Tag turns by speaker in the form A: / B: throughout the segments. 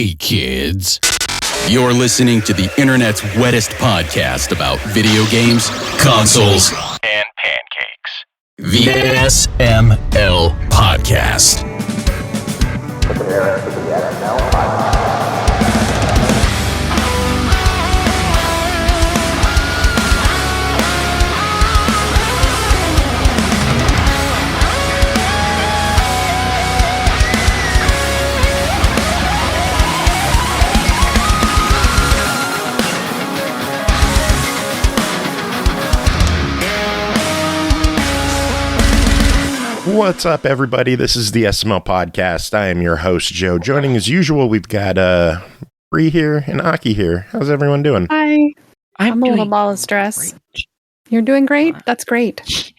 A: Hey, kids. You're listening to the internet's wettest podcast about video games, consoles, and pancakes. The SML Podcast. Prepare for the SML Podcast.
B: What's up, everybody? This is the SML Podcast. I am your host, Joe. Joining as usual, we've got Bri here and Aki here. How's everyone doing?
C: Hi. I'm a little ball of stress. Great. You're doing great? That's great.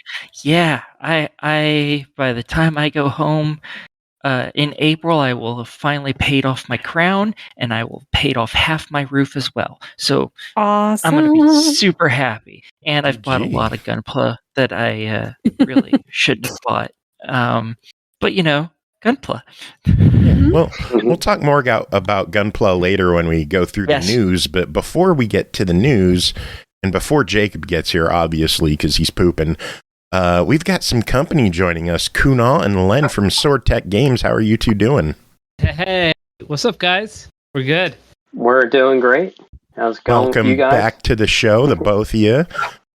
D: Yeah. I by the time I go home in April, I will have finally paid off my crown, and I will have paid off half my roof as well. So
C: awesome.
D: I'm going to be super happy. And I've bought a lot of Gunpla that I really shouldn't have bought. But you know, Gunpla.
B: Yeah, well, we'll talk more about Gunpla later when we go through the news. But before we get to the news, and before Jacob gets here, obviously, because he's pooping, we've got some company joining us. Kunal and Len from SWDTech Games. How are you two doing?
E: Hey, what's up, guys? We're good.
F: We're doing great. How's it going,
B: Welcome
F: you guys?
B: Back to the show, the both of you.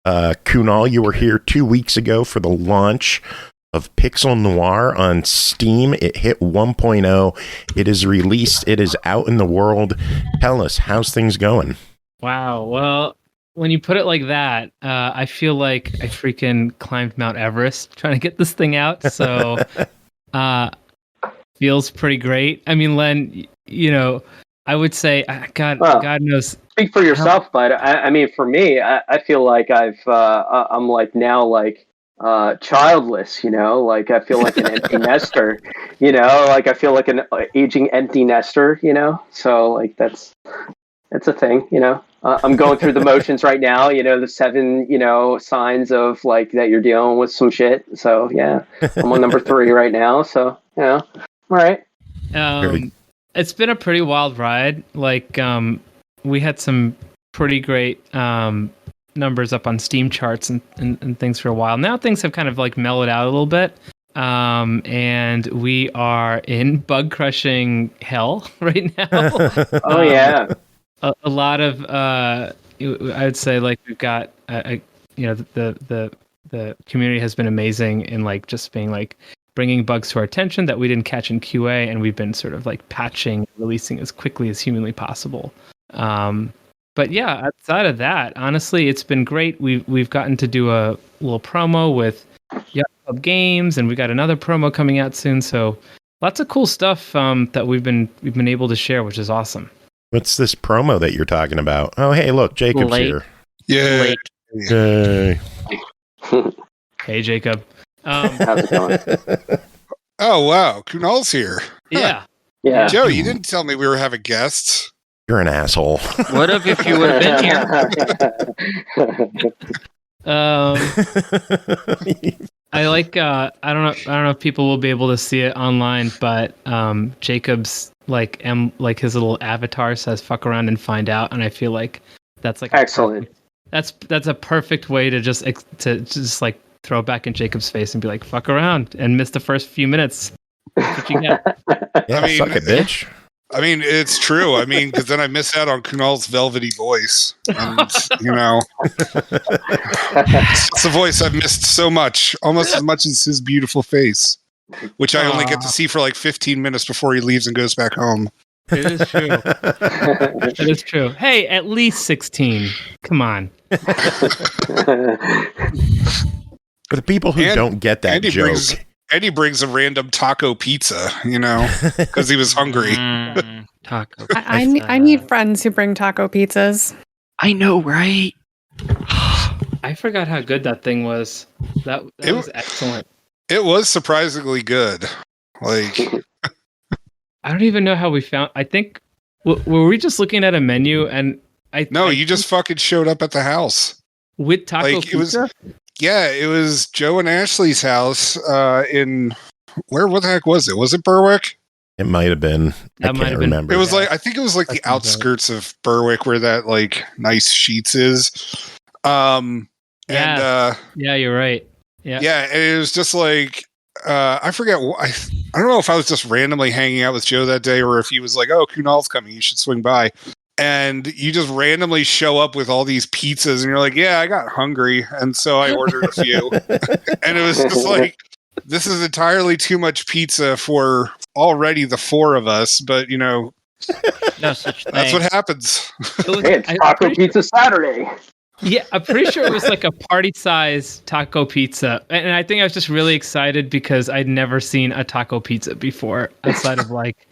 B: Kunal, you were here 2 weeks ago for the launch of Pixel Noir on Steam. It hit 1.0. It is released. It is out in the world. Tell us, how's things going?
E: Wow. Well, when you put it like that, I feel like I freaking climbed Mount Everest trying to get this thing out. So, feels pretty great. I mean, Len, you know, I would say, God knows.
F: Speak for yourself, but I mean, for me, I feel like I'm like now like childless, you know, like I feel like an empty nester, you know, like I feel like an aging empty nester, you know, so like that's a thing, you know. I'm going through the motions right now, you know, the 7, you know, signs of like that you're dealing with some shit. So yeah, I'm on number 3 right now. So, you know, all right.
E: It's been a pretty wild ride. Like, we had some pretty great numbers up on Steam charts and things for a while. Now things have kind of like mellowed out a little bit. And we are in bug crushing hell right now.
F: Oh yeah.
E: A lot of I would say like we've got you know, the community has been amazing in like just being like bringing bugs to our attention that we didn't catch in QA, and we've been sort of like patching, releasing as quickly as humanly possible. But yeah, outside of that, honestly, it's been great. We've gotten to do a little promo with Yaza Games, and we got another promo coming out soon. So lots of cool stuff that we've been able to share, which is awesome.
B: What's this promo that you're talking about? Oh, hey, look, Jacob's here.
G: Yeah.
B: Hey.
E: Hey, Jacob.
F: How's it going?
G: Oh, wow. Kunal's here.
E: Yeah.
F: Yeah.
G: Joe, you didn't tell me we were having guests.
B: You're an asshole.
D: What if you would have been here?
E: I like I don't know if people will be able to see it online, but Jacob's like his little avatar says "fuck around and find out," and I feel like that's like
F: excellent.
E: That's a perfect way to just like throw it back in Jacob's face and be like "fuck around" and miss the first few minutes. That's what you get.
B: Yeah,
G: I mean,
B: suck it, bitch.
G: I mean, it's true. I mean, because then I miss out on Kunal's velvety voice. And, you know, it's a voice I've missed so much, almost as much as his beautiful face, which I only get to see for like 15 minutes before he leaves and goes back home.
E: It is true. It is true. Hey, at least 16. Come on.
B: For the people who don't get that joke.
G: And he brings a random taco pizza, you know, because he was hungry.
D: Taco.
C: I need friends who bring taco pizzas.
D: I know, right?
E: I forgot how good that thing was. That was excellent.
G: It was surprisingly good. Like,
E: I don't even know how we found. I think were we just looking at a menu and
G: you just fucking showed up at the house
E: with taco pizza.
G: It was Joe and Ashley's house in what the heck was it? Was it Berwick?
B: It might have been. I can't remember.
G: It was I think it was like the outskirts of Berwick where that like nice Sheets is.
E: Yeah, you're right.
G: Yeah, and it was just like I forget. I don't know if I was just randomly hanging out with Joe that day, or if he was like, "Oh, Kunal's coming, you should swing by." And you just randomly show up with all these pizzas, and you're like, "Yeah, I got hungry, and so I ordered a few." And it was just like, this is entirely too much pizza for already the four of us, but no
D: such thing.
G: That's what happens.
F: It's Taco Pizza Saturday.
E: Yeah, I'm pretty sure it was like a party-size taco pizza. And I think I was just really excited because I'd never seen a taco pizza before, outside of like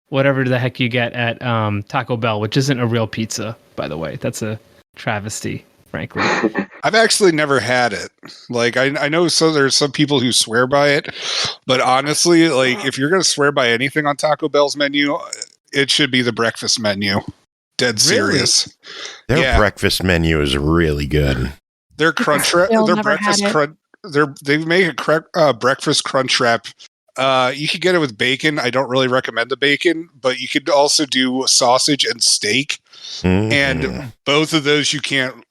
E: whatever the heck you get at Taco Bell, which isn't a real pizza, by the way. That's a travesty, frankly.
G: I've actually never had it. Like, I know there's some people who swear by it, but honestly, like, if you're going to swear by anything on Taco Bell's menu, it should be the breakfast menu. Dead serious.
B: Really? Their breakfast menu is really good.
G: Their crunch wrap, their breakfast crunch, they make a breakfast crunch wrap. You could get it with bacon. I don't really recommend the bacon, but you could also do sausage and steak. And both of those you can't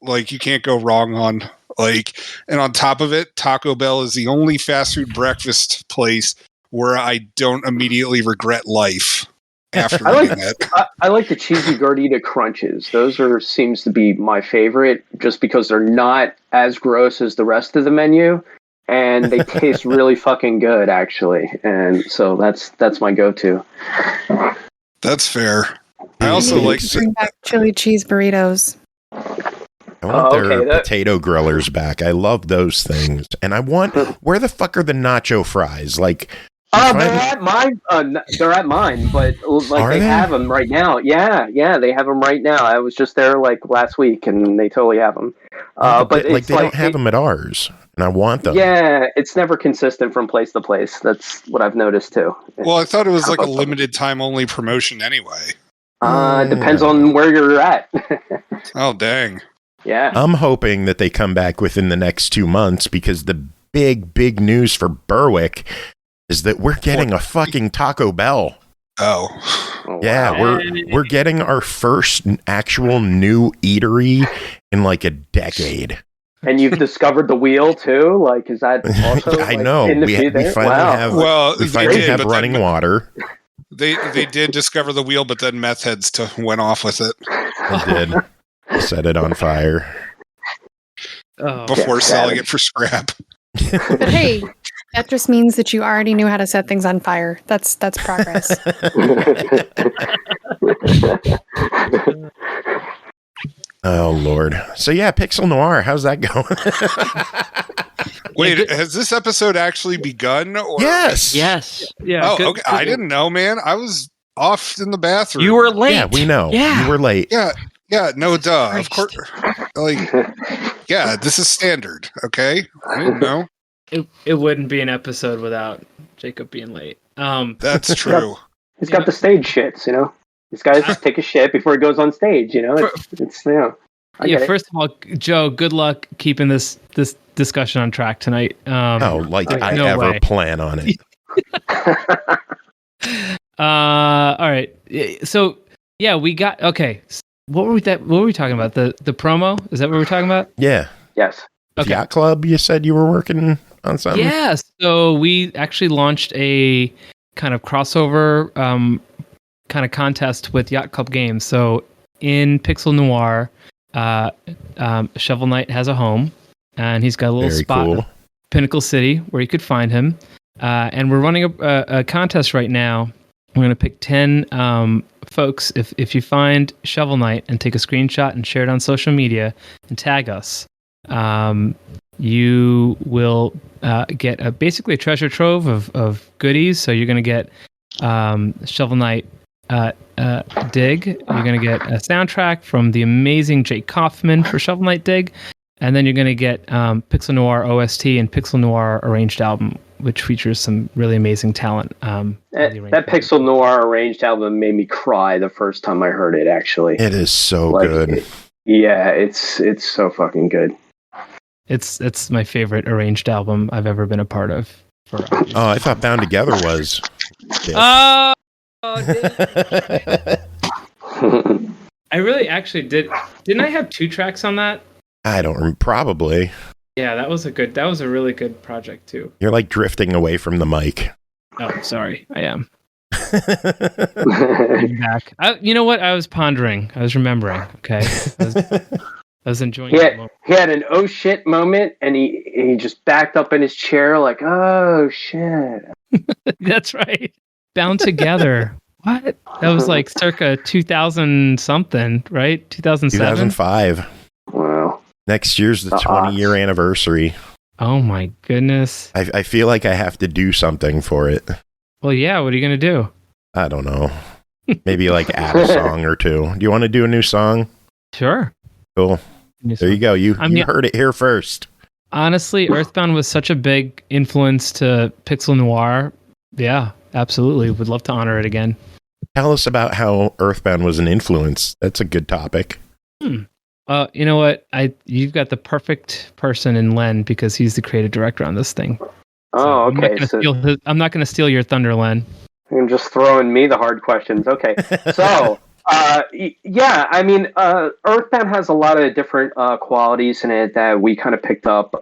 G: go wrong on. Like, and on top of it, Taco Bell is the only fast food breakfast place where I don't immediately regret life. After
F: I like the cheesy gordita crunches. Those seems to be my favorite, just because they're not as gross as the rest of the menu, and they taste really fucking good, actually. And so that's my go-to.
G: That's fair. I also like
C: bring back chili cheese burritos.
B: I want their potato grillers back. I love those things, and I want. Where the fuck are the nacho fries? Like.
F: They're at mine. They're at mine, but like they have them right now. Yeah, they have them right now. I was just there like last week, and they totally have them. But
B: like they don't have them at ours, and I want them.
F: Yeah, it's never consistent from place to place. That's what I've noticed too.
G: Well, I thought it was like a limited time only promotion anyway.
F: Depends on where you're at.
G: Oh, dang.
F: Yeah.
B: I'm hoping that they come back within the next 2 months, because the big news for Berwick is that we're getting a fucking Taco Bell.
G: Oh.
B: Yeah, we're getting our first actual new eatery in like a decade.
F: And you've discovered the wheel too? Like, is that also
B: I know. We finally have running water.
G: They did discover the wheel, but then meth heads went off with it.
B: They did. Set it on fire.
G: Before selling it for scrap.
C: But hey, that just means that you already knew how to set things on fire. That's progress.
B: Oh, Lord. So, yeah, Pixel Noir, how's that going?
G: Wait, has this episode actually begun? Or?
B: Yes.
E: Yeah.
G: Oh, okay. I didn't know, man. I was off in the bathroom.
D: You were late.
B: Yeah, we know.
D: Yeah.
B: You were late.
G: Yeah, no, duh. Of course. Like, yeah, this is standard, okay? I didn't know.
E: It wouldn't be an episode without Jacob being late.
G: That's true.
F: He's got the stage shits, This guy just take a shit before he goes on stage, It's
E: First of all, Joe, good luck keeping this discussion on track tonight.
B: I ever plan on it.
E: All right. So yeah, we got What were we talking about? The promo? Is that what we're talking about?
B: Yeah.
F: Yes.
E: Okay.
B: Yacht Club, you said you were working on something?
E: Yeah. So we actually launched a kind of crossover kind of contest with Yacht Club Games. So in Pixel Noir, Shovel Knight has a home, and he's got a little spot in Pinnacle City where you could find him. And we're running a contest right now. We're going to pick 10 folks. If you find Shovel Knight and take a screenshot and share it on social media and tag us, you will get basically a treasure trove of goodies. So you're going to get Shovel Knight Dig. You're going to get a soundtrack from the amazing Jake Kaufman for Shovel Knight Dig. And then you're going to get Pixel Noir OST and Pixel Noir Arranged Album, which features some really amazing talent.
F: That Pixel Noir Arranged Album made me cry the first time I heard it, actually.
B: It is so good.
F: It's so fucking good.
E: It's my favorite arranged album I've ever been a part of.
B: I thought Bound Together was.
E: Oh, I really actually did. Didn't I have 2 tracks on that?
B: I don't probably.
E: Yeah, that was a really good project too.
B: You're like drifting away from the mic.
E: Oh, sorry. I am. Back. You know what? I was pondering. I was remembering. Okay. I was enjoying it.
F: He had an oh shit moment, and he just backed up in his chair like, oh shit.
E: That's right. Bound Together. What? That was like circa 2000 something, right? 2007?
B: 2005.
F: Wow.
B: Next year's the 20-year anniversary.
E: Oh my goodness.
B: I feel like I have to do something for it.
E: Well, yeah. What are you going to do?
B: I don't know. Maybe like add a song or two. Do you want to do a new song?
E: Sure.
B: Cool. There you go. You heard it here first.
E: Honestly, Earthbound was such a big influence to Pixel Noir. Yeah, absolutely. Would love to honor it again.
B: Tell us about how Earthbound was an influence. That's a good topic.
E: You know what? You've got the perfect person in Len because he's the creative director on this thing.
F: Oh, okay.
E: I'm not going to steal your thunder, Len.
F: I'm just throwing me the hard questions. Okay. So, yeah, I memean, Earthbound has a lot of different qualities in it that we kind of picked up,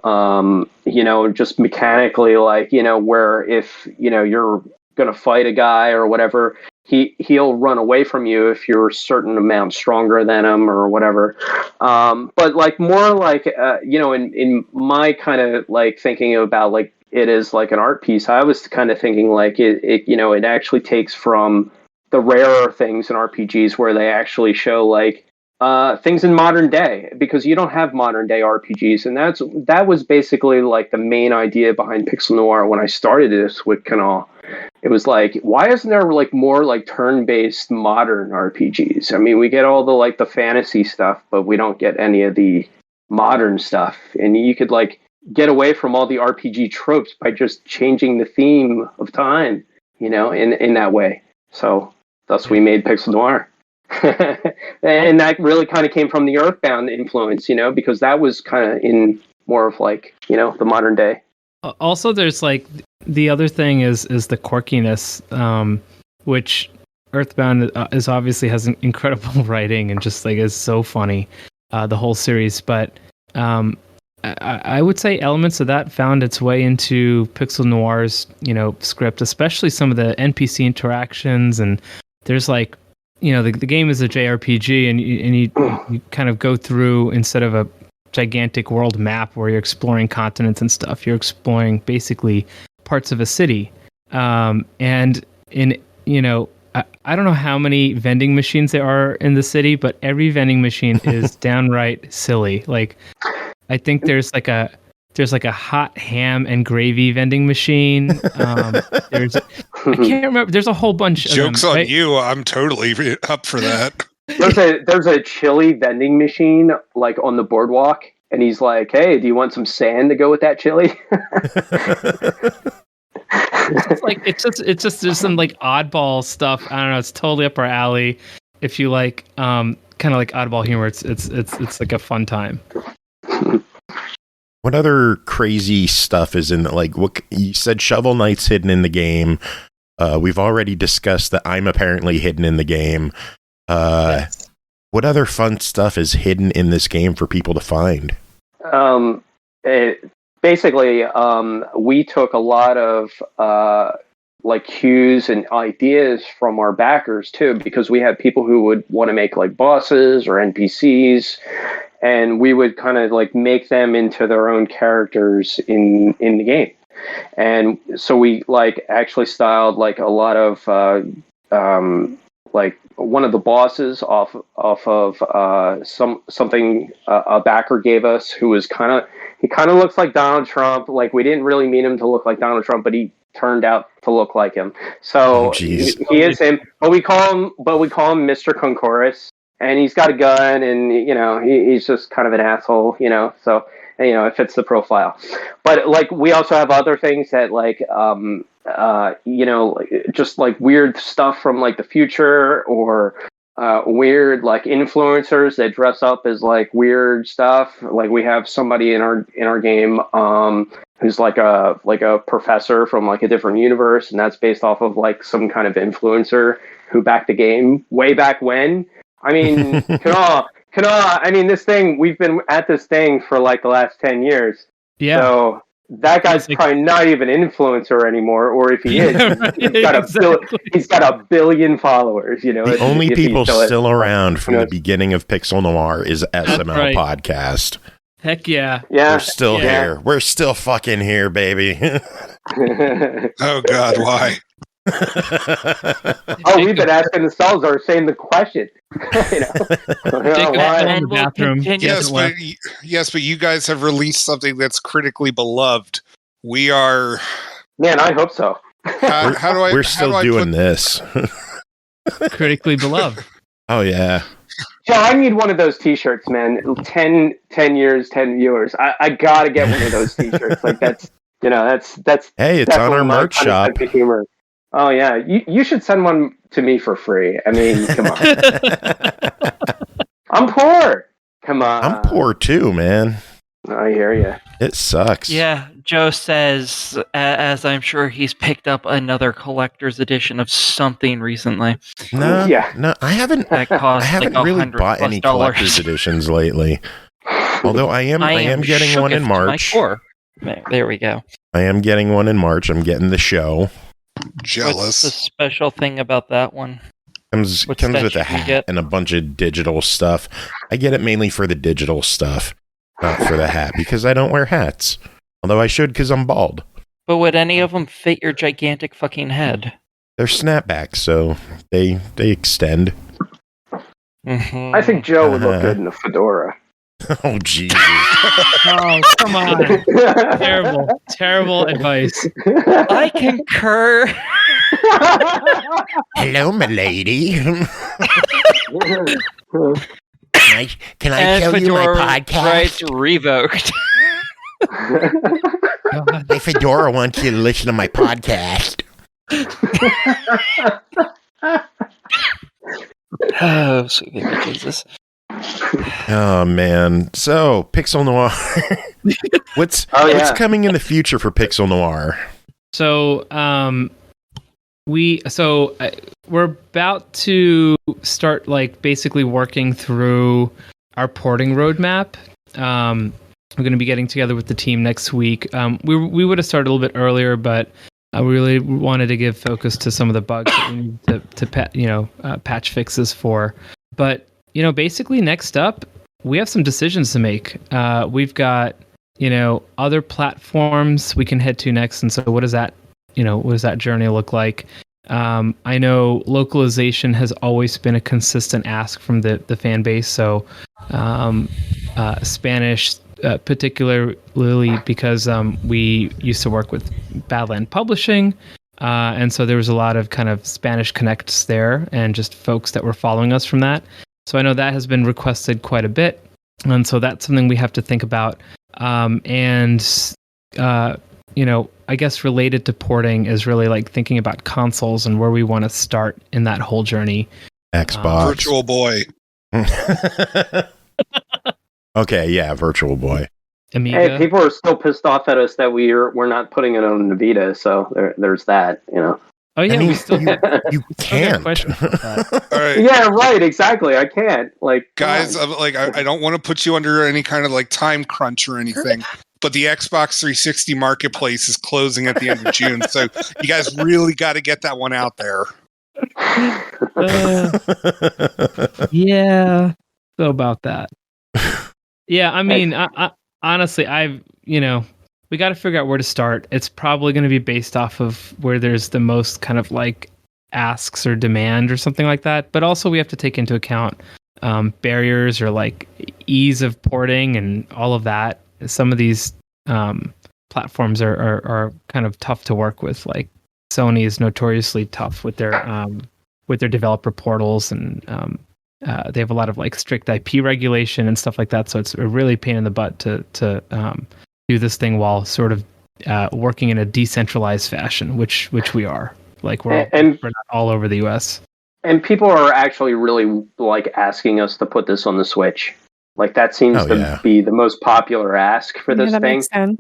F: just mechanically, like, where if, you're going to fight a guy or whatever, he'll run away from you if you're a certain amount stronger than him or whatever. But like more like, in my kind of like thinking about like it is like an art piece, I was kind of thinking like it actually takes from the rarer things in RPGs where they actually show like things in modern day, because you don't have modern day RPGs. And that was basically like the main idea behind Pixel Noir when I started this with Kunal. It was like, why isn't there like more like turn-based modern RPGs? I mean, we get all the like the fantasy stuff, but we don't get any of the modern stuff. And you could like get away from all the RPG tropes by just changing the theme of time, in that way. So thus we made Pixel Noir. And that really kind of came from the Earthbound influence, because that was kind of in more of like, the modern day.
E: Also, there's like the other thing is the quirkiness, which Earthbound is obviously has an incredible writing and just like is so funny, the whole series. But I would say elements of that found its way into Pixel Noir's, script, especially some of the NPC interactions. And there's like, the game is a JRPG, and you kind of go through, instead of a gigantic world map where you're exploring continents and stuff, you're exploring basically parts of a city. And in, I don't know how many vending machines there are in the city, but every vending machine is downright silly. Like, I think there's like a hot ham and gravy vending machine. I can't remember. There's a whole bunch of
G: jokes
E: them,
G: on
E: right?
G: you. I'm totally up for that.
F: There's a chili vending machine like on the boardwalk, and he's like, "Hey, do you want some sand to go with that chili?"
E: It's just there's some like oddball stuff. I don't know. It's totally up our alley. If you like kind of like oddball humor, it's like a fun time.
B: What other crazy stuff is in like what you said? Shovel Knight's hidden in the game. We've already discussed that I'm apparently hidden in the game. Yes. What other fun stuff is hidden in this game for people to find?
F: Basically, we took a lot of like cues and ideas from our backers too, because we had people who would want to make like bosses or NPCs, and we would kind of like make them into their own characters in the game. And so we like actually styled like a lot of like one of the bosses off of something a backer gave us, who was he kind of looks like Donald Trump. Like, we didn't really mean him to look like Donald Trump, but he turned out to look like him. So he is him, but we call him Mr. Conchorus, and he's got a gun, and he's just kind of an asshole, so it fits the profile. But like, we also have other things that like just like weird stuff from like the future, or weird like influencers that dress up as like weird stuff. Like we have somebody in our game who's like a professor from like a different universe, and that's based off of like some kind of influencer who backed the game way back when. I mean, Kunal, I mean, we've been at this thing for like the last 10 years.
E: Yeah.
F: So that guy's probably not even an influencer anymore, or if he is, he's got a billion followers. You know,
B: the only people still around from the beginning of Pixel Noir is SML Podcast.
E: Heck yeah.
B: We're still here. We're still fucking here, baby.
G: Oh God, why?
F: We've been asking ourselves our same question. You know?
E: Bathroom.
G: Yes, but you guys have released something that's critically beloved. We are.
F: Man, I hope so.
G: How do I?
B: We're still doing this.
E: Critically beloved.
B: Oh yeah.
F: Joe, I need one of those T-shirts, man. 10 years, 10 viewers. I gotta get one of those T-shirts. Like that's.
B: Hey, it's on our merch shop.
F: Humor. Oh yeah, you should send one to me for free. I mean, come on. I'm poor. Come on.
B: I'm poor too, man.
F: I hear you.
B: It sucks.
D: Yeah, Joe says, as I'm sure he's picked up another collector's edition of something recently.
B: No, I haven't.
D: That cost
B: I haven't
D: like
B: really bought any collector's editions lately. Although I am getting one in March.
D: There we go.
B: I am getting one in March. I'm getting the show.
G: Jealous.
D: What's the special thing about that one?
B: Comes with a hat and a bunch of digital stuff. I get it mainly for the digital stuff, not for the hat, because I don't wear hats. Although I should, because I'm bald.
D: But would any of them fit your gigantic fucking head?
B: They're snapbacks, so they extend.
D: Mm-hmm.
F: I think Joe would look good in a fedora.
B: Oh, Jesus.
E: Oh, come on. Terrible advice.
D: I concur.
B: Hello, milady. Can I show you my podcast?
D: Rights revoked.
B: My fedora wants you to listen to my podcast.
D: Oh, sweet baby Jesus.
B: Oh man! So Pixel Noir, what's coming in the future for Pixel Noir?
E: So we're about to start like basically working through our porting roadmap. We're going to be getting together with the team next week. We would have started a little bit earlier, but we really wanted to give focus to some of the bugs that we need to patch fixes for. But basically next up, we have some decisions to make. We've got, other platforms we can head to next. And so what does that journey look like? I know localization has always been a consistent ask from the fan base. So Spanish, particularly because we used to work with Badland Publishing. And so there was a lot of kind of Spanish connects there and just folks that were following us from that. So I know that has been requested quite a bit. And so that's something we have to think about. I guess related to porting is really like thinking about consoles and where we want to start in that whole journey.
B: Xbox.
G: Virtual Boy.
B: Okay, yeah, Virtual Boy.
E: Amiga.
F: Hey, people are still pissed off at us that we're not putting it on the Vita, so there's that,
E: Oh yeah,
B: you can't.
G: All right.
F: Yeah, right. Exactly. I can't.
G: Guys, I don't want to put you under any kind of like time crunch or anything, but the Xbox 360 marketplace is closing at the end of June, so you guys really got to get that one out there.
E: Yeah. So about that. Yeah, I mean, I honestly, we got to figure out where to start. It's probably going to be based off of where there's the most kind of like asks or demand or something like that. But also we have to take into account barriers or like ease of porting and all of that. Some of these platforms are kind of tough to work with. Like Sony is notoriously tough with their developer portals, and they have a lot of like strict IP regulation and stuff like that. So it's a really pain in the butt to do this thing while sort of working in a decentralized fashion, which we are. Like we're not all over the US.
F: And people are actually really like asking us to put this on the Switch. Like that seems to be the most popular ask for this
C: that
F: thing.
C: Makes sense.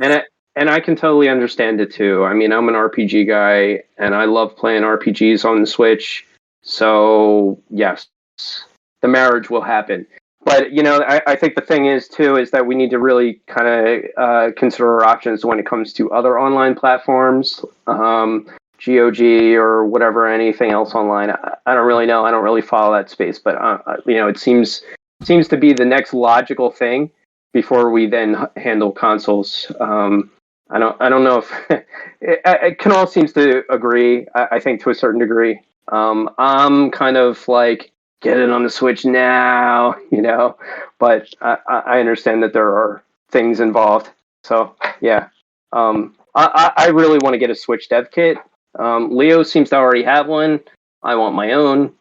F: And I can totally understand it too. I mean, I'm an RPG guy, and I love playing RPGs on the Switch. So yes, the marriage will happen. But I think the thing is too is that we need to really kind of consider our options when it comes to other online platforms, GOG or whatever, anything else online. I don't really know. I don't really follow that space, but it seems to be the next logical thing before we then handle consoles. I don't know if Kunal seems to agree. I think to a certain degree. I'm kind of like, get it on the Switch now, but I understand that there are things involved. So yeah, I really want to get a Switch dev kit. Leo seems to already have one. I want my own.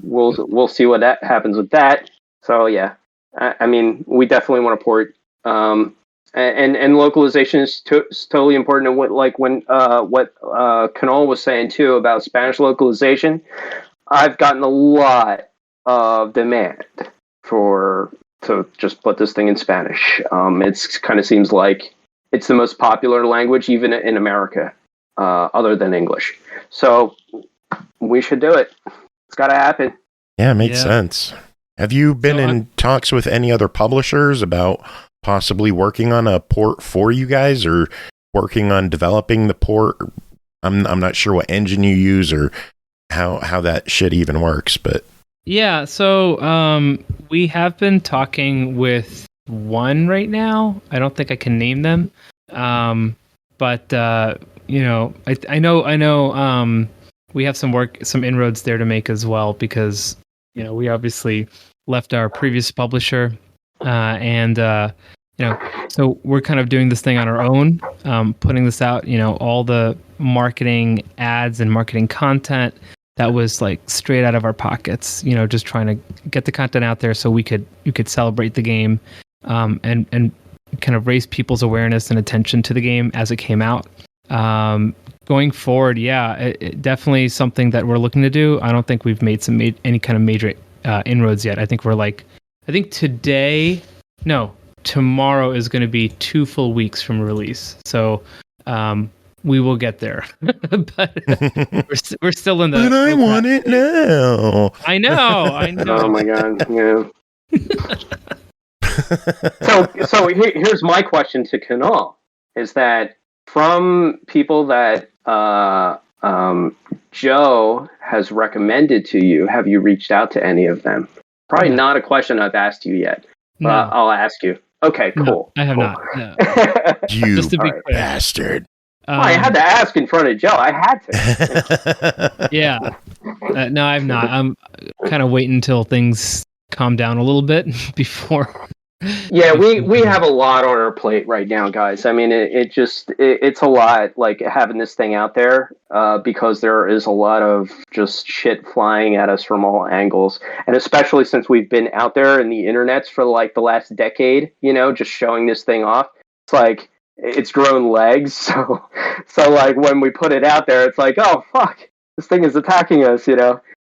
F: We'll see what that happens with that. So yeah, I mean, we definitely want to port. And localization is totally important. And what Kunal was saying too about Spanish localization, I've gotten a lot of demand to just put this thing in Spanish. It's kind of seems like it's the most popular language even in America, other than English. So we should do it. It's got to happen.
B: Yeah, it makes sense. Have you been in talks with any other publishers about possibly working on a port for you guys, or working on developing the port? I'm not sure what engine you use or how that shit even works, but
E: so we have been talking with one right now. I don't think I can name them, but I know we have some inroads there to make as well, because we obviously left our previous publisher, and so we're kind of doing this thing on our own, putting this out, all the marketing ads and marketing content that was like straight out of our pockets, just trying to get the content out there so you could celebrate the game, and kind of raise people's awareness and attention to the game as it came out. Going forward, it definitely something that we're looking to do. I don't think we've made any kind of major inroads yet. I think tomorrow is going to be 2 full weeks from release. So we will get there. But we're still in the...
B: But I want it now.
E: I know.
F: Oh my God. Yeah. So here's my question to Kunal, is that from people that Joe has recommended to you, have you reached out to any of them? Probably not a question I've asked you yet, but I'll ask you. Okay, cool.
E: No, I have not. No.
B: You bastard.
F: I had to ask in front of Joe. I had to.
E: Yeah. No, I've not. I'm kind of waiting until things calm down a little bit before.
F: Yeah, we have a lot on our plate right now, guys. I mean, it's a lot, like having this thing out there, because there is a lot of just shit flying at us from all angles, and especially since we've been out there in the internets for like the last decade, just showing this thing off. It's like it's grown legs, so like when we put it out there, it's like, oh fuck, this thing is attacking us,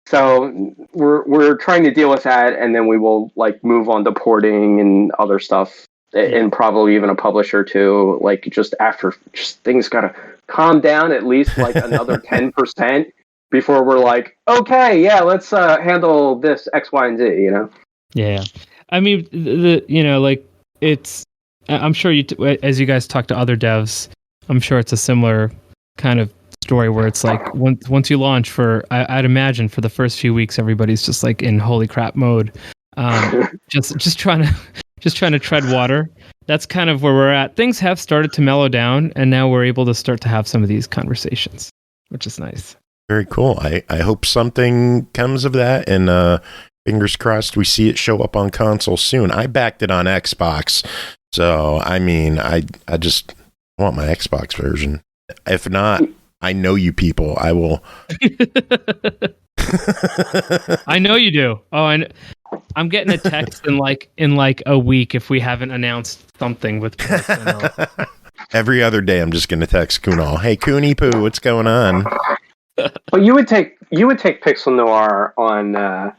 F: So we're trying to deal with that, and then we will like move on to porting and other stuff, and probably even a publisher too. Like just after things gotta calm down at least like another 10% before we're like, okay, yeah, let's handle this X, Y, and Z.
E: Yeah, I mean it's. I'm sure as you guys talk to other devs, I'm sure it's a similar kind of story where it's like once you launch I'd imagine for the first few weeks everybody's just like in holy crap mode, just trying to tread water. That's kind of where we're at. Things have started to mellow down, and now we're able to start to have some of these conversations, which is nice.
B: Very cool. I hope something comes of that, and fingers crossed we see it show up on console soon. I backed it on Xbox, so I mean I just want my Xbox version. If not, I know you people. I will.
E: I know you do. Oh, I'm getting a text in like a week if we haven't announced something with.
B: Every other day, I'm just going to text Kunal. Hey, Koonie Poo, what's going on?
F: But you would take Pixel Noir on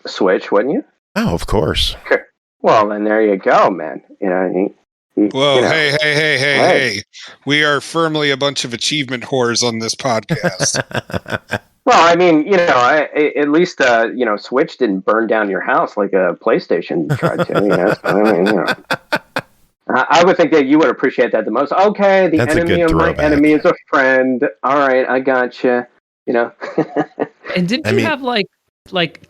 F: Switch, wouldn't you?
B: Oh, of course.
F: Okay. Well, then there you go, man.
G: Whoa,
F: you know.
G: hey. We are firmly a bunch of achievement whores on this podcast.
F: Well, I mean, at least Switch didn't burn down your house like a PlayStation tried to. I would think that you would appreciate that the most. Okay, the
B: That's
F: enemy of my enemy is a friend. All right, I gotcha.
E: And didn't you have like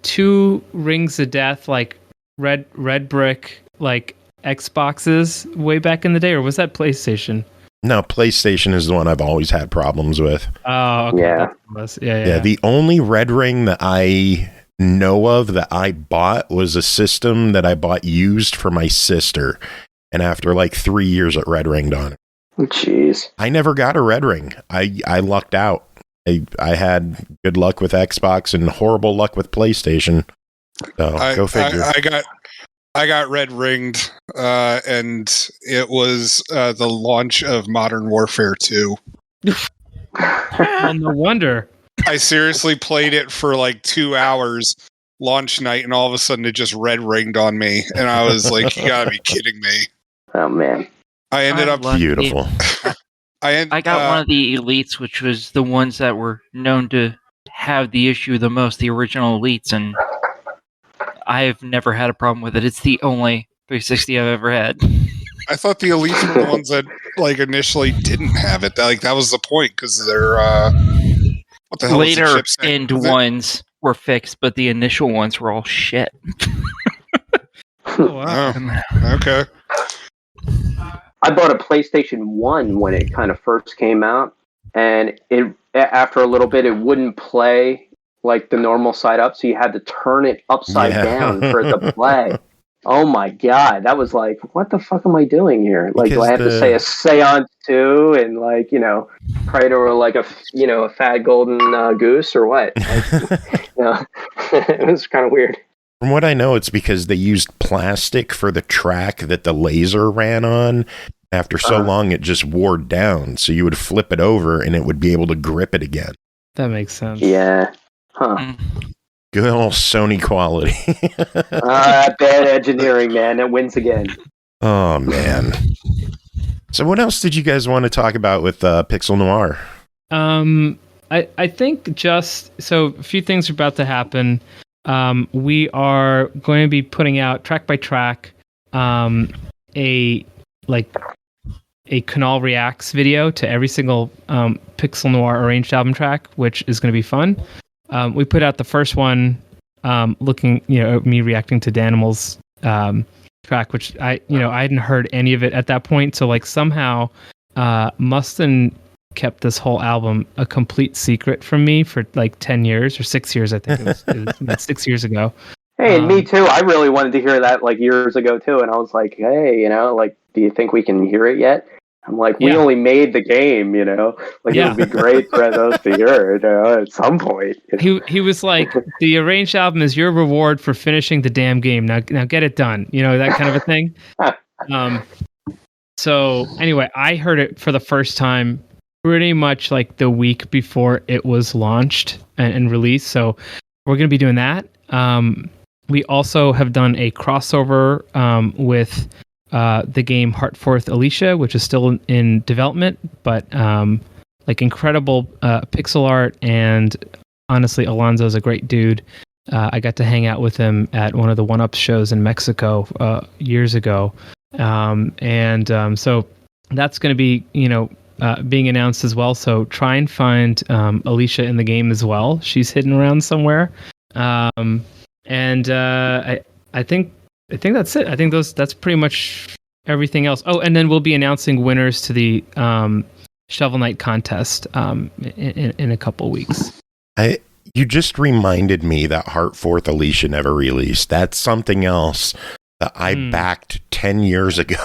E: 2 Rings of Death, like red brick, like Xboxes way back in the day, or was that PlayStation?
B: No, PlayStation is the one I've always had problems with.
E: Oh, okay.
F: Yeah.
E: Yeah.
B: The only Red Ring that I know of that I bought was a system that I bought used for my sister. And after like 3 years, it Red Ringed on it.
F: Jeez.
B: I never got a Red Ring. I lucked out. I had good luck with Xbox and horrible luck with PlayStation. So go figure.
G: I got red ringed, and it was the launch of Modern Warfare 2.
E: Well, no wonder.
G: I seriously played it for like 2 hours launch night, and all of a sudden it just red ringed on me, and I was like, "You gotta be kidding me!"
F: Oh man!
G: I ended up
B: beautiful.
D: I got one of the elites, which was the ones that were known to have the issue the most, the original elites, and I've never had a problem with it. It's the only 360 I've ever had.
G: I thought the elites were the ones that like initially didn't have it. That was the point, because they're what the hell
D: later end ones were fixed, but the initial ones were all shit.
E: Oh, wow.
G: Oh, okay.
F: I bought a PlayStation 1 when it kind of first came out, and after a little bit, it wouldn't play like the normal side up, so you had to turn it upside down for it to play. Oh my god, that was like, what the fuck am I doing here? Like, do I have to say a seance too, and pray to like a fat golden goose or what? Like, it was kind of weird.
B: From what I know, it's because they used plastic for the track that the laser ran on. After so long, it just wore down. So you would flip it over and it would be able to grip it again.
E: That makes sense.
F: Yeah. Huh.
B: Good old Sony quality.
F: Bad engineering, man. It wins again.
B: Oh, man. So what else did you guys want to talk about with Pixel Noir?
E: I think so a few things are about to happen. We are going to be putting out track by track a Kunal Reacts video to every single Pixel Noir arranged album track, which is going to be fun. We put out the first one looking, me reacting to Danimal's track, which I hadn't heard any of it at that point. So somehow Mustin kept this whole album a complete secret from me for 10 years or 6 years. I think it was 6 years ago.
F: Hey, and me too. I really wanted to hear that years ago too. And I was like, hey, do you think we can hear it yet? I'm like, we only made the game, it would be great for those to hear it at some point.
E: He was like, the arranged album is your reward for finishing the damn game. Now get it done. That kind of a thing. So anyway, I heard it for the first time pretty much the week before it was launched and released. So we're going to be doing that. We also have done a crossover with the game Heartforth Alicia, which is still in development, but incredible pixel art, and honestly, Alonzo's a great dude. I got to hang out with him at one of the 1UP shows in Mexico years ago, so that's going to be being announced as well. So try and find Alicia in the game as well. She's hidden around somewhere, I think that's it. I think that's pretty much everything else. Oh, and then we'll be announcing winners to the Shovel Knight contest in a couple weeks.
B: You just reminded me that Heartforth Alicia never released. That's something else that I backed 10 years ago.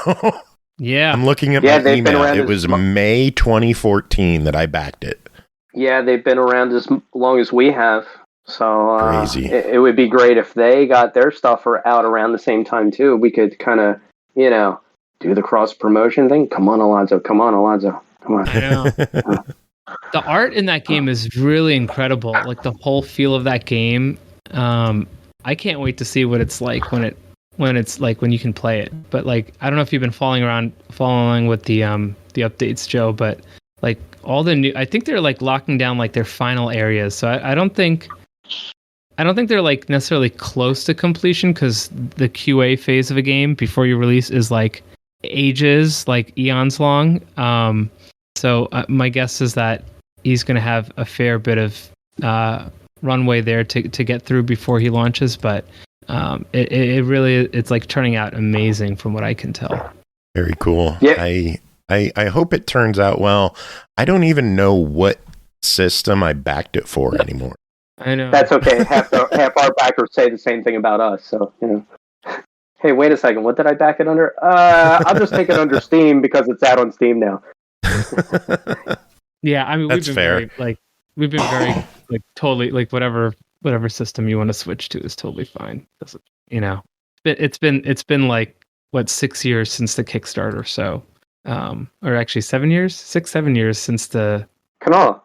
E: Yeah.
B: I'm looking at my email. It was May 2014 that I backed it.
F: Yeah, they've been around as long as we have. So
B: crazy.
F: It would be great if they got their stuff out around the same time too. We could kind of, do the cross promotion thing. Come on, Alonzo. Come on.
E: I know. The art in that game is really incredible. Like the whole feel of that game. I can't wait to see what it's like when you can play it. But like, I don't know if you've been following with the updates, Joe, but like all the new, I think they're like locking down like their final areas. So I don't think they're like necessarily close to completion, because the QA phase of a game before you release is like ages, like eons long. So my guess is that he's going to have a fair bit of runway there to get through before he launches. But it really, it's like turning out amazing from what I can tell.
B: Very cool.
F: Yeah.
B: I hope it turns out well. I don't even know what system I backed it for anymore.
E: I know.
F: That's okay. Half our backers say the same thing about us. So, hey, wait a second. What did I back it under? I'll just take it under Steam because it's out on Steam now.
E: Yeah, I mean,
B: That's fair.
E: We've been very like totally like whatever system you want to switch to is totally fine. It's been like what 6 years since the Kickstarter, so or actually 7 years, 7 years since the
F: Kunal.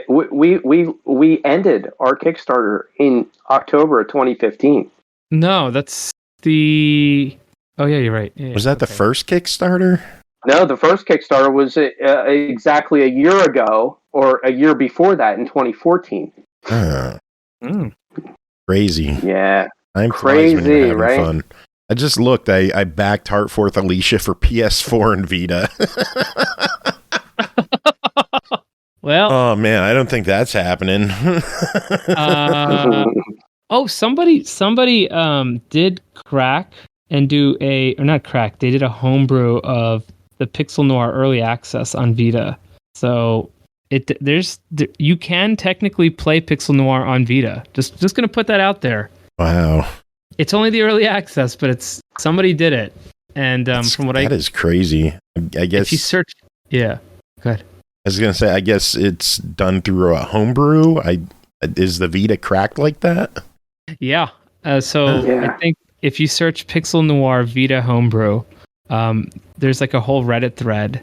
F: We ended our Kickstarter in October of 2015.
E: No, that's the. Oh yeah, you're right. Yeah,
B: was that the first Kickstarter?
F: No, the first Kickstarter was exactly a year ago, or a year before that, in 2014.
B: Crazy.
F: Yeah,
B: I'm
F: crazy, right?
B: Fun. I just looked. I backed Heartforth Alicia for PS4 and Vita.
E: Well,
B: oh man, I don't think that's happening.
E: Somebody did crack and do they did a homebrew of the Pixel Noir early access on Vita. So you can technically play Pixel Noir on Vita. Just gonna put that out there.
B: Wow.
E: It's only the early access, but somebody did it. And that
B: is crazy. I guess
E: if you search, yeah, go ahead.
B: I was gonna say, I guess it's done through a homebrew. Is the Vita cracked like that?
E: Yeah. I think if you search Pixel Noir Vita homebrew, there's like a whole Reddit thread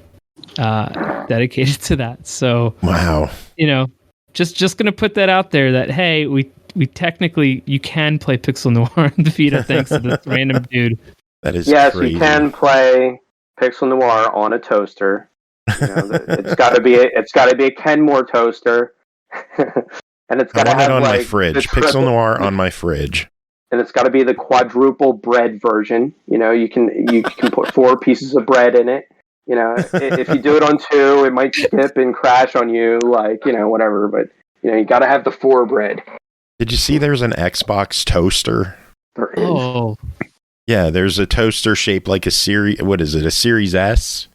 E: dedicated to that. So
B: wow.
E: Just gonna put that out there that hey, we technically you can play Pixel Noir on the Vita thanks to this random dude.
B: That is
F: crazy. You can play Pixel Noir on a toaster. It's got to be a Kenmore toaster, and it's got to have
B: it on
F: like,
B: my fridge. Pixel Noir on my fridge,
F: and it's got to be the quadruple bread version. You can put 4 pieces of bread in it. If you do it on 2, it might skip and crash on you, whatever. But you got to have the 4 bread.
B: Did you see? There's an Xbox toaster.
F: There is.
E: Oh,
B: yeah. There's a toaster shaped like a Series. What is it? A Series S.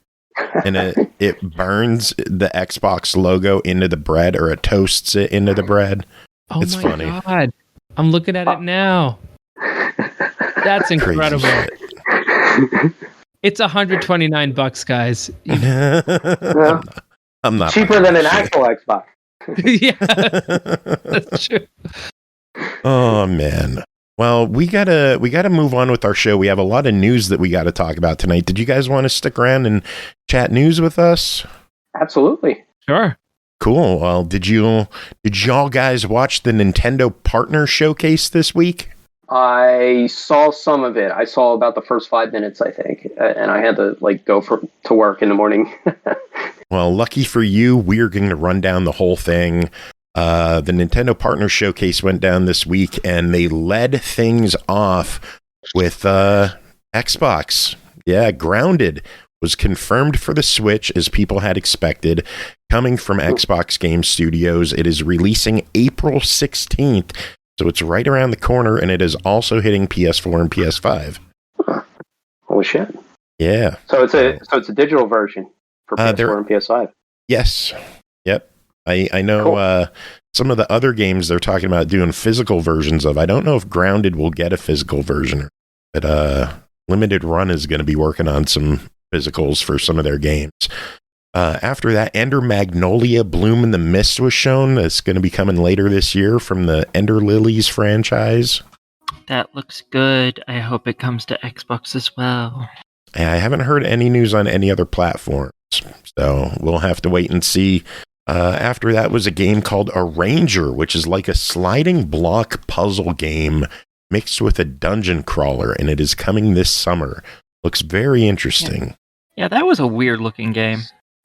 B: And it burns the Xbox logo into the bread, or it toasts it into the bread.
E: Oh,
B: it's funny.
E: God. I'm looking at it now. That's incredible. It's $129, guys.
B: I'm not
F: cheaper than an actual Xbox.
E: Yeah, that's true.
B: Oh man. Well, we gotta move on with our show. We have a lot of news that we got to talk about tonight. Did you guys want to stick around and chat news with us?
F: Absolutely.
E: Sure.
B: Cool. Well, did y'all guys watch the Nintendo Partner Showcase this week?
F: I saw some of it. I saw about the first 5 minutes, I think, and I had to go to work in the morning.
B: Well, lucky for you, we're going to run down the whole thing. The Nintendo Partner Showcase went down this week, and they led things off with Xbox. Yeah, Grounded was confirmed for the Switch, as people had expected, coming from Xbox Game Studios. It is releasing April 16th, so it's right around the corner, and it is also hitting PS4 and PS5.
F: Holy shit.
B: Yeah.
F: So it's a digital version for PS4 and PS5.
B: Yes. Yep. I know cool. Some of the other games they're talking about doing physical versions of. I don't know if Grounded will get a physical version, but Limited Run is going to be working on some physicals for some of their games. After that, Ender Magnolia Bloom in the Mist was shown. It's going to be coming later this year from the Ender Lilies franchise.
D: That looks good. I hope it comes to Xbox as well.
B: I haven't heard any news on any other platforms, so we'll have to wait and see. After that was a game called Arranger, which is like a sliding block puzzle game mixed with a dungeon crawler, and it is coming this summer. Looks very interesting.
D: Yeah, that was a weird looking game.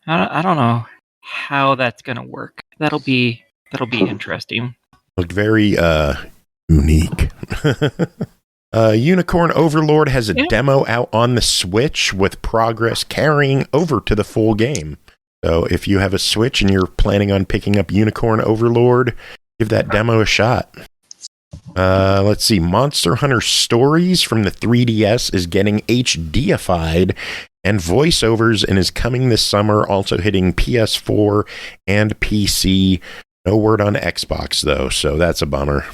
D: I don't know how that's gonna work. That'll be interesting.
B: Looked very unique. Unicorn Overlord has a demo out on the Switch with progress carrying over to the full game. So if you have a Switch and you're planning on picking up Unicorn Overlord, give that demo a shot. Let's see. Monster Hunter Stories from the 3DS is getting HDified and voiceovers and is coming this summer, also hitting PS4 and PC. No word on Xbox, though, so that's a bummer.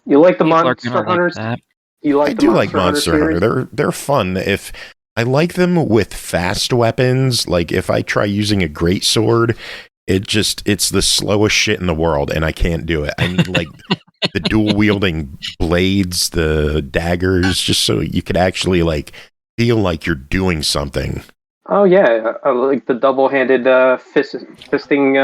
F: You like the Monster Hunters?
B: I do like Monster Hunter. They're fun. If I like them with fast weapons, like if I try using a greatsword, it's the slowest shit in the world, and I can't do it. I need like the dual wielding blades, the daggers, just so you could actually like feel like you're doing something.
F: Oh yeah, like the double-handed fisting,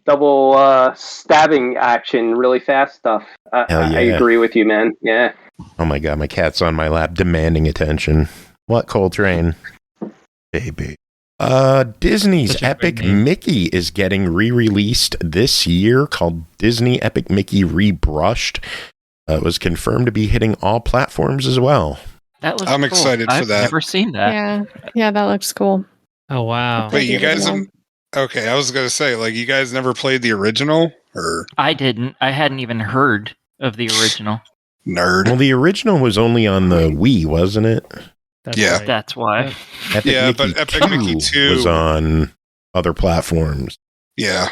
F: double stabbing action, really fast stuff. I agree with you, man. Yeah.
B: Oh my god, my cat's on my lap demanding attention. What, Coltrane? Baby. Disney's Epic Mickey is getting re-released this year, called Disney Epic Mickey Rebrushed. It was confirmed to be hitting all platforms as well.
D: That looks
G: I'm excited for that.
D: I've never seen that.
C: Yeah, that looks cool.
E: Oh wow!
G: Wait, you guys? Okay, I was gonna say, like, you guys never played the original, or
D: I didn't. I hadn't even heard of the original.
G: Nerd.
B: Well, the original was only on the Wii, wasn't it?
E: Right.
D: That's why.
B: Epic Mickey 2 was on other platforms.
G: Yeah,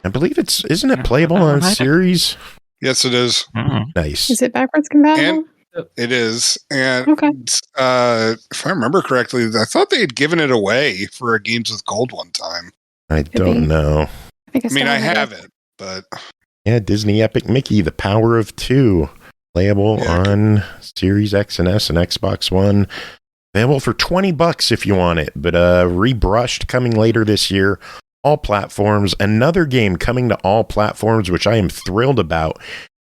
B: I believe isn't it playable on series?
G: Yes, it is.
D: Mm-hmm.
B: Nice.
C: Is it backwards compatible?
G: It is, and
C: okay.
G: If I remember correctly, I thought they had given it away for a Games with Gold one time.
B: I don't know.
G: I have it, but
B: yeah, Disney Epic Mickey, The Power of Two, playable on Series X and S and Xbox One. Available for $20 if you want it, but rebrushed coming later this year. All platforms. Another game coming to all platforms, which I am thrilled about.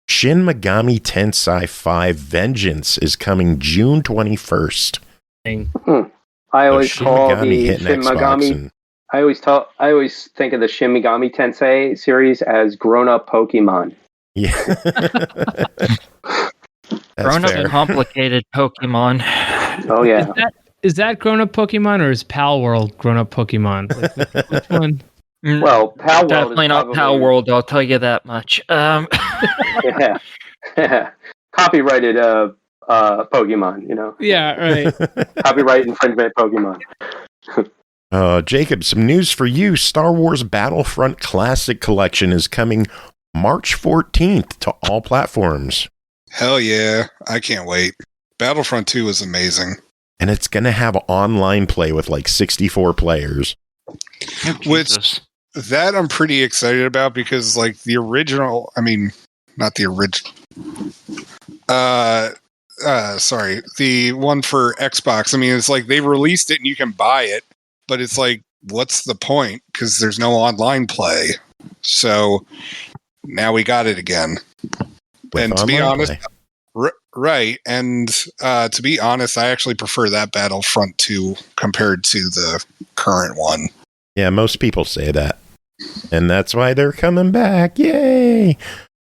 B: Shin Megami Tensei 5 Vengeance is coming June 21st.
F: I always call the Shin Megami. I always think of the Shin Megami Tensei series as grown-up Pokemon.
B: Yeah.
D: Grown-up and complicated Pokemon.
F: Oh yeah.
E: Is that grown-up Pokemon or is Pal World grown-up Pokemon? Which one?
F: Well, Pal World
D: definitely not Pal World. I'll tell you that much.
F: Yeah. Copyrighted Pokemon, you know.
E: Yeah, right.
F: Copyright infringement Pokemon.
B: Jacob, some news for you. Star Wars Battlefront Classic Collection is coming March 14th to all platforms.
G: Hell yeah, I can't wait. Battlefront 2 is amazing.
B: And it's going to have online play with like 64 players.
G: Which that I'm pretty excited about because like the original, not the original. Sorry, the one for Xbox. It's like they released it and you can buy it, but it's like, what's the point? Because there's no online play. So now we got it again. And to be honest, right. And to be honest, I actually prefer that Battlefront 2 compared to the current one.
B: Yeah, most people say that. And that's why they're coming back. Yay!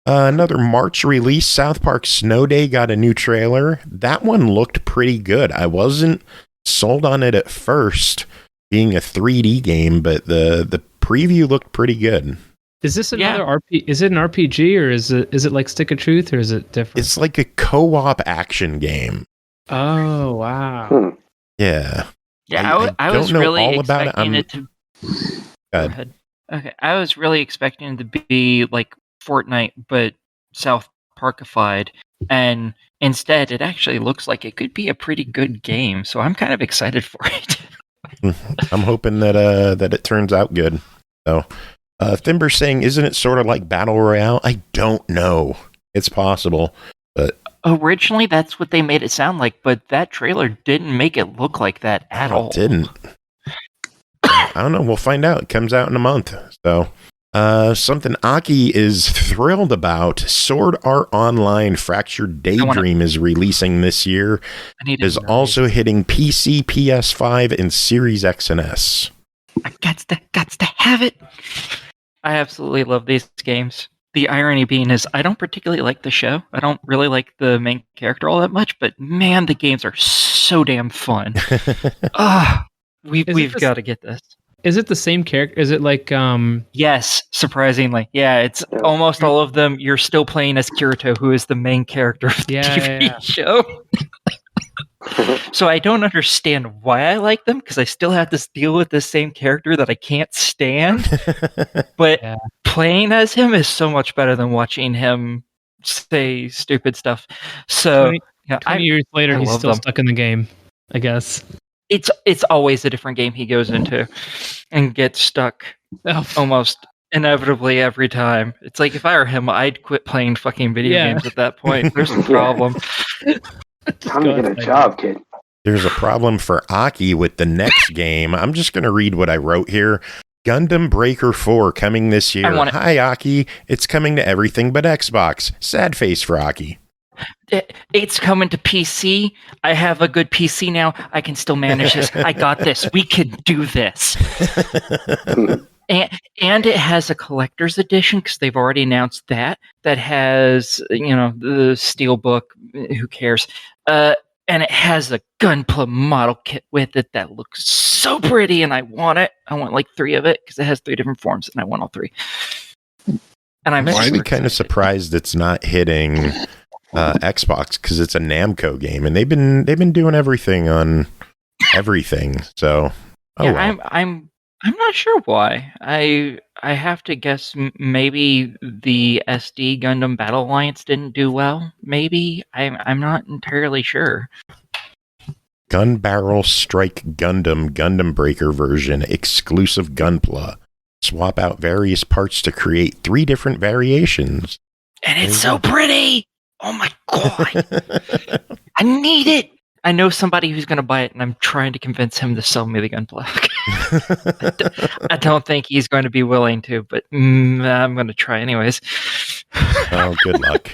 B: Another March release, South Park Snow Day got a new trailer. That one looked pretty good. I wasn't sold on it at first, being a 3D game, but the preview looked pretty good.
E: Is this another RPG? Is it an RPG or is it like Stick of Truth or is it different?
B: It's like a co-op action game.
E: Oh wow!
B: Yeah.
D: Yeah, I was really expecting it to.
B: Go ahead.
D: Okay, I was really expecting it to be like Fortnite, but South Parkified, and instead, it actually looks like it could be a pretty good game. So I'm kind of excited for it.
B: I'm hoping that it turns out good. So, Thimber's saying, "Isn't it sort of like Battle Royale?" I don't know. It's possible, but
D: originally that's what they made it sound like. But that trailer didn't make it look like that at all.
B: It didn't. I don't know. We'll find out. It comes out in a month. So, something Aki is thrilled about. Sword Art Online Fractured Daydream is releasing this year. It is also hitting PC, PS5, and Series X and S.
D: I got to have it. I absolutely love these games. The irony being is I don't particularly like the show. I don't really like the main character all that much, but man, the games are so damn fun. We've got to get this.
E: Is it the same character? Is it like
D: Yes, surprisingly. Yeah, it's almost all of them. You're still playing as Kirito, who is the main character of the TV show. So I don't understand why I like them, because I still have to deal with the same character that I can't stand. But playing as him is so much better than watching him say stupid stuff. So
E: 20 years later, he's still stuck in the game, I guess.
D: It's always a different game he goes into and gets stuck almost inevitably every time. It's like if I were him, I'd quit playing fucking video games at that point. There's a problem.
F: Time to get a job, kid.
B: There's a problem for Aki with the next game. I'm just going to read what I wrote here. Gundam Breaker 4 coming this year. Hi, Aki. It's coming to everything but Xbox. Sad face for Aki.
D: It's coming to PC. I have a good PC now. I can still manage this. I got this. We can do this. And it has a collector's edition, because they've already announced that has, the steelbook. Who cares? And it has a Gunpla model kit with it that looks so pretty, and I want it. I want like 3 of it, because it has 3 different forms, and I want all 3. And I'm
B: actually kind of surprised it's not hitting Xbox, because it's a Namco game, and they've been doing everything on everything. So,
D: I'm not sure why. I have to guess maybe the SD Gundam Battle Alliance didn't do well. Maybe I'm not entirely sure.
B: Gun Barrel Strike Gundam Breaker version exclusive Gunpla. Swap out various parts to create 3 different variations.
D: And it's so pretty. Oh my god! I need it. I know somebody who's going to buy it, and I'm trying to convince him to sell me the Gunpla. I don't think he's going to be willing to, but I'm going to try anyways.
B: Oh, good luck.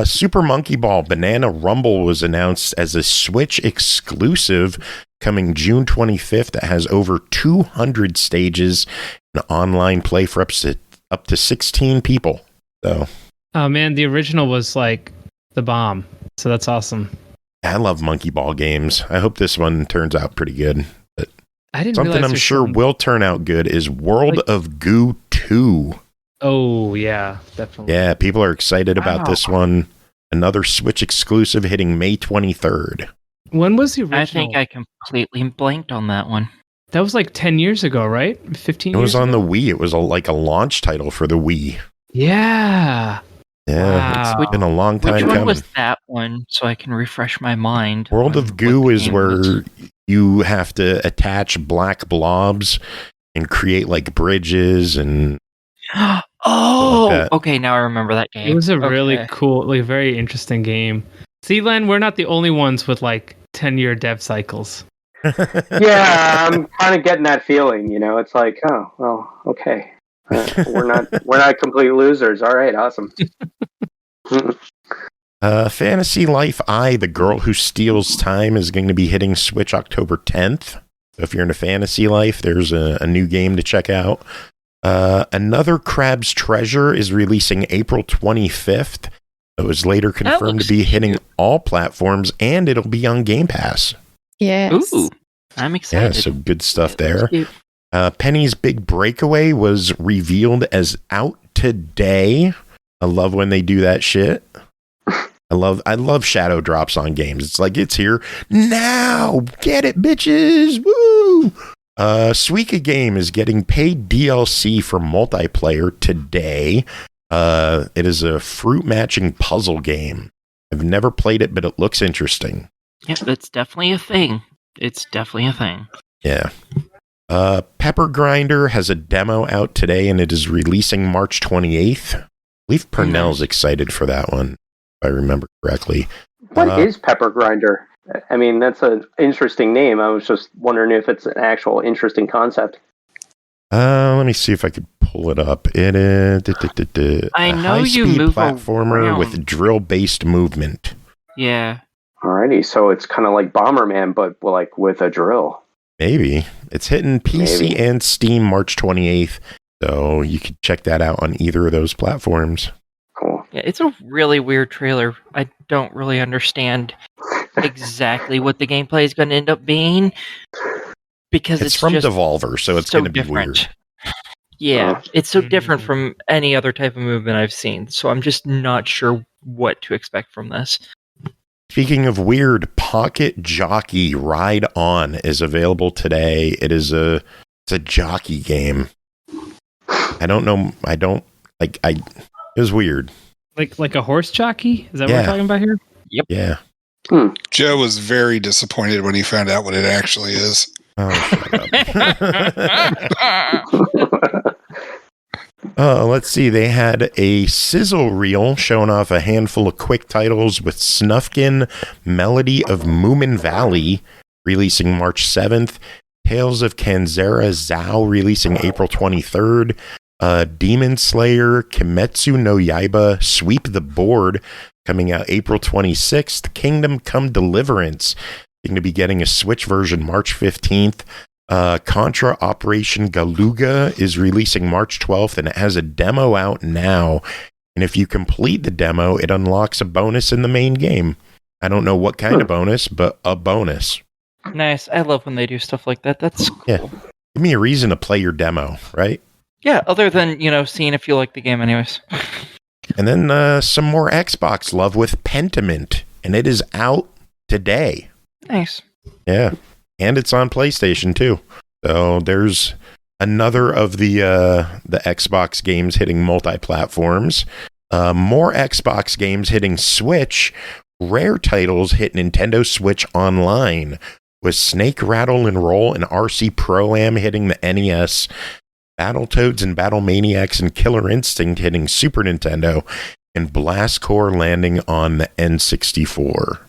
B: Super Monkey Ball Banana Rumble was announced as a Switch exclusive coming June 25th. That has over 200 stages and online play for up to 16 people. So,
E: oh man, the original was like the bomb. So that's awesome.
B: I love Monkey Ball games. I hope this one turns out pretty good. But
E: I didn't
B: something I'm sure will turn out good is World of Goo 2.
E: Oh, yeah, definitely.
B: Yeah, people are excited about this one. Another Switch exclusive hitting May 23rd.
E: When was the original?
D: I think I completely blanked on that one.
E: That was like 10 years ago, right? 15 years ago?
B: It was on the Wii. It was like a launch title for the Wii.
E: Yeah.
B: Yeah, it's been a long time coming.
D: Which one was that one, so I can refresh my mind?
B: World of Goo is where you have to attach black blobs and create like bridges and...
D: Okay, now I remember that game.
E: It was a really cool, like very interesting game. See, Len, we're not the only ones with like 10-year dev cycles.
F: Yeah, I'm kind of getting that feeling, it's like, oh, well, okay. We're not complete losers. All right, awesome.
B: Fantasy Life I, The Girl Who Steals Time, is going to be hitting Switch October 10th. So if you're into Fantasy Life, there's a new game to check out. Another Crab's Treasure is releasing April 25th. It was later confirmed to be hitting all platforms, and it'll be on Game Pass.
C: Yes.
D: Ooh, I'm excited.
B: Yeah, so good stuff there. Penny's Big Breakaway was revealed as out today. I love when they do that shit. I love shadow drops on games. It's like, it's here now. Get it, bitches. Woo! Suika Game is getting paid DLC for multiplayer today. It is a fruit matching puzzle game. I've never played it, but it looks interesting.
D: Yeah, that's definitely a thing.
B: Yeah. Pepper Grinder has a demo out today, and it is releasing March 28th. I believe Purnell's excited for that one, if I remember correctly.
F: What is Pepper Grinder? I mean, that's an interesting name. I was just wondering if it's an actual interesting concept.
B: Let me see if I could pull it up. It is
D: I
B: a
D: know you
B: high-speed
D: move
B: platformer
D: around.
B: with drill-based movement.
D: Yeah.
F: Alrighty, so it's kind of like Bomberman, but like with a drill.
B: Maybe. It's hitting PC and Steam March 28th, so you could check that out on either of those platforms.
F: Cool.
D: Yeah, it's a really weird trailer. I don't really understand exactly what the gameplay is going to end up being. Because
B: it's from
D: just
B: Devolver, so it's going to be
D: different.
B: weird.
D: Yeah, it's so different from any other type of movement I've seen. So I'm just not sure what to expect from this.
B: Speaking of weird, Pocket Jockey Ride On is available today. It's a jockey game. I don't know. It was weird.
E: Like a horse jockey? Is that what we're talking about here?
D: Yep.
B: Yeah.
G: Joe was very disappointed when he found out what it actually is.
B: Oh, shut up. Let's see. They had a sizzle reel showing off a handful of quick titles with Snufkin, Melody of Moomin Valley, releasing March 7th. Tales of Kanzera Zao, releasing April 23rd. Demon Slayer, Kimetsu no Yaiba, Sweep the Board, coming out April 26th. Kingdom Come Deliverance, going to be getting a Switch version March 15th. Contra Operation Galuga is releasing March 12th, and it has a demo out now. And if you complete the demo, it unlocks a bonus in the main game. I don't know what kind of bonus, but a bonus.
D: Nice. I love when they do stuff like that. That's cool.
B: Yeah. Give me a reason to play your demo, right?
D: Yeah, other than, seeing if you like the game anyways.
B: And then some more Xbox love with Pentiment, and it is out today.
D: Nice.
B: Yeah. And it's on PlayStation too. So there's another of the Xbox games hitting multi-platforms. More Xbox games hitting Switch. Rare titles hit Nintendo Switch Online, with Snake Rattle and Roll and RC Pro-Am hitting the NES. Battletoads and Battlemaniacs and Killer Instinct hitting Super Nintendo, and Blast Corps landing on the N64.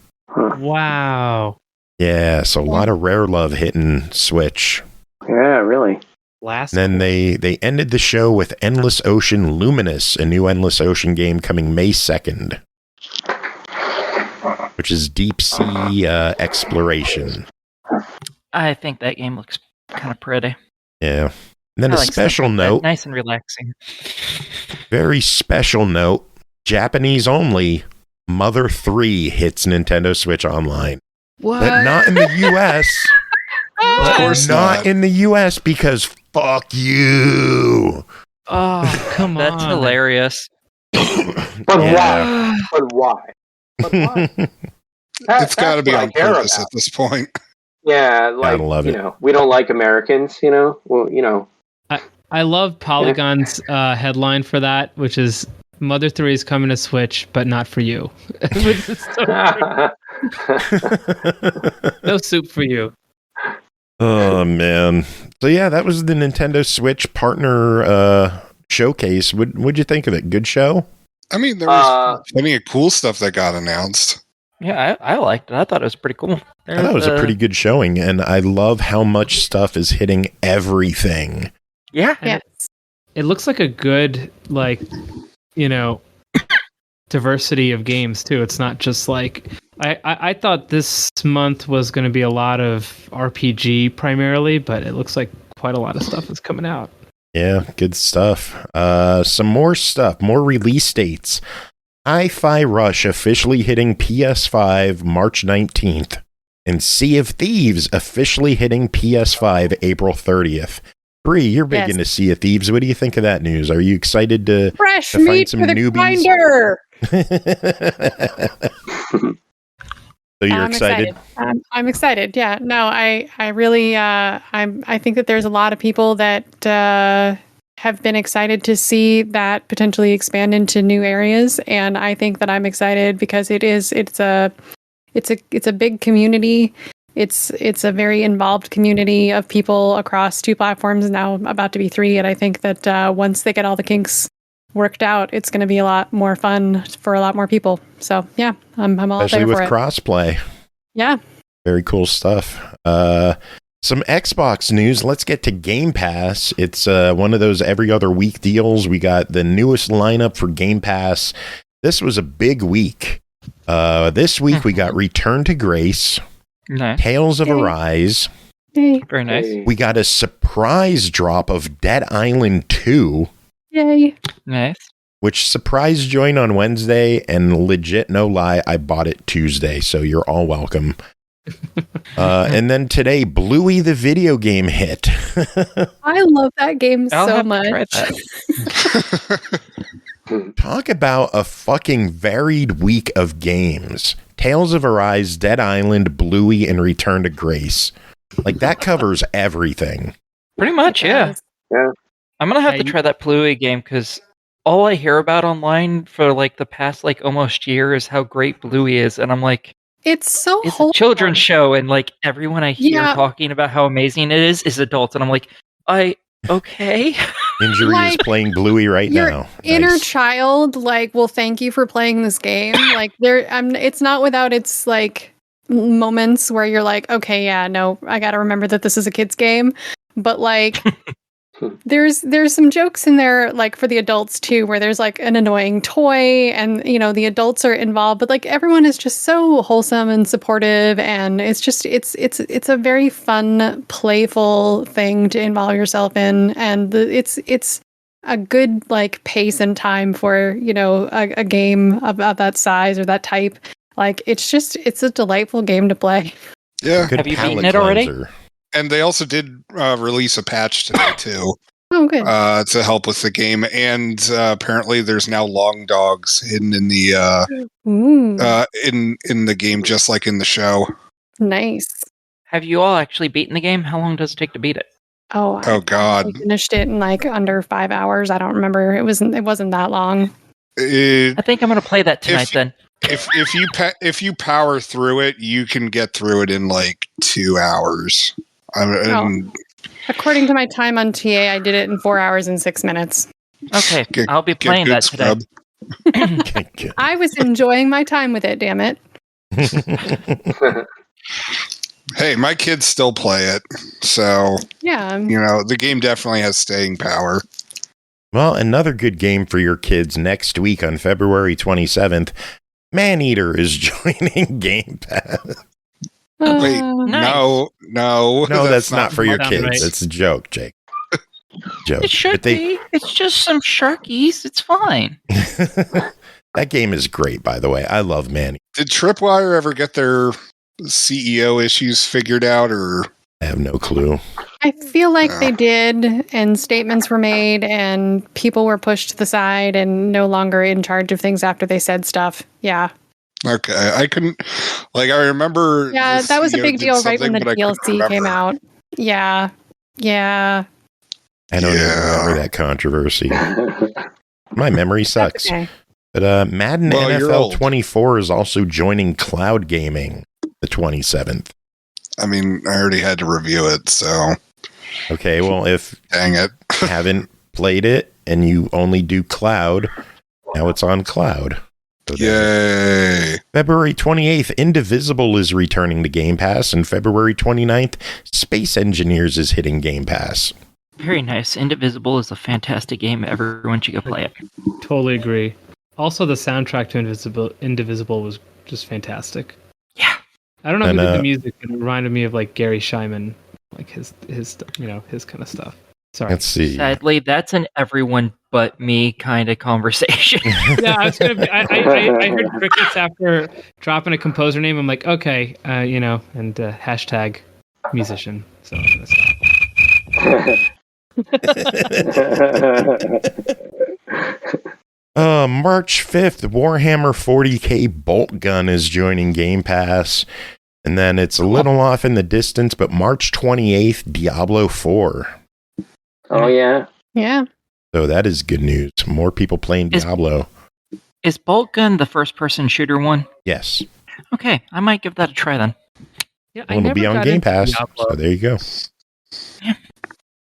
E: Wow.
B: Yeah, so a lot of Rare love hitting Switch.
F: Yeah, really.
B: And then they ended the show with Endless Ocean Luminous, a new Endless Ocean game coming May 2nd, which is deep sea exploration.
D: I think that game looks kind of pretty.
B: Yeah. And then a special note.
D: Nice and relaxing.
B: Very special note. Japanese only. Mother 3 hits Nintendo Switch Online.
C: What?
B: But not in the U.S.
G: Of course
B: not in the U.S. because fuck you.
E: Oh, come on.
D: That's hilarious.
F: But why? But why?
G: It's got to be on purpose at this point.
F: Yeah, like, we don't like Americans, Well,
E: I love Polygon's headline for that, which is Mother 3 is coming to Switch, but not for you. No soup for you.
B: Oh, man. So, yeah, that was the Nintendo Switch partner showcase. What'd you think of it? Good show?
G: I mean, there was plenty of cool stuff that got announced.
D: Yeah, I liked it. I thought it was pretty cool.
B: I thought it was a pretty good showing, and I love how much stuff is hitting everything.
D: Yeah.
C: Yes.
E: It looks like a good, diversity of games, too. It's not just like... I thought this month was going to be a lot of RPG primarily, but it looks like quite a lot of stuff is coming out.
B: Yeah, good stuff. Some more stuff, more release dates. Hi-Fi Rush officially hitting PS5 March 19th, and Sea of Thieves officially hitting PS5 April 30th. Bree, you're big into Sea of Thieves. What do you think of that news? Are you excited to find some newbies? So you're excited?
C: I'm excited. Yeah. No, I really I think that there's a lot of people that have been excited to see that potentially expand into new areas, and I think that I'm excited because it's a big community. It's a very involved community of people across 2 platforms, now about to be 3, and I think that once they get all the kinks worked out, it's going to be a lot more fun for a lot more people. So yeah, I'm all
B: especially
C: there
B: with
C: for it.
B: crossplay.
C: Yeah,
B: very cool stuff. Some Xbox news. Let's get to Game Pass. It's one of those every other week deals. We got the newest lineup for Game Pass. This was a big week. This week we got Return to Grace,
D: Nice.
B: Tales of Arise.
D: Very nice.
B: We got a surprise drop of Dead Island 2.
C: Yay.
D: Nice.
B: Which surprise joined on Wednesday, and legit, no lie, I bought it Tuesday, so you're all welcome. And then today, Bluey the video game hit.
C: I love that game so much.
B: Talk about a fucking varied week of games. Tales of Arise, Dead Island, Bluey, and Return to Grace. Like, that covers everything.
D: Pretty much, yeah.
F: Yeah.
D: I'm going to have to try that Bluey game, because all I hear about online for, like, the past, like, almost year is how great Bluey is, and I'm like,
C: it's
D: a children's show, and, like, everyone I hear talking about how amazing it is adults, and I'm like, okay.
B: Injury is playing Bluey right
C: your
B: now.
C: Inner
B: Nice.
C: child, like, will thank you for playing this game. Like, it's not without its like moments where you're like, okay, yeah, no, I got to remember that this is a kid's game. But like, there's some jokes in there, like for the adults too, where there's like an annoying toy, and the adults are involved, but like everyone is just so wholesome and supportive, and it's just it's a very fun, playful thing to involve yourself in, and it's a good like pace and time for a game of that size or that type. Like it's a delightful game to play.
G: Yeah,
D: have you beaten it already?
G: And they also did release a patch today too.
C: Oh, good.
G: To help with the game, and apparently there's now long dogs hidden in the in the game, just like in the show.
C: Nice.
D: Have you all actually beaten the game? How long does it take to beat it?
C: Oh God! I finished it in like under 5 hours. I don't remember. It wasn't that long.
D: I think I'm gonna play that tonight then.
G: If you power through it, you can get through it in like 2 hours.
C: According to my time on TA, I did it in 4 hours and 6 minutes.
D: Okay, I'll be playing that today.
C: I was enjoying my time with it, damn it.
G: Hey, my kids still play it, so
C: yeah,
G: the game definitely has staying power.
B: Well, another good game for your kids next week on February 27th. Maneater is joining Game Pass.
G: Wait,
D: nice.
G: No,
B: that's not for your kids.
E: Right.
B: It's a joke, Jake. Joke.
D: It should be. It's just some sharkies. It's fine.
B: That game is great, by the way. I love Maneater.
G: Did Tripwire ever get their CEO issues figured out, or?
B: I have no clue.
C: I feel like they did, and statements were made, and people were pushed to the side and no longer in charge of things after they said stuff. Yeah.
G: Okay, I couldn't. Like, I remember.
C: Yeah, that was a big deal right when the DLC came out. Yeah.
B: I don't even remember that controversy. My memory sucks.
C: Okay.
B: But Madden NFL 24 is also joining cloud gaming the 27th.
G: I mean, I already had to review it, so.
B: Okay, well, if
G: dang it,
B: haven't played it and you only do cloud, now it's on cloud. So
G: yay!
B: February 28th, Indivisible is returning to Game Pass, and February 29th, Space Engineers is hitting Game Pass.
D: Very nice. Indivisible is a fantastic game. Everyone should go play it.
E: Totally agree. Also, the soundtrack to Indivisible was just fantastic.
D: Yeah.
E: I don't know who did the music, but it reminded me of like Gary Scheinman, like his kind of stuff. Sorry.
B: Let's see.
D: Sadly, that's an everyone but me kind of conversation.
E: Yeah, I was gonna be. I heard crickets after dropping a composer name. I'm like, okay, and hashtag musician. So I'm gonna stop.
B: March 5th, Warhammer 40k Bolt Gun is joining Game Pass. And then it's a little off in the distance, but March 28th, Diablo 4.
F: Oh, yeah.
C: Yeah.
B: So that is good news. More people playing Diablo.
D: Is Bolt Gun the first-person shooter one?
B: Yes.
D: Okay, I might give that a try then.
E: Yeah,
B: It'll be on Game Pass.
E: Diablo.
B: So there you go.
D: Yeah.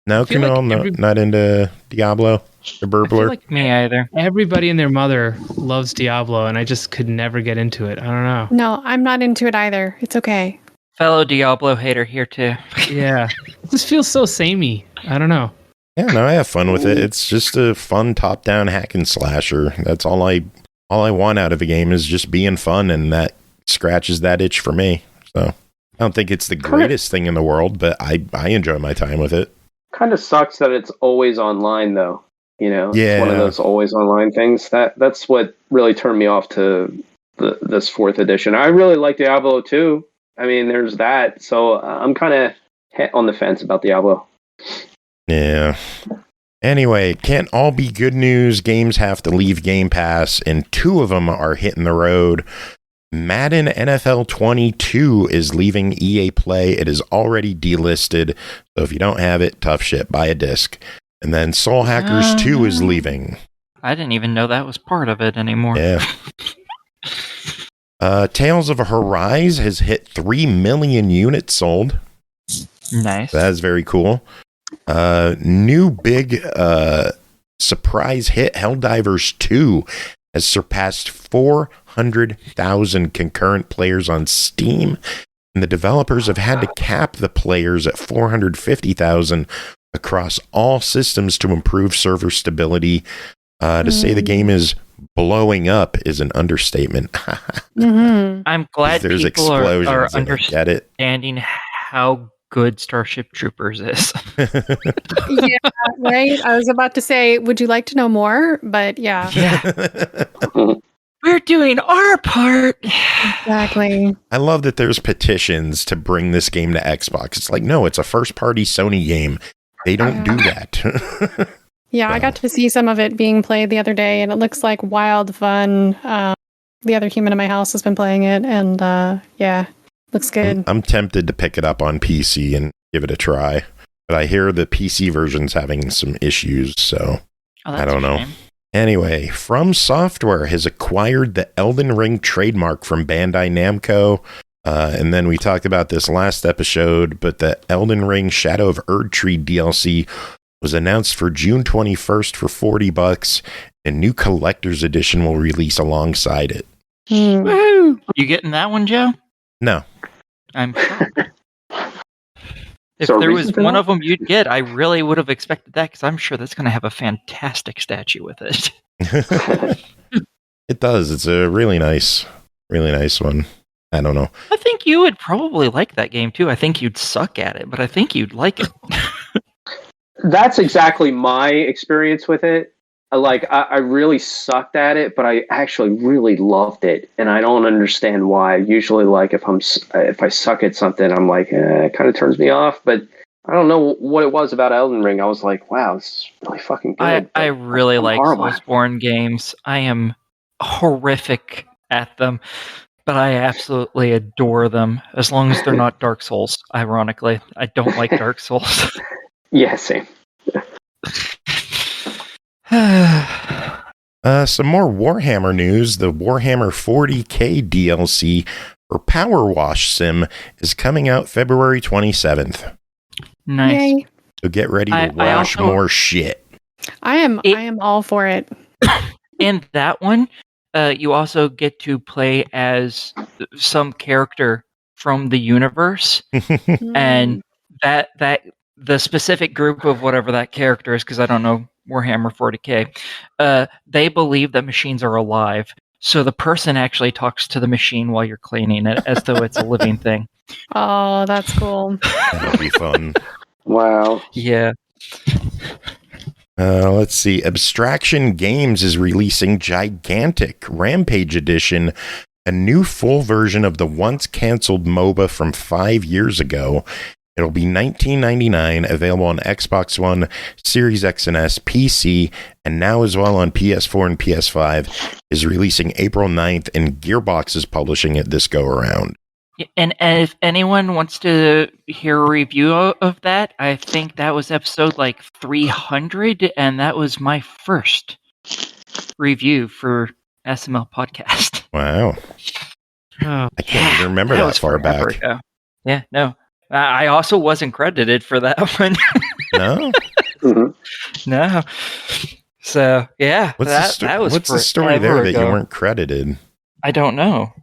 B: No, Kunal, not into Diablo? The burbler?
E: Like
D: me either.
E: Everybody and their mother loves Diablo, and I just could never get into it. I don't know.
C: No, I'm not into it either. It's okay.
D: Fellow Diablo hater here too.
E: Yeah. It just feels so samey. I don't know.
B: Yeah, no, I have fun with it. It's just a fun top-down hack and slasher. That's all I want out of a game is just being fun, and that scratches that itch for me. So I don't think it's the greatest thing in the world, but I enjoy my time with it.
F: Kind of sucks that it's always online, though. You know,
B: yeah.
F: It's one of those always online things. That's what really turned me off to this 4th edition. I really like Diablo 2. I mean, there's that. So I'm kind of on the fence about Diablo.
B: Yeah. Anyway, it can't all be good news. Games have to leave Game Pass, and 2 of them are hitting the road. Madden NFL 22 is leaving EA Play. It is already delisted, so if you don't have it, tough shit, buy a disc. And then Soul Hackers 2 is leaving.
D: I didn't even know that was part of it anymore.
B: Yeah. Tales of Arise has hit 3 million units sold.
D: Nice.
B: That is very cool. New big surprise hit, Helldivers 2 has surpassed 400,000 concurrent players on Steam, and the developers have had to cap the players at 450,000 across all systems to improve server stability. To say the game is blowing up is an understatement.
D: I'm glad
B: there's
D: people are
B: understanding
D: how good Starship Troopers is.
C: Yeah, right? I was about to say, would you like to know more? But yeah.
D: We're doing our part.
C: Exactly.
B: I love that there's petitions to bring this game to Xbox. It's like, no, it's a first-party Sony game. They don't do that.
C: Yeah, I got to see some of it being played the other day, and it looks like wild fun. The other human in my house has been playing it, and yeah, looks good.
B: I'm tempted to pick it up on PC and give it a try, but I hear the PC version's having some issues, so I don't know. Anyway, From Software has acquired the Elden Ring trademark from Bandai Namco. And then we talked about this last episode, but the Elden Ring Shadow of Erdtree DLC was announced for June 21st for $40. A new collector's edition will release alongside it.
D: Woo! You getting that one, Joe?
B: No.
D: I'm shocked. If there was one of them you'd get, I really would have expected that, because I'm sure that's going to have a fantastic statue with it.
B: It does. It's a really nice one. I don't know.
D: I think you would probably like that game, too. I think you'd suck at it, but I think you'd like it.
F: That's exactly my experience with it. I really sucked at it, but I actually really loved it, and I don't understand why. Usually, if I suck at something, I'm like, it kind of turns me off. But I don't know what it was about Elden Ring. I was like, wow, this is really fucking good.
D: I really like Soulsborne games. I am horrific at them, but I absolutely adore them, as long as they're not Dark Souls. Ironically, I don't like Dark Souls.
F: Yeah, same.
B: Some more Warhammer news. The Warhammer 40K DLC for Power Wash Sim is coming out February 27th.
D: Nice.
C: Yay.
B: So get ready to wash more shit.
C: I am all for it.
D: In that one, you also get to play as some character from the universe, and that the specific group of whatever that character is, because I don't know Warhammer 40K, they believe that machines are alive. So the person actually talks to the machine while you're cleaning it, as though it's a living thing.
C: Oh, that's cool.
B: That'll be fun.
F: Wow.
D: Yeah.
B: Let's see. Abstraction Games is releasing Gigantic Rampage Edition, a new full version of the once canceled MOBA from 5 years ago. It'll be $19.99, available on Xbox One, Series X and S, PC, and now as well on PS4 and PS5. Is releasing April 9th, and Gearbox is publishing it this go-around.
D: And if anyone wants to hear a review of that, I think that was episode 300, and that was my first review for SML Podcast.
B: Wow. I can't even remember that far back.
D: Ago. Yeah, no. I also wasn't credited for that one.
B: No?
D: No. So, yeah.
B: What's the story there that you weren't credited?
D: I don't know.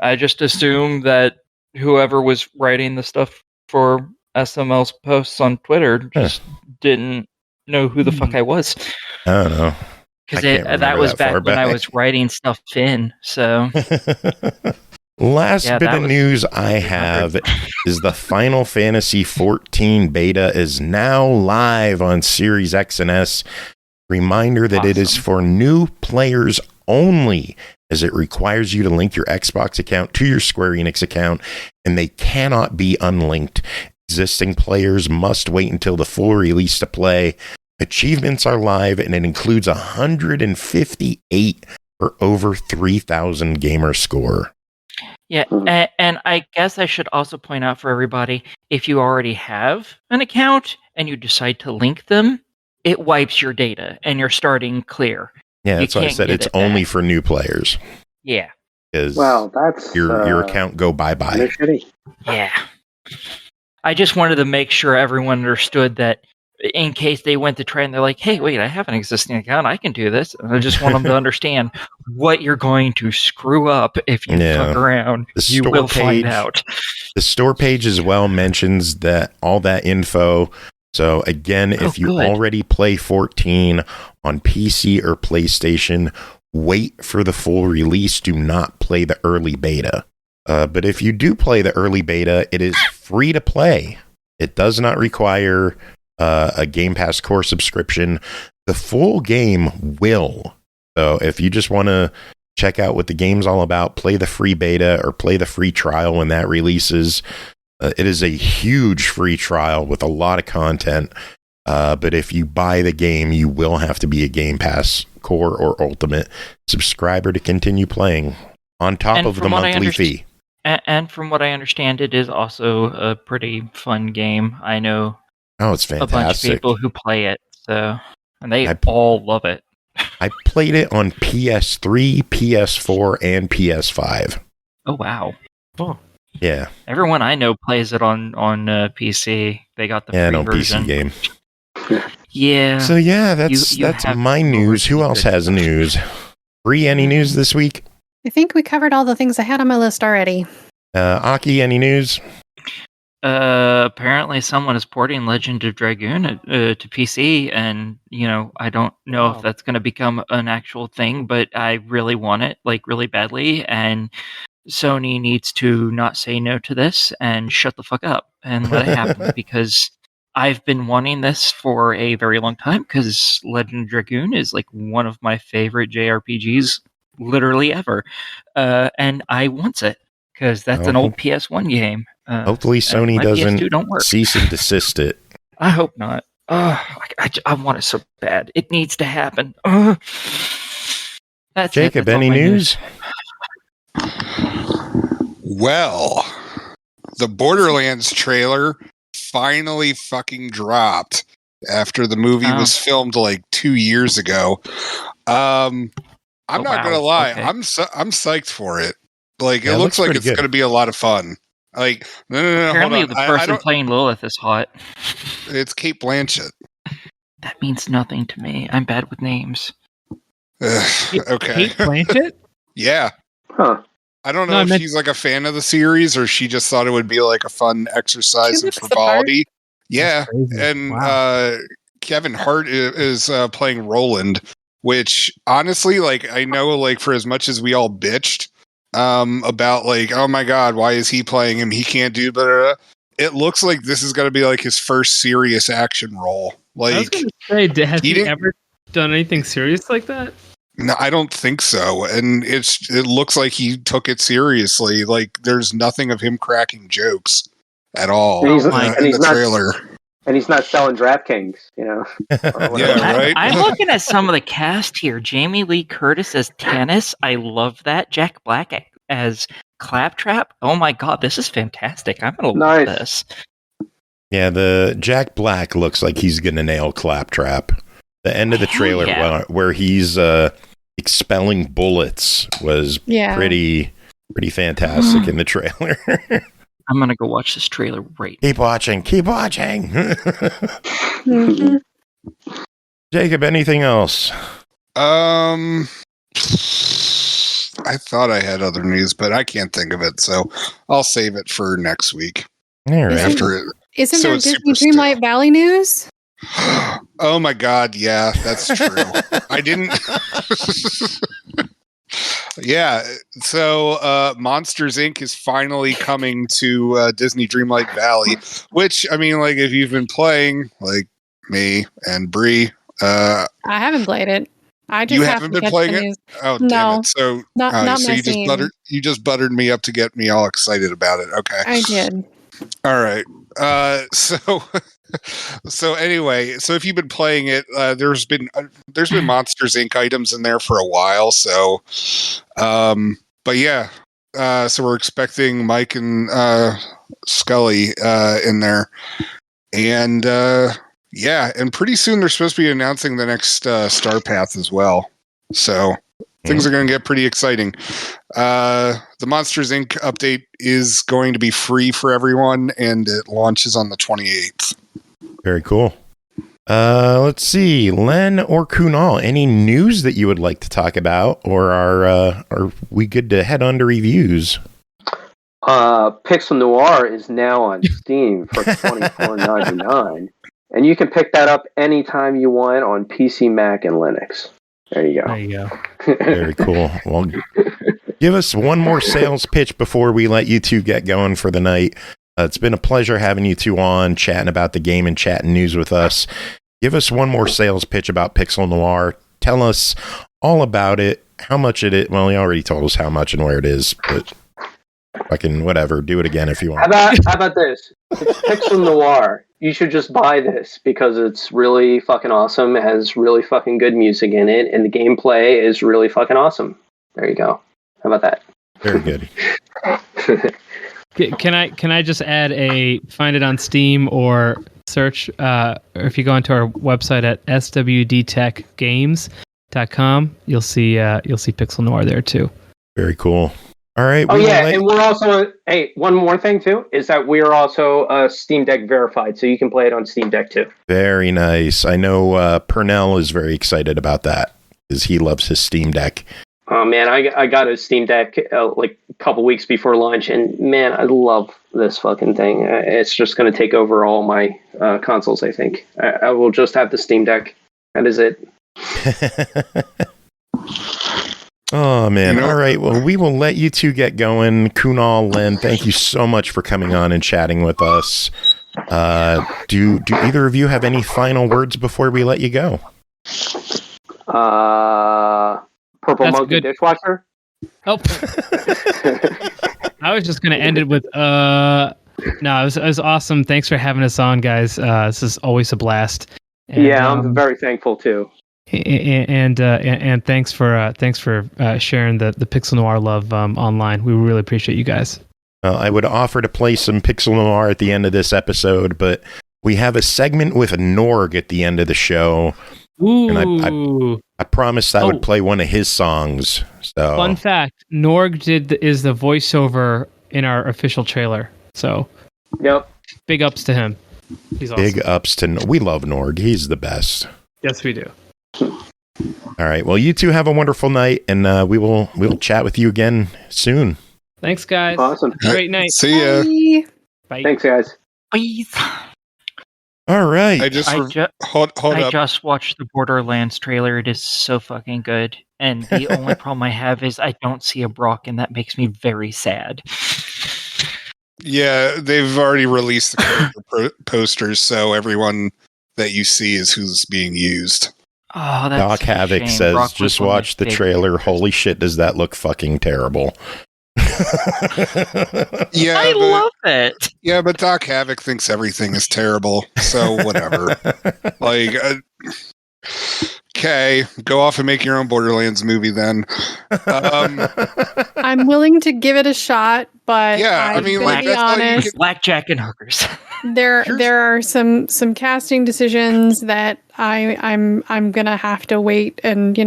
D: I just assume that whoever was writing the stuff for SML's posts on Twitter just didn't know who the fuck I was.
B: I don't know.
D: Because that was back when I was writing stuff in, so...
B: Last bit of news I have is the Final Fantasy XIV beta is now live on Series X and S. Reminder that it is for new players only, as it requires you to link your Xbox account to your Square Enix account, and they cannot be unlinked. Existing players must wait until the full release to play. Achievements are live, and it includes 158 for over 3,000 gamer score.
D: Yeah, and I guess I should also point out for everybody, if you already have an account and you decide to link them, it wipes your data and you're starting clear.
B: Yeah, that's why I said it's only for new players.
D: Yeah.
F: Well, that's
B: your account go bye-bye.
D: Yeah. I just wanted to make sure everyone understood that in case they went to try and they're like, hey, wait, I have an existing account, I can do this. And I just want them to understand what you're going to screw up if you fuck around. You will find out.
B: The store page as well mentions that all that info. So again, if you already play 14 on PC or PlayStation, wait for the full release. Do not play the early beta. But if you do play the early beta, it is free to play. It does not require a Game Pass Core subscription. The full game will. So if you just want to check out what the game's all about, play the free beta or play the free trial when that releases. It is a huge free trial with a lot of content. But if you buy the game, you will have to be a Game Pass Core or Ultimate subscriber to continue playing on top of the monthly fee.
D: And from what I understand, it is also a pretty fun game. I know
B: it's fantastic.
D: A bunch of people who play it, and they all love it.
B: I played it on PS3, PS4, and PS5.
D: Oh, wow.
E: Oh.
B: Yeah.
D: Everyone I know plays it on PC. They got the free version.
B: PC game.
D: Yeah.
B: So that's my news. Who else has news? Bree, any news this week?
C: I think we covered all the things I had on my list already.
B: Aki, any news?
D: Apparently someone is porting Legend of Dragoon to PC, and I don't know if that's going to become an actual thing, but I really want it, like really badly, and Sony needs to not say no to this and shut the fuck up and let it happen because I've been wanting this for a very long time because Legend of Dragoon is like one of my favorite JRPGs literally ever, and I want it because that's an old PS1 game.
B: Hopefully Sony doesn't cease and desist it.
D: I hope not. I want it so bad. It needs to happen.
B: Jacob, any news?
G: Well, the Borderlands trailer finally fucking dropped after the movie was filmed like 2 years ago. I'm not gonna lie, okay. I'm psyched for it. Like it looks like it's gonna be a lot of fun. Like no,
D: apparently the person playing Lilith is hot.
G: It's Cate Blanchett.
D: That means nothing to me. I'm bad with names.
G: Okay.
E: Cate Blanchett?
G: Yeah.
F: Huh.
G: I don't know if she's like a fan of the series or she just thought it would be like a fun exercise in frivolity. Yeah. And Kevin Hart is playing Roland, which honestly, like, I know, like, for as much as we all bitched about like, oh my god, why is he playing him? He can't do better. It looks like this is going to be like his first serious action role. Like, I was
E: going to say, has he ever done anything serious like that?
G: No, I don't think so. And it looks like he took it seriously. Like, there's nothing of him cracking jokes at all in the trailer.
F: And he's not selling DraftKings,
G: Yeah, right?
D: I'm looking at some of the cast here. Jamie Lee Curtis as Tannis. I love that. Jack Black as Claptrap. Oh my god, this is fantastic. I'm going to love this.
B: Yeah, the Jack Black looks like he's going to nail Claptrap. The end of the trailer where he's expelling bullets was pretty fantastic in the trailer.
D: I'm going to go watch this trailer right now.
B: Keep watching. Jacob, anything else?
G: I thought I had other news, but I can't think of it, so I'll save it for next week.
B: All right.
C: Isn't there Disney Dreamlight Valley news?
G: Oh my God! Yeah, that's true. I didn't. Yeah, so Monsters Inc. is finally coming to Disney Dreamlight Valley, which, I mean, like, if you've been playing, like me and Bri,
C: I haven't played it. I just
G: you haven't been playing it. Oh,
C: no,
G: damn it! So,
C: not
G: so you just buttered me up to get me all excited about it. Okay,
C: I did.
G: All right. So anyway, so if you've been playing it, there's been Monsters Inc. items in there for a while. So, but yeah, so we're expecting Mike and Scully in there, and yeah, and pretty soon they're supposed to be announcing the next Star Path as well. So things are going to get pretty exciting. The Monsters Inc. update is going to be free for everyone, and it launches on the 28th.
B: Very cool. Let's see, Len or Kunal, any news that you would like to talk about, or are we good to head on to reviews?
F: Pixel Noir is now on Steam for $24.99, and you can pick that up anytime you want on PC, Mac, and Linux. There you go.
B: Very cool. Well, give us one more sales pitch before we let you two get going for the night. It's been a pleasure having you two on, chatting about the game and chatting news with us. Give us one more sales pitch about Pixel Noir. Tell us all about it, how much it is. Well, you already told us how much and where it is, but fucking whatever. Do it again if you want.
F: How about this? It's Pixel Noir. You should just buy this because it's really fucking awesome. It has really fucking good music in it, and the gameplay is really fucking awesome. There you go. How about that?
B: Very good.
E: Can I just add find it on Steam or search, or if you go onto our website at SWDTechgames.com, you'll see Pixel Noir there too.
B: Very cool. All right.
F: Oh yeah, and we're also one more thing too is that we are also Steam Deck verified, so you can play it on Steam Deck too.
B: Very nice. I know Purnell is very excited about that because he loves his Steam Deck.
F: Oh man, I got a Steam Deck like a couple weeks before launch, and man, I love this fucking thing. It's just going to take over all my consoles. I think I will just have the Steam Deck. That is it.
B: Oh man! All right. Well, we will let you two get going. Kunal, Len, thank you so much for coming on and chatting with us. Do either of you have any final words before we let you go?
F: Purple
E: That's
F: Monkey
E: good.
F: Dishwasher.
E: Oh, I was just going to end it with No, it was awesome. Thanks for having us on, guys. This is always a blast. And,
F: yeah, I'm very thankful too.
E: And thanks for sharing the Pixel Noir love online. We really appreciate you guys.
B: I would offer to play some Pixel Noir at the end of this episode, but we have a segment with a Norg at the end of the show.
E: Ooh.
B: And I promised I would play one of his songs. So
E: fun fact: Norg is the voiceover in our official trailer. So,
F: yep,
E: big ups to him. He's awesome.
B: Big ups to we love Norg. He's the best.
E: Yes, we do.
B: All right. Well, you two have a wonderful night, and we'll chat with you again soon.
E: Thanks, guys.
F: Awesome.
E: Great night.
G: See ya.
E: Bye.
F: Thanks, guys.
D: Bye.
B: All right.
D: I just watched the Borderlands trailer. It is so fucking good. And the only problem I have is I don't see a Brock, and that makes me very sad.
G: Yeah, they've already released the character posters, so everyone that you see is who's being used.
D: Oh, that's
B: Doc Havoc says,
D: Brock
B: just watch the trailer. Holy shit, does that look fucking terrible.
G: Yeah,
D: I love it.
G: Yeah, but Doc Havoc thinks everything is terrible, so whatever. Like, okay, go off and make your own Borderlands movie then.
C: I'm willing to give it a shot, but
G: yeah, I mean, like,
C: be honest,
D: blackjack and hookers.
C: There are some casting decisions that I'm gonna have to wait and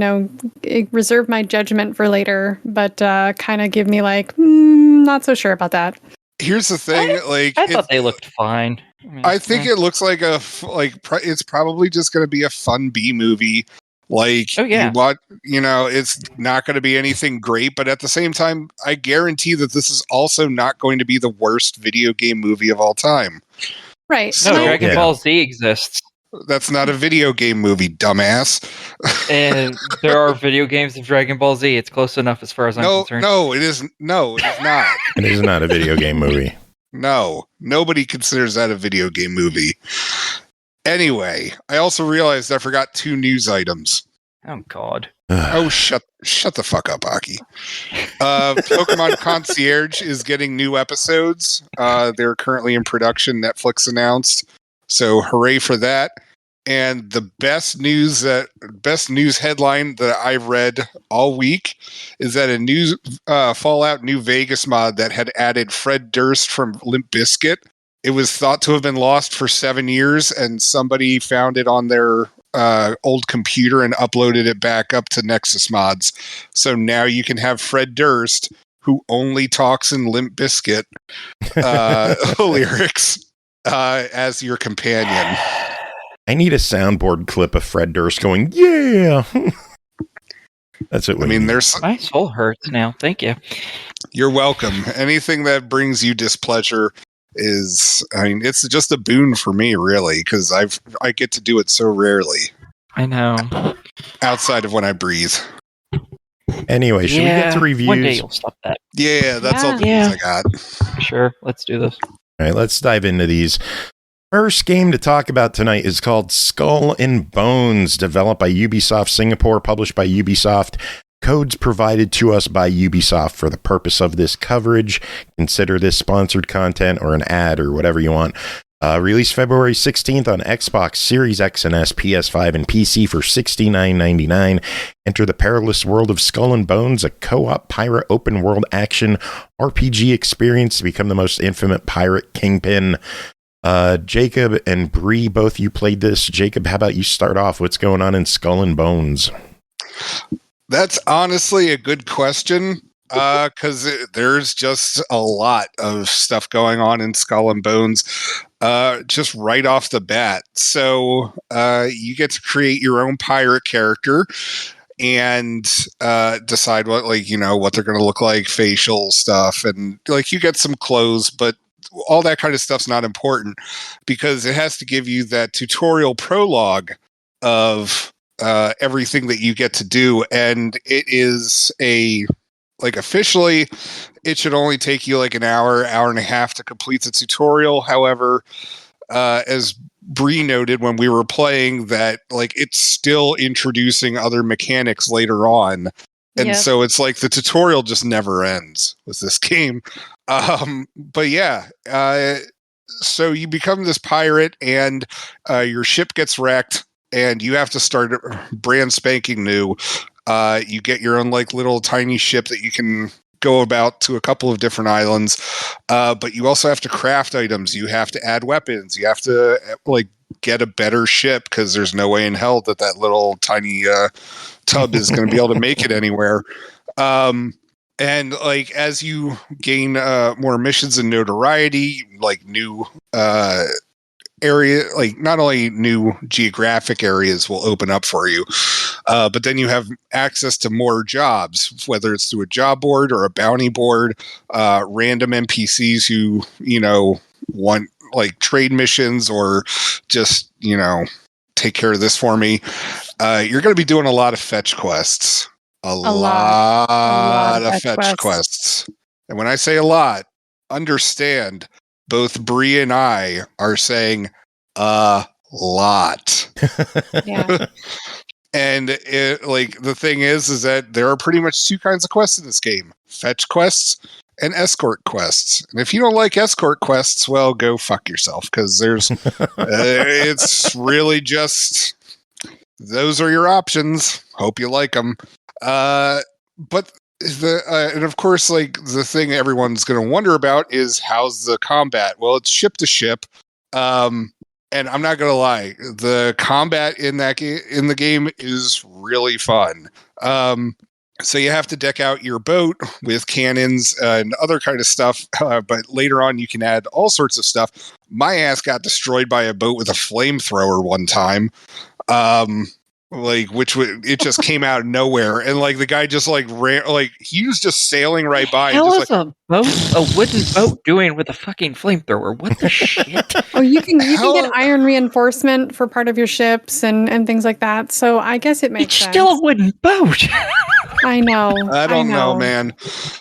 C: reserve my judgment for later, but kind of give me like not so sure about that.
G: Here's the thing,
D: I thought they looked fine.
G: I think it looks like it's probably just going to be a fun B movie Like, you want, it's not going to be anything great, but at the same time, I guarantee that this is also not going to be the worst video game movie of all time.
C: Right.
G: So,
D: no, Dragon Ball Z exists.
G: That's not a video game movie, dumbass.
D: And there are video games of Dragon Ball Z. It's close enough as far as I'm concerned.
G: No, it isn't. No, it is not.
B: It is not a video game movie.
G: No, nobody considers that a video game movie. Anyway, I also realized I forgot 2 news items.
D: Oh, God.
G: Oh, shut the fuck up, Aki. Pokemon Concierge is getting new episodes. They're currently in production, Netflix announced. So hooray for that. And the best news headline that I've read all week is that a new Fallout New Vegas mod that had added Fred Durst from Limp Bizkit. It was thought to have been lost for 7 years, and somebody found it on their old computer and uploaded it back up to Nexus Mods. So now you can have Fred Durst, who only talks in Limp Bizkit lyrics, as your companion.
B: I need a soundboard clip of Fred Durst going, yeah! That's it.
D: My soul hurts now. Thank you.
G: You're welcome. Anything that brings you displeasure it's just a boon for me, really, because I get to do it so rarely.
D: I know.
G: Outside of when I breathe.
B: Anyway, should we get to reviews?
D: One day you'll stop that.
G: Yeah, that's all the news I got.
D: Sure, let's do this.
B: All right, let's dive into these. First game to talk about tonight is called Skull and Bones, developed by Ubisoft Singapore, published by Ubisoft. Codes provided to us by Ubisoft for the purpose of this coverage. Consider this sponsored content or an ad or whatever you want. Released February 16th on Xbox Series X and S, PS5, and PC for $69.99. Enter the perilous world of Skull and Bones, a co-op pirate open world action RPG experience to become the most infamous pirate kingpin. Jacob and Bri, both you played this. Jacob, how about you start off? What's going on in Skull and Bones?
G: That's honestly a good question, because there's just a lot of stuff going on in Skull and Bones, just right off the bat. So you get to create your own pirate character and decide what they're going to look like, facial stuff, and you get some clothes, but all that kind of stuff's not important because it has to give you that tutorial prologue of everything that you get to do, and it is officially it should only take you an hour and a half to complete the tutorial. However, as Bri noted when we were playing, that it's still introducing other mechanics later on, and so it's the tutorial just never ends with this game. But yeah, so you become this pirate and your ship gets wrecked and you have to start brand spanking new. You get your own little tiny ship that you can go about to a couple of different islands, but you also have to craft items. You have to add weapons. You have to get a better ship because there's no way in hell that little tiny tub is going to be able to make it anywhere. And as you gain more missions and notoriety, new area, not only new geographic areas will open up for you, but then you have access to more jobs, whether it's through a job board or a bounty board, random NPCs who want trade missions or just take care of this for me. You're going to be doing a lot of fetch quests. A lot of fetch quests. And when I say a lot, understand both Bri and I are saying a lot.
C: Yeah.
G: And the thing is that there are pretty much 2 kinds of quests in this game: fetch quests and escort quests. And if you don't like escort quests, well, go fuck yourself, because there's it's really just those are your options. Hope you like them. But and of course, the thing everyone's going to wonder about is how's the combat? Well, it's ship to ship. And I'm not going to lie, the combat in the game is really fun. So you have to deck out your boat with cannons and other kind of stuff. But later on, you can add all sorts of stuff. My ass got destroyed by a boat with a flamethrower one time. like it just came out of nowhere, and like the guy just like ran, like he was just sailing right by.
D: How
G: just
D: is a wooden boat doing with a fucking flamethrower? What the shit?
C: Oh, you can get iron reinforcement for part of your ships and things like that. So I guess it makes sense.
D: It's still a wooden boat.
C: I know.
G: I don't know, man.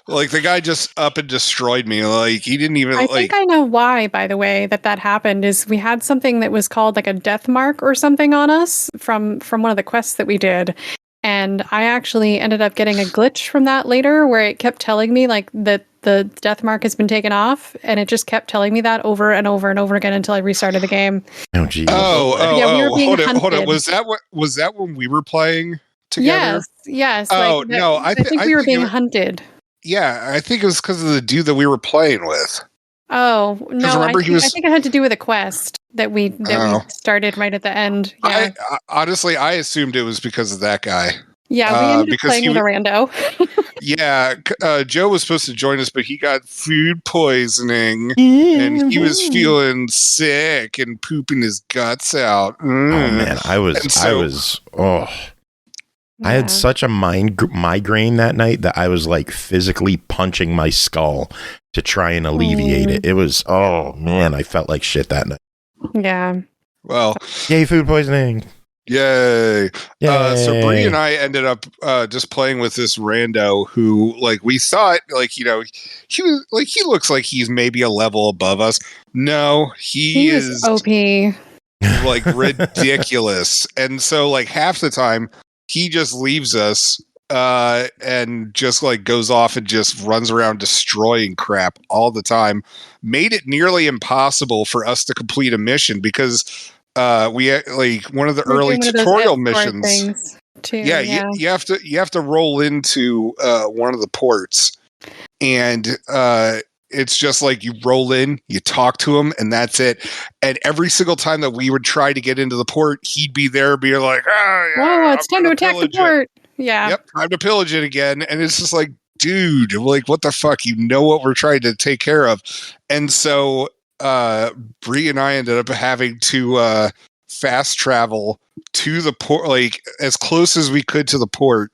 G: Like the guy just up and destroyed me. Like he didn't even.
C: I think I know why. By the way, that happened is we had something that was called like a death mark or something on us from one of the quests that we did, and I actually ended up getting a glitch from that later, where it kept telling me like that the death mark has been taken off, and it just kept telling me that over and over and over again until I restarted the game.
B: Oh, geez.
C: We were being
G: hold on. Was that when we were playing together?
C: Yes.
G: Oh, no. I
C: think we were being hunted.
G: Yeah, I think it was because of the dude that we were playing with.
C: Oh, no. I think it had to do with a quest that we started right at the end. Yeah.
G: Honestly, I assumed it was because of that guy.
C: Yeah, we ended up playing with a rando.
G: Yeah, Joe was supposed to join us, but he got food poisoning, and he was feeling sick and pooping his guts out.
B: Oh man, I had such a migraine that night that I was like physically punching my skull to try and alleviate it. It was, oh man, I felt like shit that night.
C: Yeah.
G: Well,
B: yay, food poisoning.
G: Yay. So Bree and I ended up just playing with this rando who, like, we thought, like, you know, he looks like he's maybe a level above us. No, he is
C: OP.
G: Like ridiculous. And so like half the time he just leaves us and just like goes off and just runs around destroying crap all the time. Made it nearly impossible for us to complete a mission because we like one of the early tutorial missions.
C: Too,
G: you have to roll into one of the ports, and it's just like you roll in, you talk to him, and that's it. And every single time that we would try to get into the port, he'd be there, be like,
C: "Whoa, it's time to attack the port!" Yeah,
G: yep, time to pillage it again. And it's just like, dude, like, what the fuck? You know what we're trying to take care of, and so. Bree and I ended up having to fast travel to the port, like as close as we could to the port,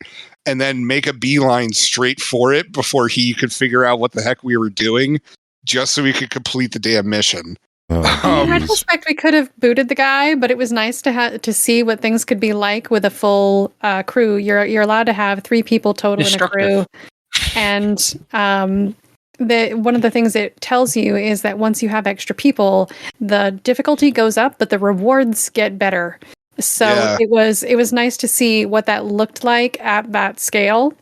G: and then make a beeline straight for it before he could figure out what the heck we were doing, just so we could complete the damn mission.
C: In retrospect, we could have booted the guy, but it was nice to see what things could be like with a full crew. You're allowed to have 3 people total in a crew, and one of the things it tells you is that once you have extra people, the difficulty goes up, but the rewards get better. So it was nice to see what that looked like at that scale.